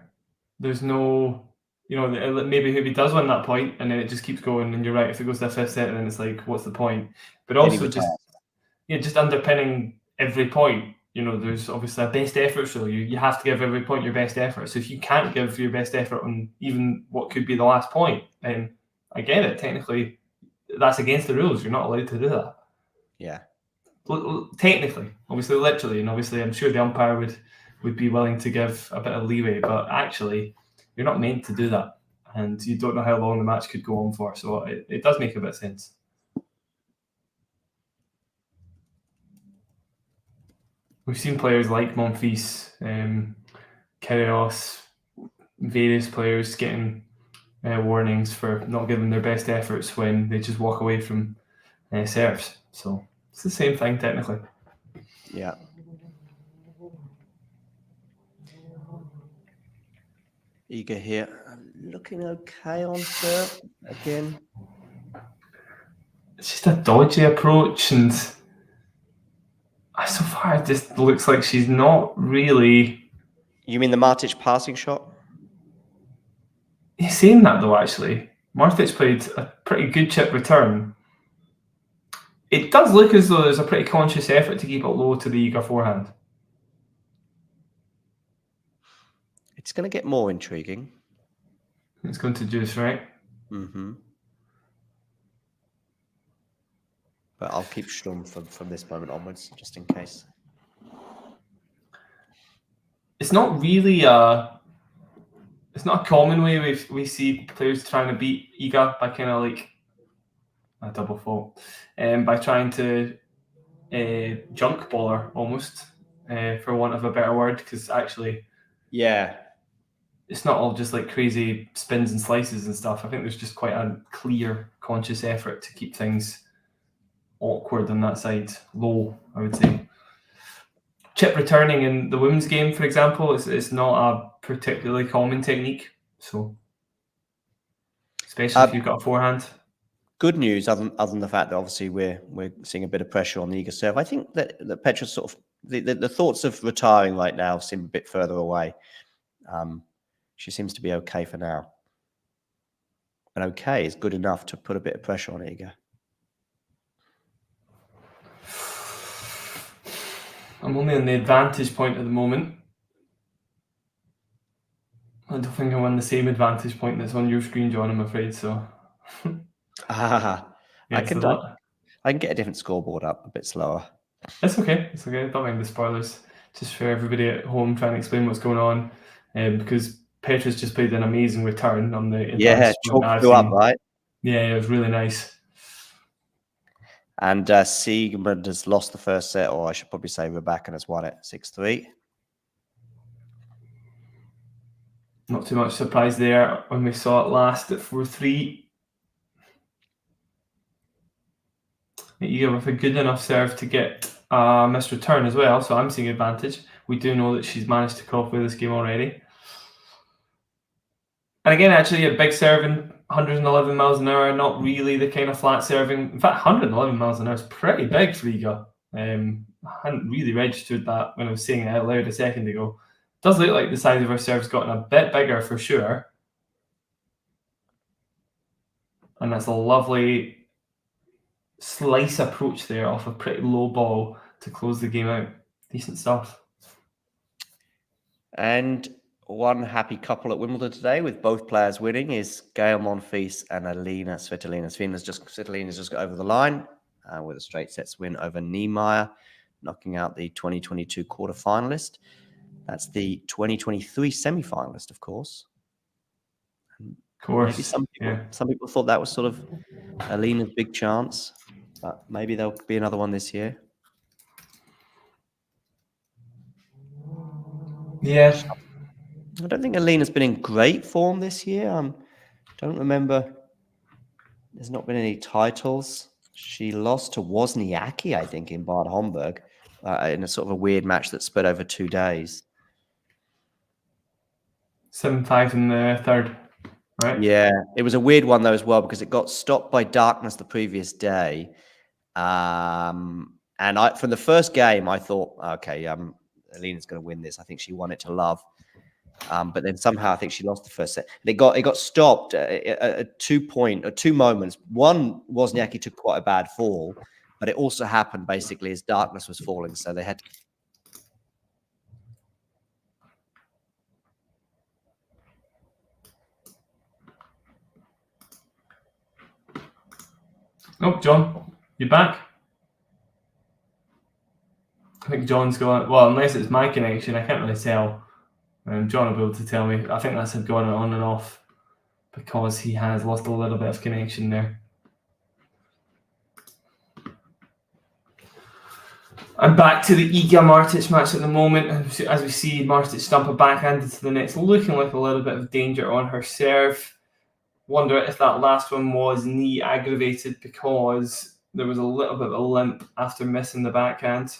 There's no, maybe Hubie does win that point and then it just keeps going. And you're right, if it goes to the fifth set, then it's like, what's the point? But also just underpinning every point. There's obviously a best effort, so you have to give every point your best effort. So if you can't give your best effort on even what could be the last point, then I get it. Technically, that's against the rules. You're not allowed to do that. Yeah. Technically, obviously, literally, and obviously, I'm sure the umpire would be willing to give a bit of leeway, but actually, you're not meant to do that, and you don't know how long the match could go on for. So it does make a bit of sense. We've seen players like Monfils, Kyrgios, various players getting warnings for not giving their best efforts when they just walk away from serves. So it's the same thing technically. Yeah. Iga here, looking okay on serve again. It's just a dodgy approach, and so far it just looks like she's not really. You mean the Martic passing shot? You're saying that though, actually. Martic played a pretty good chip return. It does look as though there's a pretty conscious effort to keep it low to the Iga forehand. It's going to get more intriguing. It's going to juice, right? Mm-hmm. But I'll keep Sturm from this moment onwards, just in case. It's not really it's not a common way we see players trying to beat Iga by kind of like a double fault, by trying to junk baller almost, for want of a better word, because actually, it's not all just like crazy spins and slices and stuff. I think there's just quite a clear, conscious effort to keep things awkward on that side, low, I would say. Chip returning in the women's game, for example, it's not a particularly common technique. So, especially if you've got a forehand. Good news, other than the fact that obviously we're seeing a bit of pressure on the Iga serve. I think that Petra sort of the thoughts of retiring right now seem a bit further away. She seems to be okay for now, and okay is good enough to put a bit of pressure on Iga. I'm only on the advantage point at the moment. I don't think I'm on the same advantage point that's on your screen, John, I'm afraid, so. I can get a different scoreboard up a bit slower. It's okay. It's okay. I don't mind the spoilers. Just for everybody at home trying to explain what's going on, because Petra's just played an amazing return on the chalk flew up, right? Yeah, it was really nice. And Siegmund has lost the first set, or I should probably say Rebecca has won it 6-3. Not too much surprise there when we saw it last at 4-3. Iga with a good enough serve to get a missed return as well, so I'm seeing advantage. We do know that she's managed to call play this game already. And again, actually, a big serving, 111 miles an hour, not really the kind of flat serving. In fact, 111 miles an hour is pretty big for Iga. I hadn't really registered that when I was saying it out loud a second ago. It does look like the size of her serve's gotten a bit bigger for sure. And that's a lovely slice approach there off a pretty low ball to close the game out. Decent stuff. And one happy couple at Wimbledon today with both players winning is Gael Monfils and Alina Svitolina. Svitolina's just got over the line with a straight sets win over Niemeyer, knocking out the 2022 quarterfinalist. That's the 2023 semi-finalist, of course. Of course. Maybe some people thought that was sort of Alina's big chance, but maybe there'll be another one this year. Yeah. I don't think Alina's been in great form this year. Don't remember. There's not been any titles. She lost to Wozniacki, I think, in Bad Homburg in a sort of a weird match that spread over 2 days. 7-5 in the third, right? Yeah, it was a weird one though as well because it got stopped by darkness the previous day. And from the first game, I thought, okay, Alina's going to win this. I think she won it to love. But then somehow I think she lost the first set. It got stopped at 2 moments. One, Wozniacki took quite a bad fall, but it also happened basically as darkness was falling, so they had to. Oh, John, you back? I think John's going. Well, unless it's my connection, I can't really tell. John will be able to tell me. I think that's going on and off because he has lost a little bit of connection there. I'm back to the Iga Martic match at the moment. As we see Martic stump a backhand into the net, looking like a little bit of danger on her serve. Wonder if that last one was knee aggravated because there was a little bit of a limp after missing the backhand.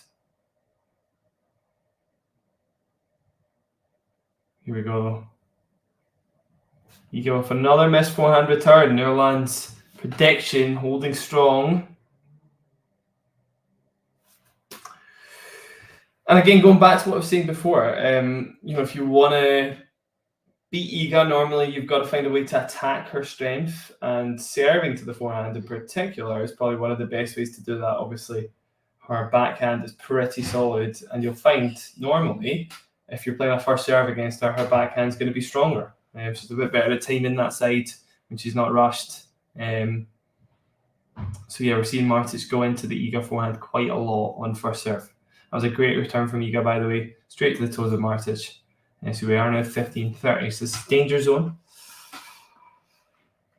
Here we go. You go with another missed forehand return. Nederland's prediction holding strong. And again, going back to what I was saying before, if you want to beat Iga, normally you've got to find a way to attack her strength, and serving to the forehand in particular is probably one of the best ways to do that. Obviously, her backhand is pretty solid, and you'll find normally if you're playing a first serve against her, her backhand's going to be stronger. She's a bit better at timing that side when she's not rushed. So yeah, we're seeing Martic go into the Iga forehand quite a lot on first serve. That was a great return from Iga, by the way, straight to the toes of Martic. So we are now 15-30. So this is danger zone.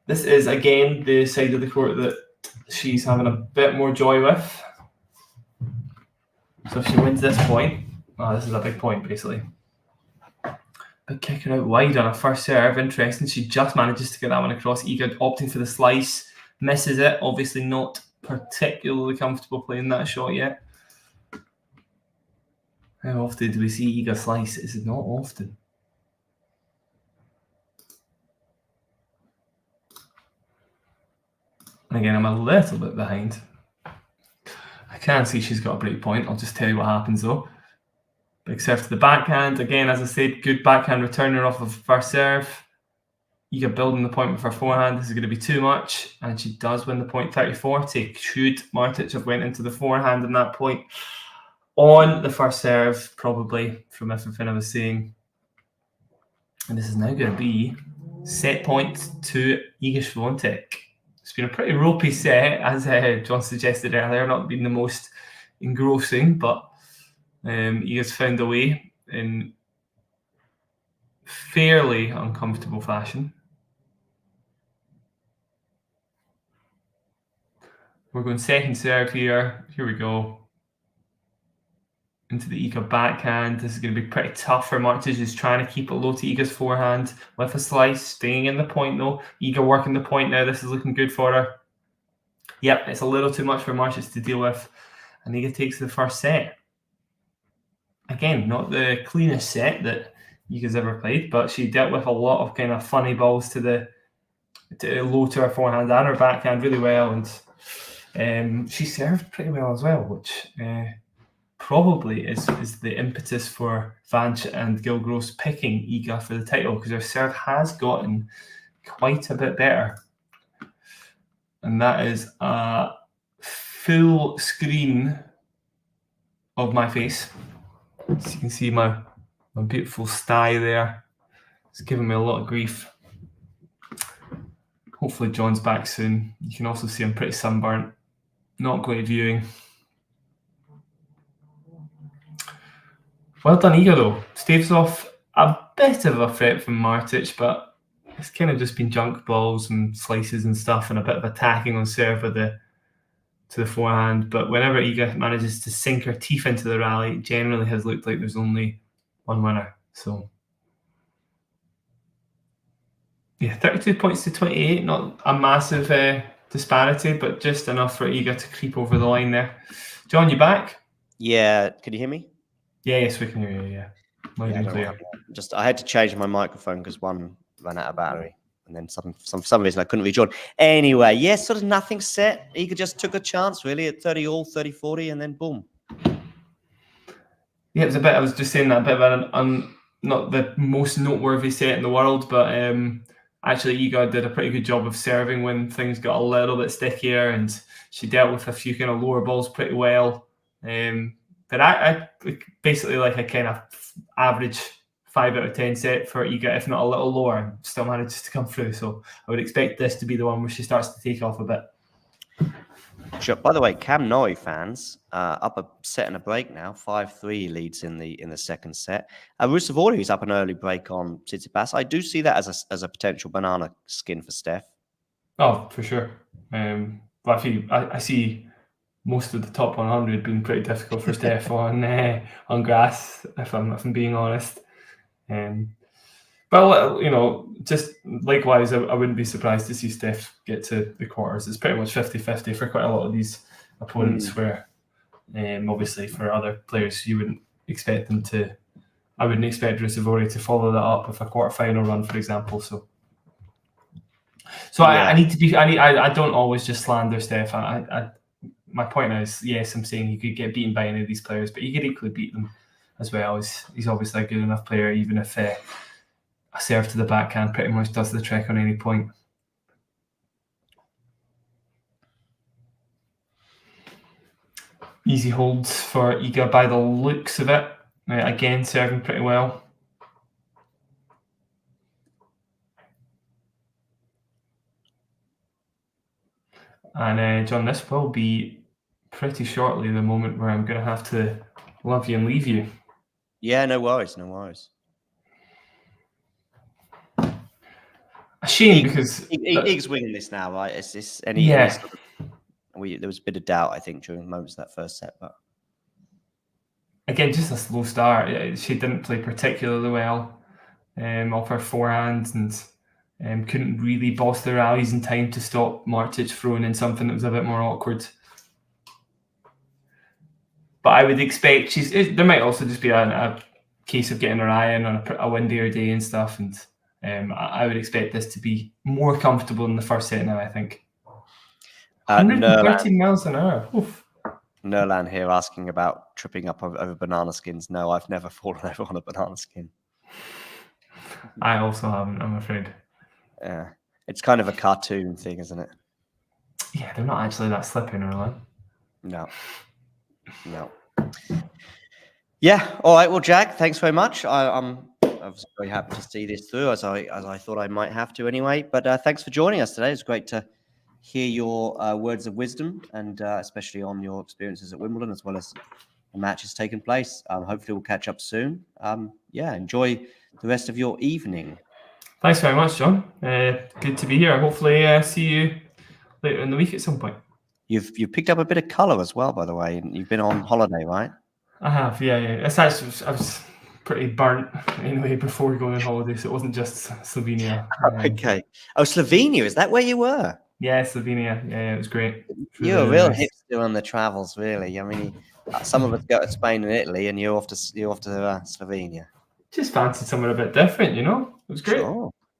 This is again the side of the court that she's having a bit more joy with. So if she wins this point, this is a big point basically. But kicking out wide on a first serve, interesting. She just manages to get that one across. Iga opting for the slice, misses it. Obviously not particularly comfortable playing that shot yet. How often do we see Iga slice? Is it not often? And again, I'm a little bit behind. I can see she's got a break point. I'll just tell you what happens though. Big serve to the backhand. Again, as I said, good backhand returner off of first serve. Iga building the point with her forehand. This is going to be too much. And she does win the point 30-40. Should Martic have went into the forehand in that point on the first serve, probably, from everything I was saying. And this is now going to be set point to Iga Swiatek. It's been a pretty ropey set, as John suggested earlier, not been the most engrossing, but Iga's found a way in fairly uncomfortable fashion. We're going second serve here. Here we go. Into the Iga backhand. This is going to be pretty tough for Martic. Just trying to keep it low to Iga's forehand with a slice, staying in the point though. Iga working the point now. This is looking good for her. Yep, it's a little too much for Martic to deal with. And Iga takes the first set. Again, not the cleanest set that Iga's ever played, but she dealt with a lot of kind of funny balls to low to her forehand and her backhand really well. And she served pretty well as well, which probably is the impetus for Vance and Gilgross picking Iga for the title, because her serve has gotten quite a bit better. And that is a full screen of my face. So you can see my beautiful sty there. It's giving me a lot of grief. Hopefully John's back soon. You can also see I'm pretty sunburnt. Not great viewing. Well done, Iga, though. Staves off a bit of a threat from Martic, but it's kind of just been junk balls and slices and stuff and a bit of attacking on serve with to the forehand. But whenever Iga manages to sink her teeth into the rally, it generally has looked like there's only one winner. So, yeah, 32 points to 28. Not a massive disparity, but just enough for Iga to creep over the line there. John, you back? Yeah, can you hear me? Yeah, yes, we can hear you. Yeah, loud and clear. I had to change my microphone because one ran out of battery, and then for some reason I couldn't rejoin. Anyway, yes, sort of nothing set. Iga just took a chance really at 30 all, 30-40, and then boom. Yeah, it was a bit. I was just saying that a bit of not the most noteworthy set in the world, but actually Iga did a pretty good job of serving when things got a little bit stickier, and she dealt with a few kind of lower balls pretty well. But I basically like a kind of average 5 out of 10 set for Iga, if not a little lower, and still manages to come through. So I would expect this to be the one where she starts to take off a bit. Sure. By the way, Cam Norrie fans up a set and a break now. 5-3 leads in the second set. Rusevori is up an early break on Tsitsipas. I do see that as a potential banana skin for Steph. Oh, for sure. But I see most of the top 100 being pretty difficult for Steph on grass, if I'm being honest. But just likewise, I wouldn't be surprised to see Steph get to the quarters. It's pretty much 50-50 for quite a lot of these opponents. Where obviously for other players you wouldn't expect them to. I wouldn't expect Rusevori to follow that up with a quarterfinal run, for example. So yeah. I don't always just slander Steph. My point is, yes, I'm saying he could get beaten by any of these players, but he could equally beat them as well. He's obviously a good enough player, even if a serve to the backhand pretty much does the trick on any point. Easy holds for Iga by the looks of it. Again, serving pretty well. And John, this will be pretty shortly the moment where I'm going to have to love you and leave you. Yeah, no worries, no worries. A shame because Ig's winning this now, right? It's this any sort of, there was a bit of doubt, I think, during moments of that first set, but again, just a slow start. She didn't play particularly well off her forehand and couldn't really boss the rallies in time to stop Martic throwing in something that was a bit more awkward. But I would expect there might also just be a case of getting her eye in on a windier day and stuff, and I would expect this to be more comfortable in the first set now, I think. 130 miles an hour. Oof. Nerlan here asking about tripping up over banana skins. No, I've never fallen over on a banana skin. I also haven't, I'm afraid. Yeah, it's kind of a cartoon thing, isn't it? Yeah, they're not actually that slippy, Nerlan. No. Yeah. All right. Well, Jack, thanks very much. I'm obviously very happy to see this through, as I thought I might have to anyway. But thanks for joining us today. It's great to hear your words of wisdom, and especially on your experiences at Wimbledon, as well as the matches taking place. Hopefully, we'll catch up soon. Enjoy the rest of your evening. Thanks very much, John. Good to be here. Hopefully, see you later in the week at some point. You've picked up a bit of colour as well, by the way. You've been on holiday, right? I have, yeah. It's actually, I was pretty burnt anyway before going on holiday, so it wasn't just Slovenia. Okay. Oh, Slovenia, is that where you were? Yeah, Slovenia. Yeah, it was great. You're a real hipster on the travels, really. I mean, some of us go to Spain and Italy, and you're off to Slovenia. Just fancied somewhere a bit different, It was great.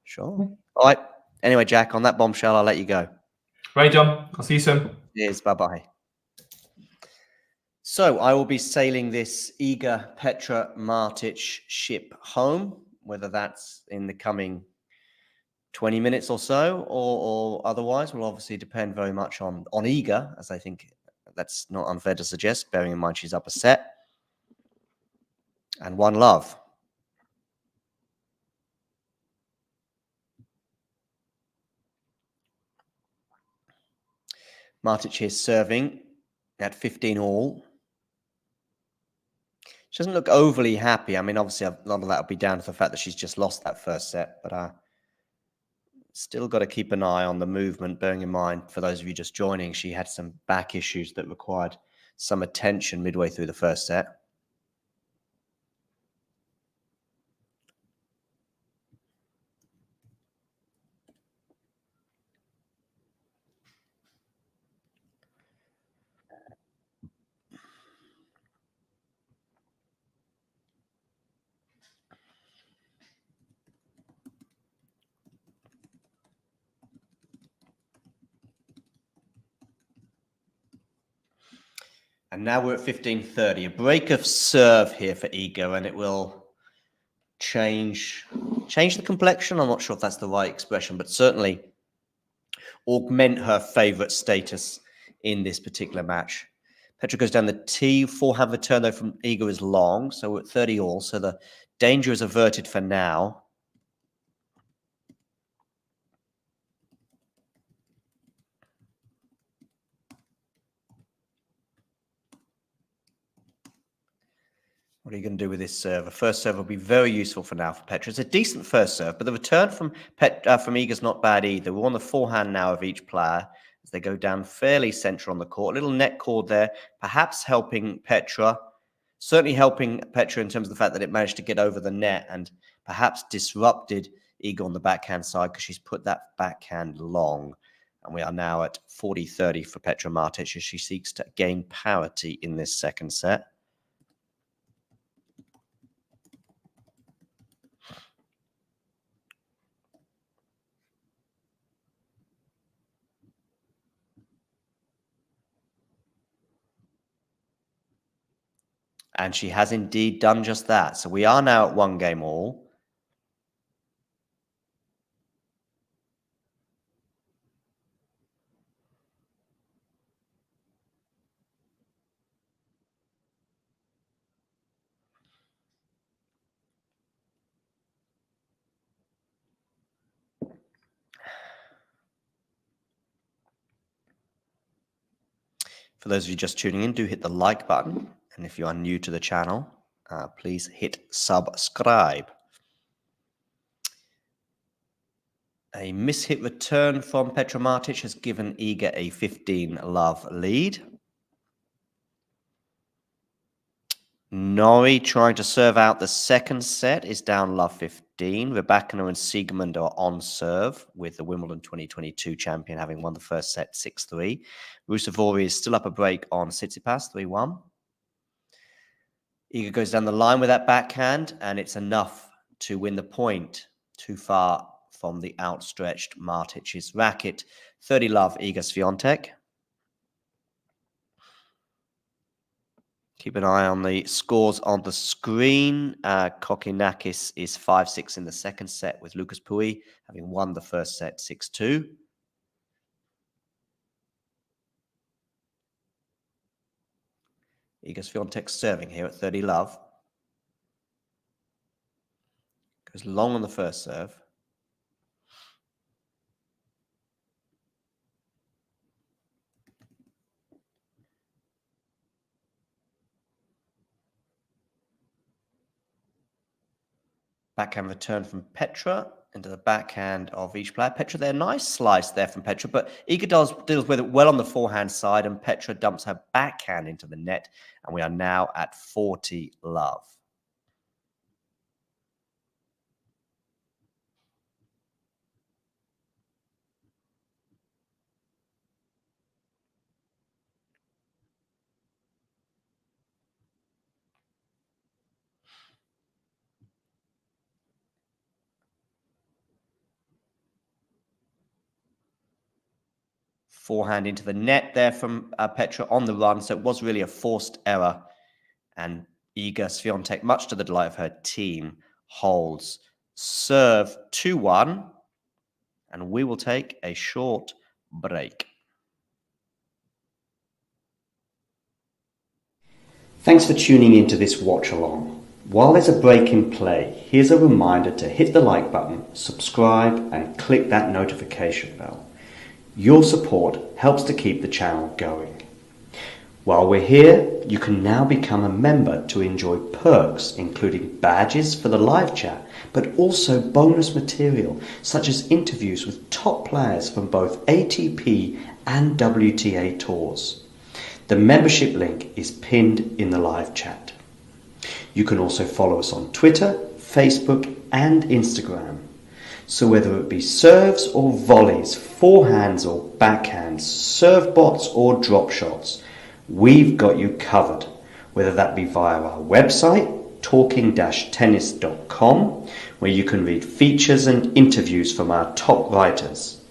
Sure. All right. Anyway, Jack, on that bombshell, I'll let you go. Right, John. I'll see you soon. Cheers. Bye-bye. So I will be sailing this Iga Petra Martic ship home, whether that's in the coming 20 minutes or so, or otherwise will obviously depend very much on Iga, as I think That's not unfair to suggest, bearing in mind she's up a set. And 1-love. Martic is serving at 15 all. She doesn't look overly happy. I mean, obviously, a lot of that will be down to the fact that she's just lost that first set, but still got to keep an eye on the movement, bearing in mind, for those of you just joining, she had some back issues that required some attention midway through the first set. And now we're at 15:30. A break of serve here for Iga, and it will change the complexion. I'm not sure if that's the right expression, but certainly augment her favorite status in this particular match. Petra goes down the tee. Forehand return, though, from Iga is long, so we're at 30 all. So the danger is averted for now. What are you going to do with this serve? A first serve will be very useful for now for Petra. It's a decent first serve, but the return from Iga's not bad either. We're on the forehand now of each player as they go down fairly central on the court. A little net cord there, perhaps helping Petra. Certainly helping Petra in terms of the fact that it managed to get over the net and perhaps disrupted Iga on the backhand side because she's put that backhand long. And we are now at 40-30 for Petra Martic as she seeks to gain parity in this second set. And she has indeed done just that. So we are now at 1 game all. For those of you just tuning in, do hit the like button. And if you are new to the channel, please hit subscribe. A mishit return from Petra Martic has given Iga a 15-love lead. Norrie trying to serve out the second set is down love 15. Rybakina and Siegemund are on serve, with the Wimbledon 2022 champion having won the first set 6-3. Ruusuvuori is still up a break on Tsitsipas 3-1. Iga goes down the line with that backhand, and it's enough to win the point. Too far from the outstretched Martic's racket. 30-love Iga Swiatek. Keep an eye on the scores on the screen. Kokkinakis is 5-6 in the second set, with Lucas Pouille having won the first set 6-2. Iga Swiatek serving here at 30-love. Goes long on the first serve. Backhand return from Petra into the backhand of each player. Petra there, nice slice there from Petra, but Iga deals with it well on the forehand side, and Petra dumps her backhand into the net, and we are now at 40-love. Forehand into the net there from Petra on the run. So it was really a forced error. And Iga Swiatek, much to the delight of her team, holds serve 2-1. And we will take a short break. Thanks for tuning into this watch along. While there's a break in play, here's a reminder to hit the like button, subscribe and click that notification bell. Your support helps to keep the channel going. While we're here, you can now become a member to enjoy perks including badges for the live chat, but also bonus material such as interviews with top players from both ATP and WTA tours. The membership link is pinned in the live chat. You can also follow us on Twitter, Facebook and Instagram. So whether it be serves or volleys, forehands or backhands, serve bots or drop shots, we've got you covered. Whether that be via our website, talking-tennis.com, where you can read features and interviews from our top writers.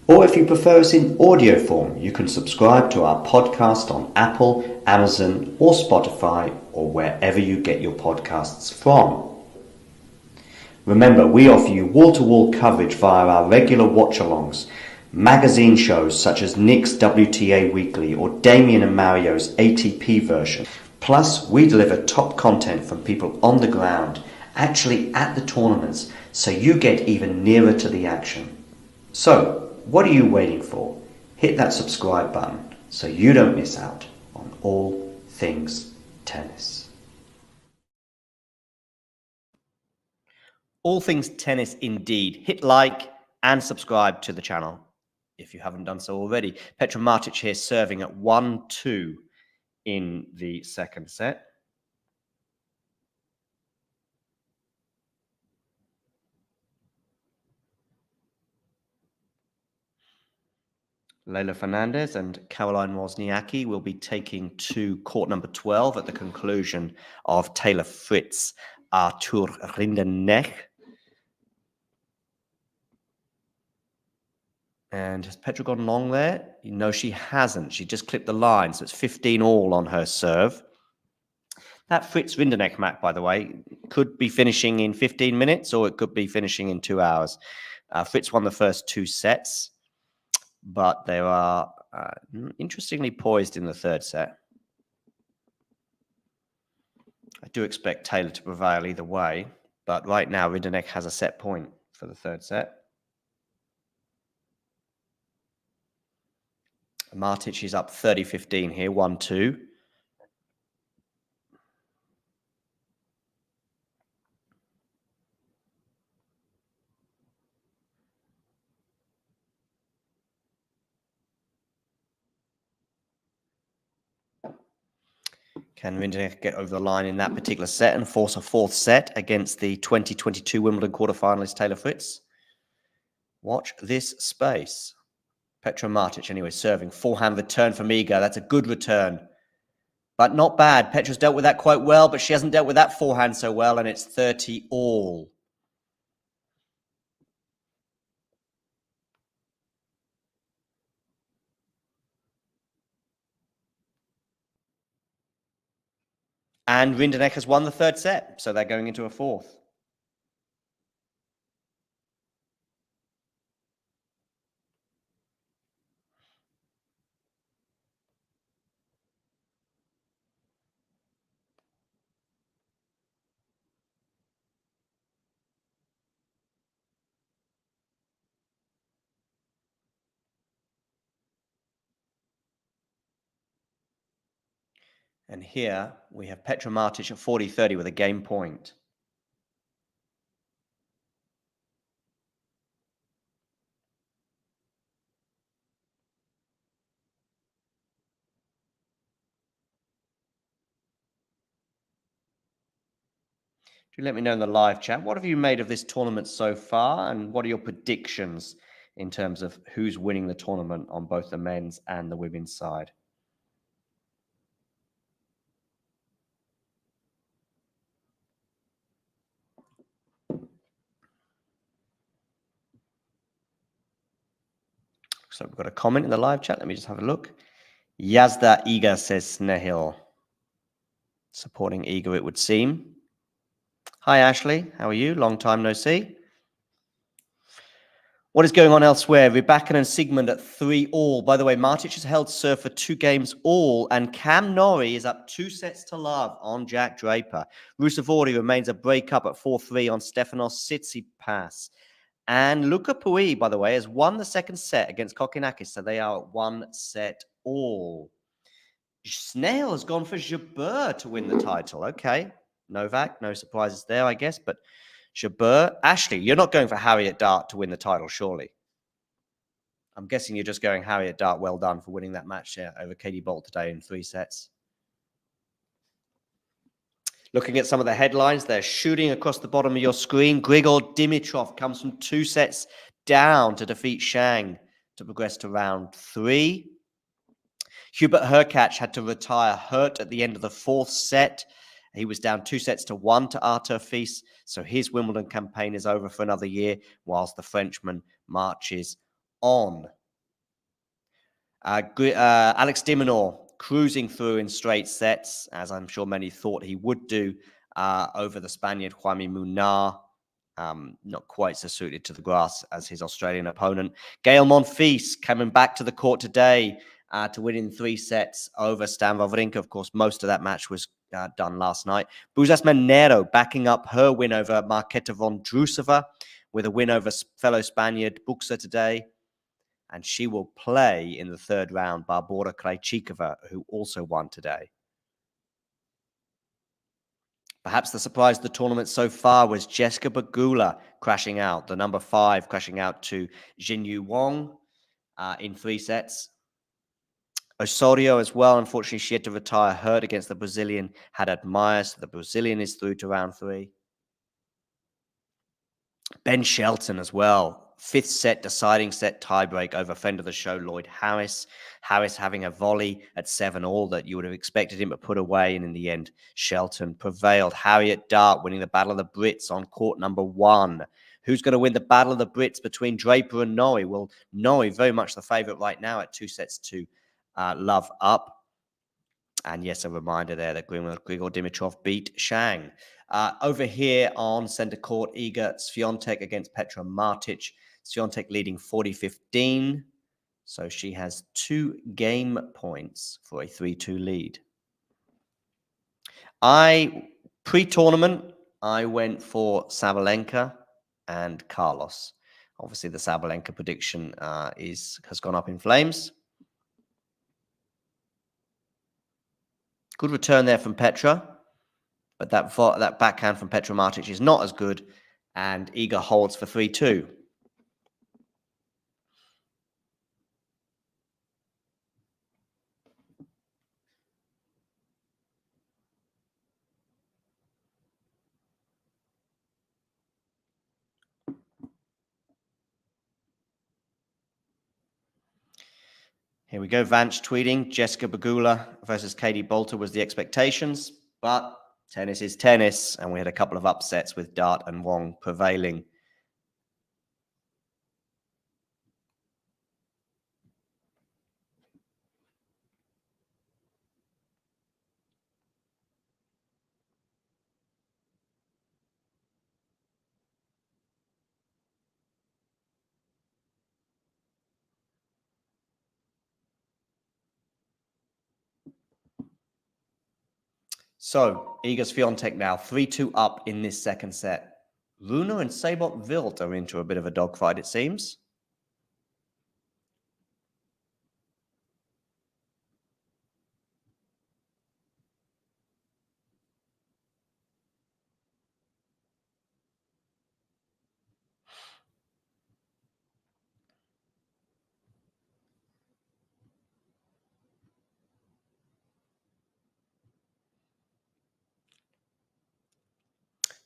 Or if you prefer us in audio form, you can subscribe to our podcast on Apple, Amazon or Spotify or wherever you get your podcasts from. Remember, we offer you wall-to-wall coverage via our regular watch-alongs, magazine shows such as Nick's WTA Weekly or Damien and Mario's ATP version. Plus, we deliver top content from people on the ground, actually at the tournaments, so you get even nearer to the action. So, what are you waiting for? Hit that subscribe button so you don't miss out on all things tennis. All things tennis indeed. Hit like and subscribe to the channel if you haven't done so already. Petra Martic here serving at 1-2 in the second set. Leylah Fernandez and Caroline Wozniacki will be taking to court number 12 at the conclusion of Taylor Fritz, Arthur Rinderknech. And has Petra gone long there? No, she hasn't. She just clipped the line, so it's 15-all on her serve. That Fritz Rinderknech match, by the way, could be finishing in 15 minutes or it could be finishing in 2 hours. Fritz won the first 2 sets, but they are interestingly poised in the third set. I do expect Taylor to prevail either way, but right now Rinderknech has a set point for the third set. Martic is up 30-15 here, 1-2. Can Rinderknech get over the line in that particular set and force a fourth set against the 2022 Wimbledon quarterfinalist Taylor Fritz? Watch this space. Petra Martic, anyway, serving. Forehand return from Iga. That's a good return, but not bad. Petra's dealt with that quite well, but she hasn't dealt with that forehand so well, and it's 30-all. And Rinderknech has won the third set, so they're going into a fourth. And here we have Petra Martic at 40-30 with a game point. Do let me know in the live chat, what have you made of this tournament so far? And what are your predictions in terms of who's winning the tournament on both the men's and the women's side? So we've got a comment in the live chat. Let me just have a look. Yazda Iga, says Snehil. Supporting Iga, it would seem. Hi, Ashley. How are you? Long time no see. What is going on elsewhere? Rybakina and Sigmund at 3-all. By the way, Martic has held serve for 2 games all, and Cam Norrie is up 2-0 on Jack Draper. Rusevori remains a break-up at 4-3 on Stefanos Tsitsipas. And Luca Pouille, by the way, has won the second set against Kokkinakis, so they are at 1-all. Snail has gone for Jabeur to win the title. Okay, Novak, no surprises there, I guess, but Jabeur. Ashley, you're not going for Harriet Dart to win the title, surely? I'm guessing you're just going Harriet Dart. Well done for winning that match over Katie Bolt today in 3 sets. Looking at some of the headlines, they're shooting across the bottom of your screen. Grigor Dimitrov comes from 2 sets down to defeat Shang to progress to round 3. Hubert Hurkacz had to retire hurt at the end of the 4th set. He was down 2-1 to Arthur Fils, so his Wimbledon campaign is over for another year, whilst the Frenchman marches on. Alex de Minaur cruising through in straight sets, as I'm sure many thought he would do, over the Spaniard Jaime Munar. Not quite so suited to the grass as his Australian opponent. Gael Monfils coming back to the court today to win in 3 sets over Stan Wawrinka. Of course, most of that match was done last night. Buzas Manero backing up her win over Marketa Vondrousova with a win over fellow Spaniard Buxa today. And she will play in the 3rd round Barbora Krejcikova, who also won today. Perhaps the surprise of the tournament so far was Jessica Pegula crashing out, the number 5 crashing out to Jinyu Wang in 3 sets. Osorio as well. Unfortunately, she had to retire hurt against the Brazilian Haddad Maia, so the Brazilian is through to round 3. Ben Shelton as well. 5th set, deciding set tiebreak over friend of the show, Lloyd Harris. Harris having a volley at 7-all that you would have expected him to put away, and in the end, Shelton prevailed. Harriet Dart winning the Battle of the Brits on court number 1. Who's going to win the Battle of the Brits between Draper and Norrie? Well, Norrie very much the favourite right now at 2-2 love up. And yes, a reminder there that Grigor Dimitrov beat Shang. Over here on centre court, Iga Swiatek against Petra Martic. Swiatek leading 40-15. So she has 2 game points for a 3-2 lead. Pre-tournament, I went for Sabalenka and Carlos. Obviously, the Sabalenka prediction has gone up in flames. Good return there from Petra, but that backhand from Petra Martic is not as good, and Iga holds for 3-2. Here we go. Vance tweeting, Jessica Pegula versus Katie Bolter was the expectations, but tennis is tennis, and we had a couple of upsets with Dart and Wong prevailing. So, Iga Swiatek now 3-2 up in this second set. Rune and Sabot Wild are into a bit of a dogfight, it seems.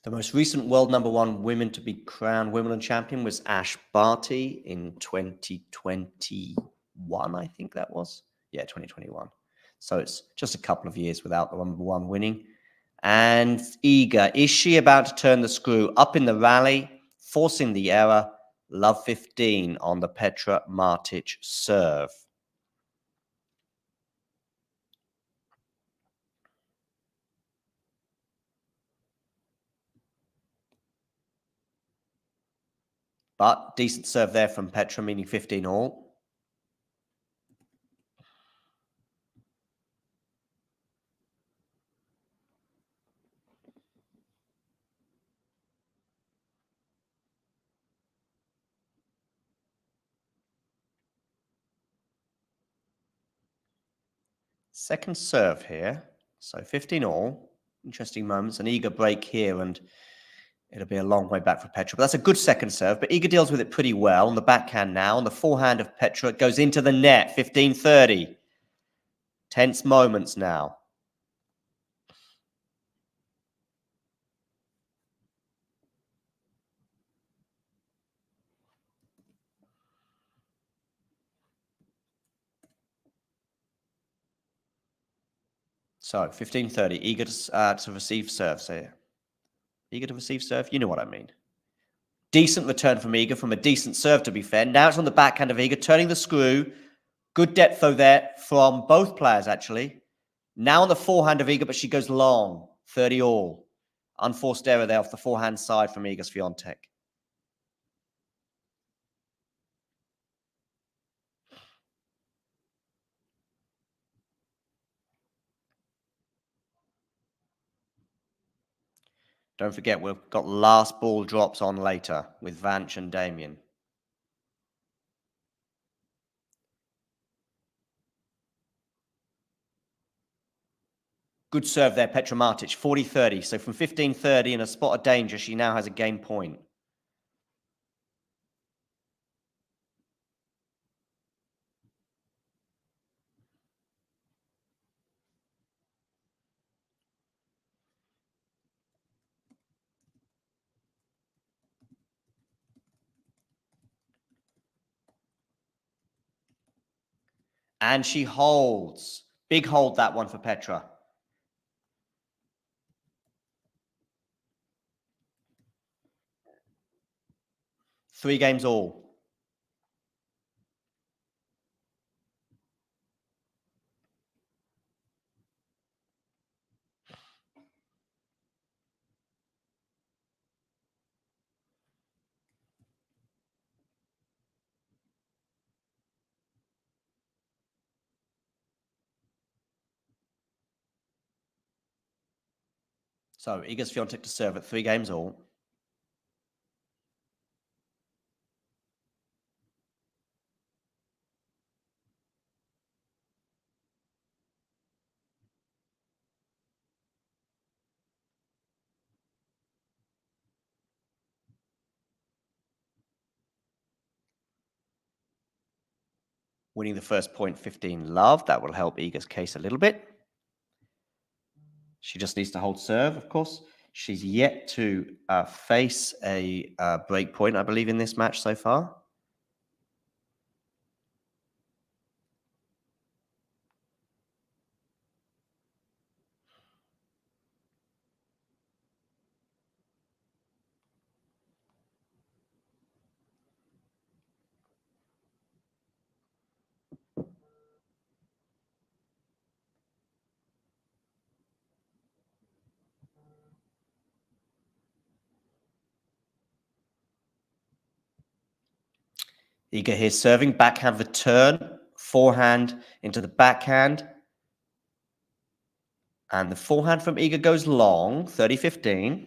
The most recent world number 1 women to be crowned Wimbledon champion was Ash Barty in 2021, I think that was. Yeah, 2021. So it's just a couple of years without the number 1 winning. And Iga, is she about to turn the screw up in the rally, forcing the error? Love 15 on the Petra Martic serve. But decent serve there from Petra, meaning 15 all. Second serve here. So 15 all. Interesting moments. An eager break here, and it'll be a long way back for Petra. But that's a good second serve. But Iga deals with it pretty well on the backhand now. On the forehand of Petra, it goes into the net. 15-30. Tense moments now. So 15-30. Eager to receive serves here. Eager to receive serve? You know what I mean. Decent return from Iga, from a decent serve, to be fair. Now it's on the backhand of Iga, turning the screw. Good depth, though, there from both players, actually. Now on the forehand of Iga, but she goes long. 30 all. Unforced error there off the forehand side from Iga Swiatek. Don't forget, we've got last ball drops on later with Vanch and Damien. Good serve there, Petra Martic, 40-30. So from 15-30 in a spot of danger, she now has a game point. And she holds. Big hold, that one for Petra. Three games all. So Iga Swiatek to serve at 3 games all. Winning the first point, 15 love. That will help Iga's case a little bit. She just needs to hold serve, of course. She's yet to face a break point, I believe, in this match so far. Iga here serving, backhand return, forehand into the backhand. And the forehand from Iga goes long, 30-15.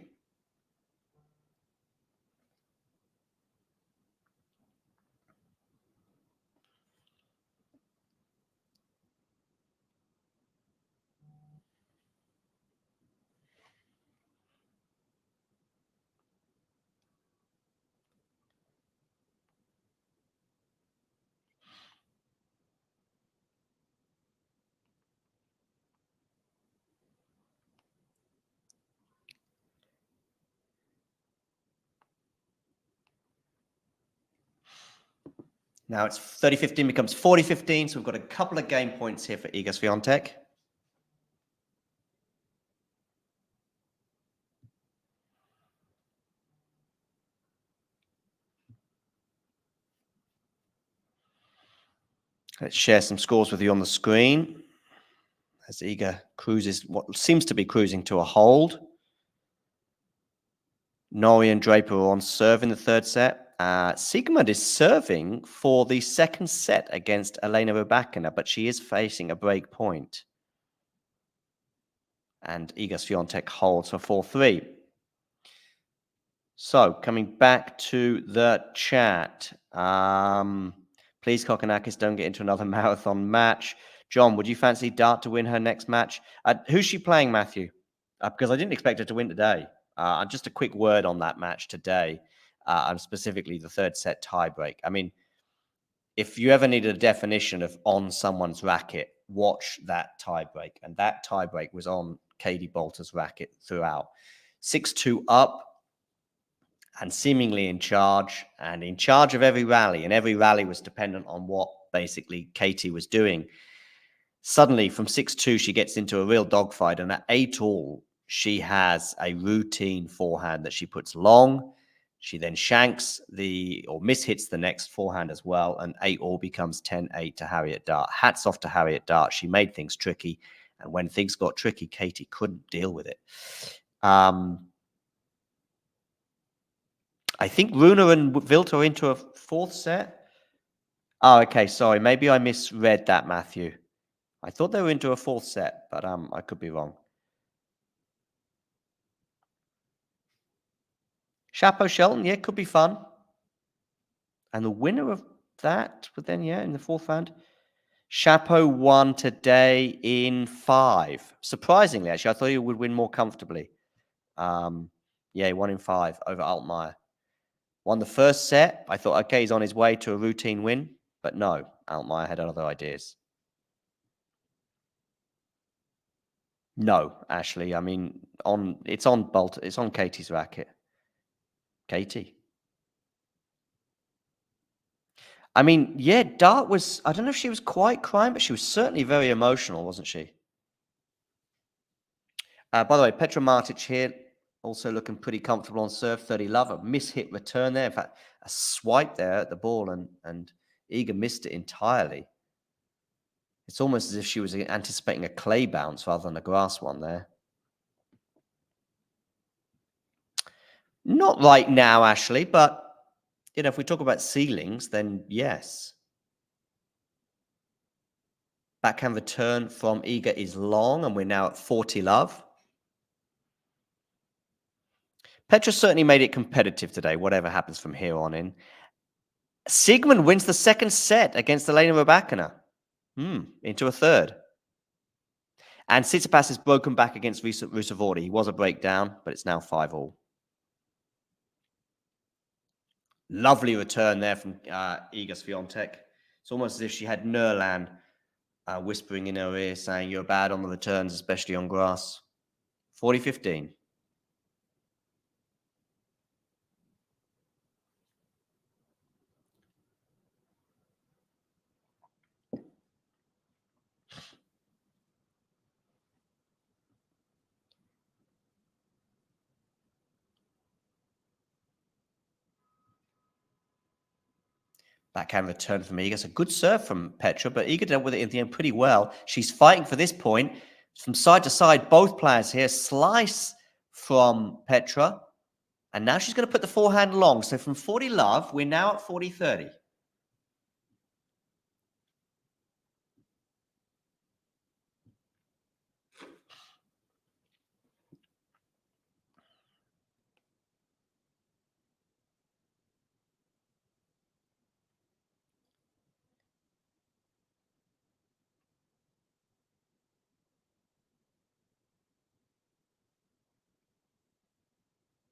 Now it's 30-15 becomes 40-15, so we've got a couple of game points here for Iga Swiatek. Let's share some scores with you on the screen as Iga cruises what seems to be cruising to a hold. Norrie and Draper are on serve in the third set. Sigmund is serving for the second set against Elena Rybakina, but she is facing a break point. And Iga Swiatek holds for 4-3. So, coming back to the chat. Please, Kokonakis, don't get into another marathon match. John, would you fancy Dart to win her next match? Who's she playing, Matthew? Because I didn't expect her to win today. Just a quick word on that match today, and specifically the third set tiebreak. I mean, if you ever needed a definition of on someone's racket, watch that tiebreak. And that tiebreak was on Katie Bolter's racket throughout. 6-2 up and seemingly in charge of every rally. And every rally was dependent on what basically Katie was doing. Suddenly, from 6-2, she gets into a real dogfight. And at 8-all, she has a routine forehand that she puts long. She then shanks or mishits the next forehand as well. And 8-all becomes 10-8 to Harriet Dart. Hats off to Harriet Dart. She made things tricky. And when things got tricky, Katie couldn't deal with it. I think Runa and Wilt are into a fourth set. Oh, okay. Sorry. Maybe I misread that, Matthew. I thought they were into a fourth set, but I could be wrong. Chapeau Shelton, yeah, could be fun. And the winner of that, but then, yeah, in the fourth round, Chapeau won today in 5. Surprisingly, actually, I thought he would win more comfortably. Yeah, he won in 5 over Altmaier. Won the first set. I thought, okay, he's on his way to a routine win. But no, Altmaier had other ideas. No, Ashley. I mean, it's on Katie's racket. Katie. I mean, yeah, Dart was, I don't know if she was quite crying, but she was certainly very emotional, wasn't she? By the way, Petra Martic here, also looking pretty comfortable on serve. 30 love, a mishit return there. In fact, a swipe there at the ball, and Iga missed it entirely. It's almost as if she was anticipating a clay bounce rather than a grass one there. Not right now, Ashley, but, you know, if we talk about ceilings, then yes. Backhand return from Iga is long, and we're now at 40 love. Petra certainly made it competitive today, whatever happens from here on in. Sigmund wins the second set against Elena Rybakina. Into a third. And Tsitsipas is broken back against Rusevori. He was a breakdown, but it's now 5-all. Lovely return there from Iga Swiatek. It's almost as if she had Nerland whispering in her ear, saying, you're bad on the returns, especially on grass. 40-15. Backhand return from Iga. It's a good serve from Petra, but Iga dealt with it in the end pretty well. She's fighting for this point. From side to side, both players here. Slice from Petra. And now she's going to put the forehand long. So from 40 love, we're now at 40-30.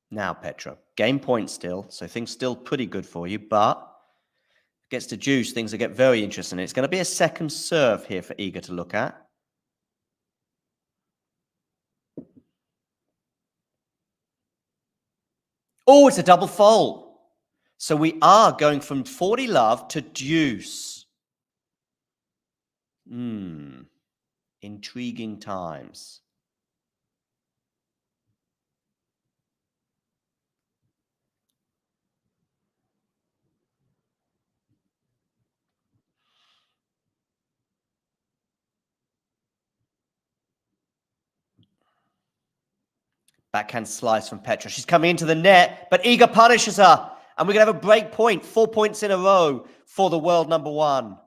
Now, Petra, game point still, so things still pretty good for you, but if it gets to juice, things will get very interesting. It's going to be a second serve here for Iga to look at. Oh, it's a double fault. So we are going from 40 love to deuce. Intriguing times. Backhand slice from Petra. She's coming into the net, but Iga punishes her. And we're going to have a break point, 4 points in a row for the world number one.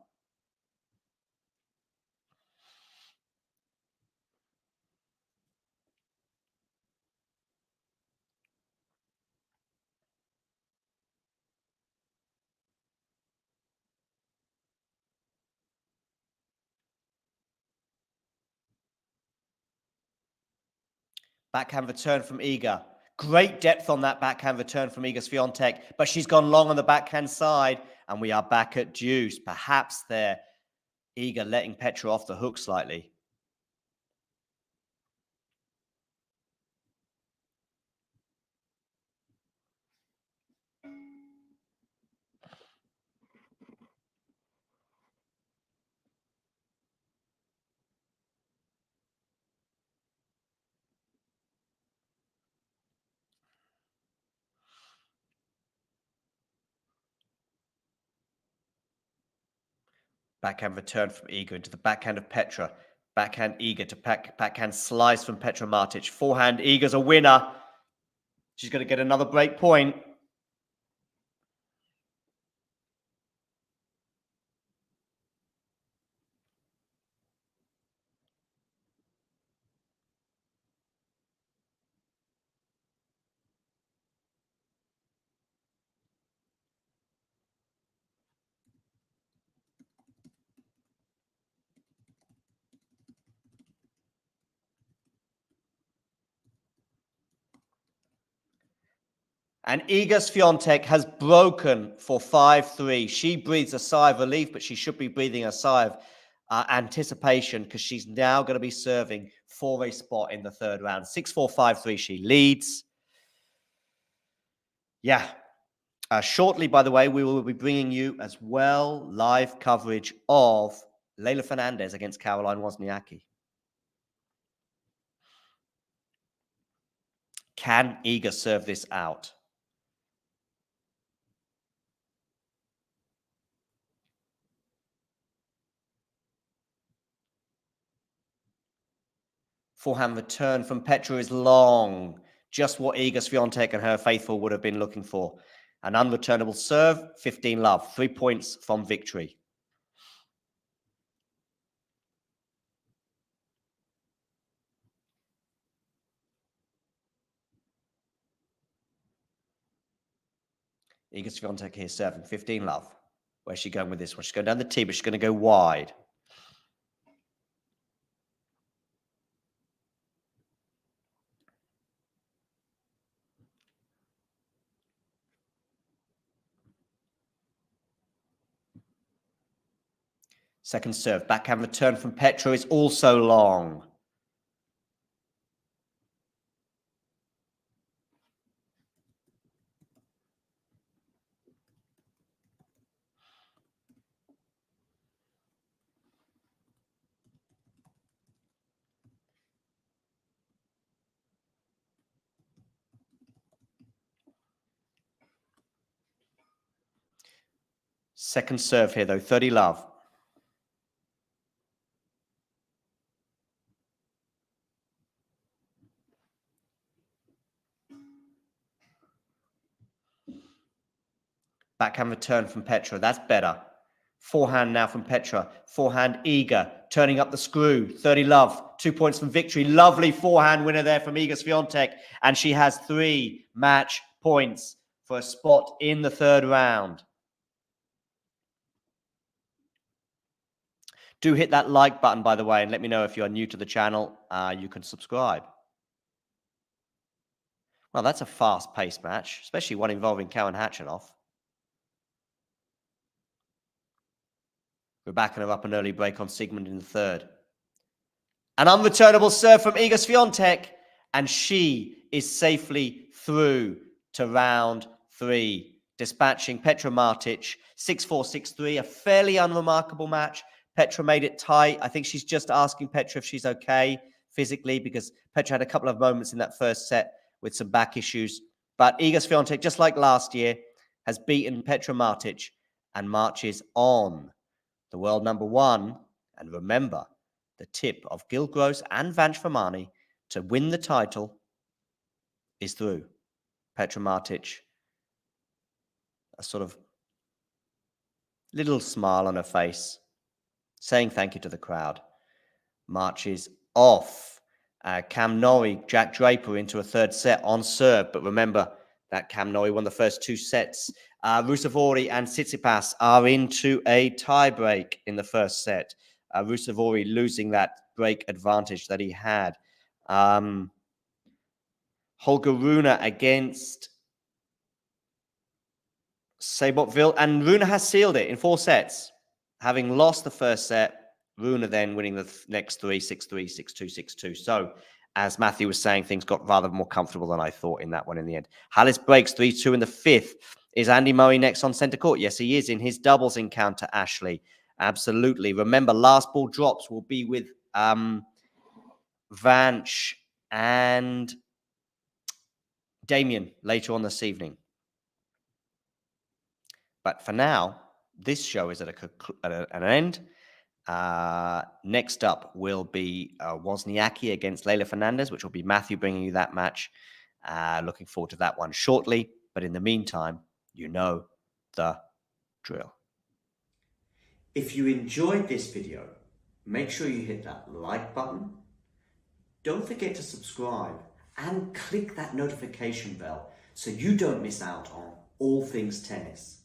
Backhand return from Iga. Great depth on that backhand return from Iga Swiatek, but she's gone long on the backhand side, and we are back at deuce. Perhaps there, Iga letting Petra off the hook slightly. Backhand return from Iga into the backhand of Petra. Backhand Iga to backhand slice from Petra Martic. Forehand Iga's a winner. She's going to get another break point. And Iga Swiatek has broken for 5-3. She breathes a sigh of relief, but she should be breathing a sigh of anticipation because she's now going to be serving for a spot in the third round. 6-4, 5-3, she leads. Yeah. Shortly, by the way, we will be bringing you as well live coverage of Leylah Fernandez against Caroline Wozniacki. Can Iga serve this out? Forehand return from Petra is long. Just what Iga Swiatek and her faithful would have been looking for. An unreturnable serve, 15 love. 3 points from victory. Iga Swiatek here serving, 15 love. Where's she going with this one? She's going down the tee, but she's going to go wide. Second serve, backhand return from Petra is also long. Second serve here, though, 30 love. Backhand return from Petra, that's better. Forehand now from Petra. Forehand Iga, turning up the screw, 30 love. 2 points from victory. Lovely forehand winner there from Iga Swiatek. And she has 3 match points for a spot in the third round. Do hit that like button, by the way, and let me know if you are new to the channel. You can subscribe. Well, that's a fast-paced match, especially one involving Karen Khachanov. We're backing her up an early break on Sigmund in the third. An unreturnable serve from Iga Swiatek, and she is safely through to round 3, dispatching Petra Martic 6-4, 6-3, a fairly unremarkable match. Petra made it tight. I think she's just asking Petra if she's okay physically because Petra had a couple of moments in that first set with some back issues. But Iga Swiatek, just like last year, has beaten Petra Martic and marches on. The world number one, and remember, the tip of Gil Gross and Vanch Vermani to win the title is through. Petra Martic a sort of little smile on her face, saying thank you to the crowd. Marches off. Cam Norrie, Jack Draper into a third set on serve. But remember that Cam Norrie won the first 2 sets. Ruusuvuori and Tsitsipas are into a tie-break in the first set. Ruusuvuori losing that break advantage that he had. Holger Rune against Sabottville. And Rune has sealed it in 4 sets. Having lost the first set, Rune then winning the next 3, 6-3, 6-2, 6-2. So, as Matthew was saying, things got rather more comfortable than I thought in that one in the end. Hallis breaks 3-2 in the 5th. Is Andy Murray next on centre court? Yes, he is in his doubles encounter, Ashley. Absolutely. Remember, last ball drops will be with Vanch and Damien later on this evening. But for now, this show is at an end. Next up will be Wozniacki against Leylah Fernandez, which will be Matthew bringing you that match. Looking forward to that one shortly. But in the meantime, you know the drill. If you enjoyed this video, make sure you hit that like button. Don't forget to subscribe and click that notification bell so you don't miss out on all things tennis.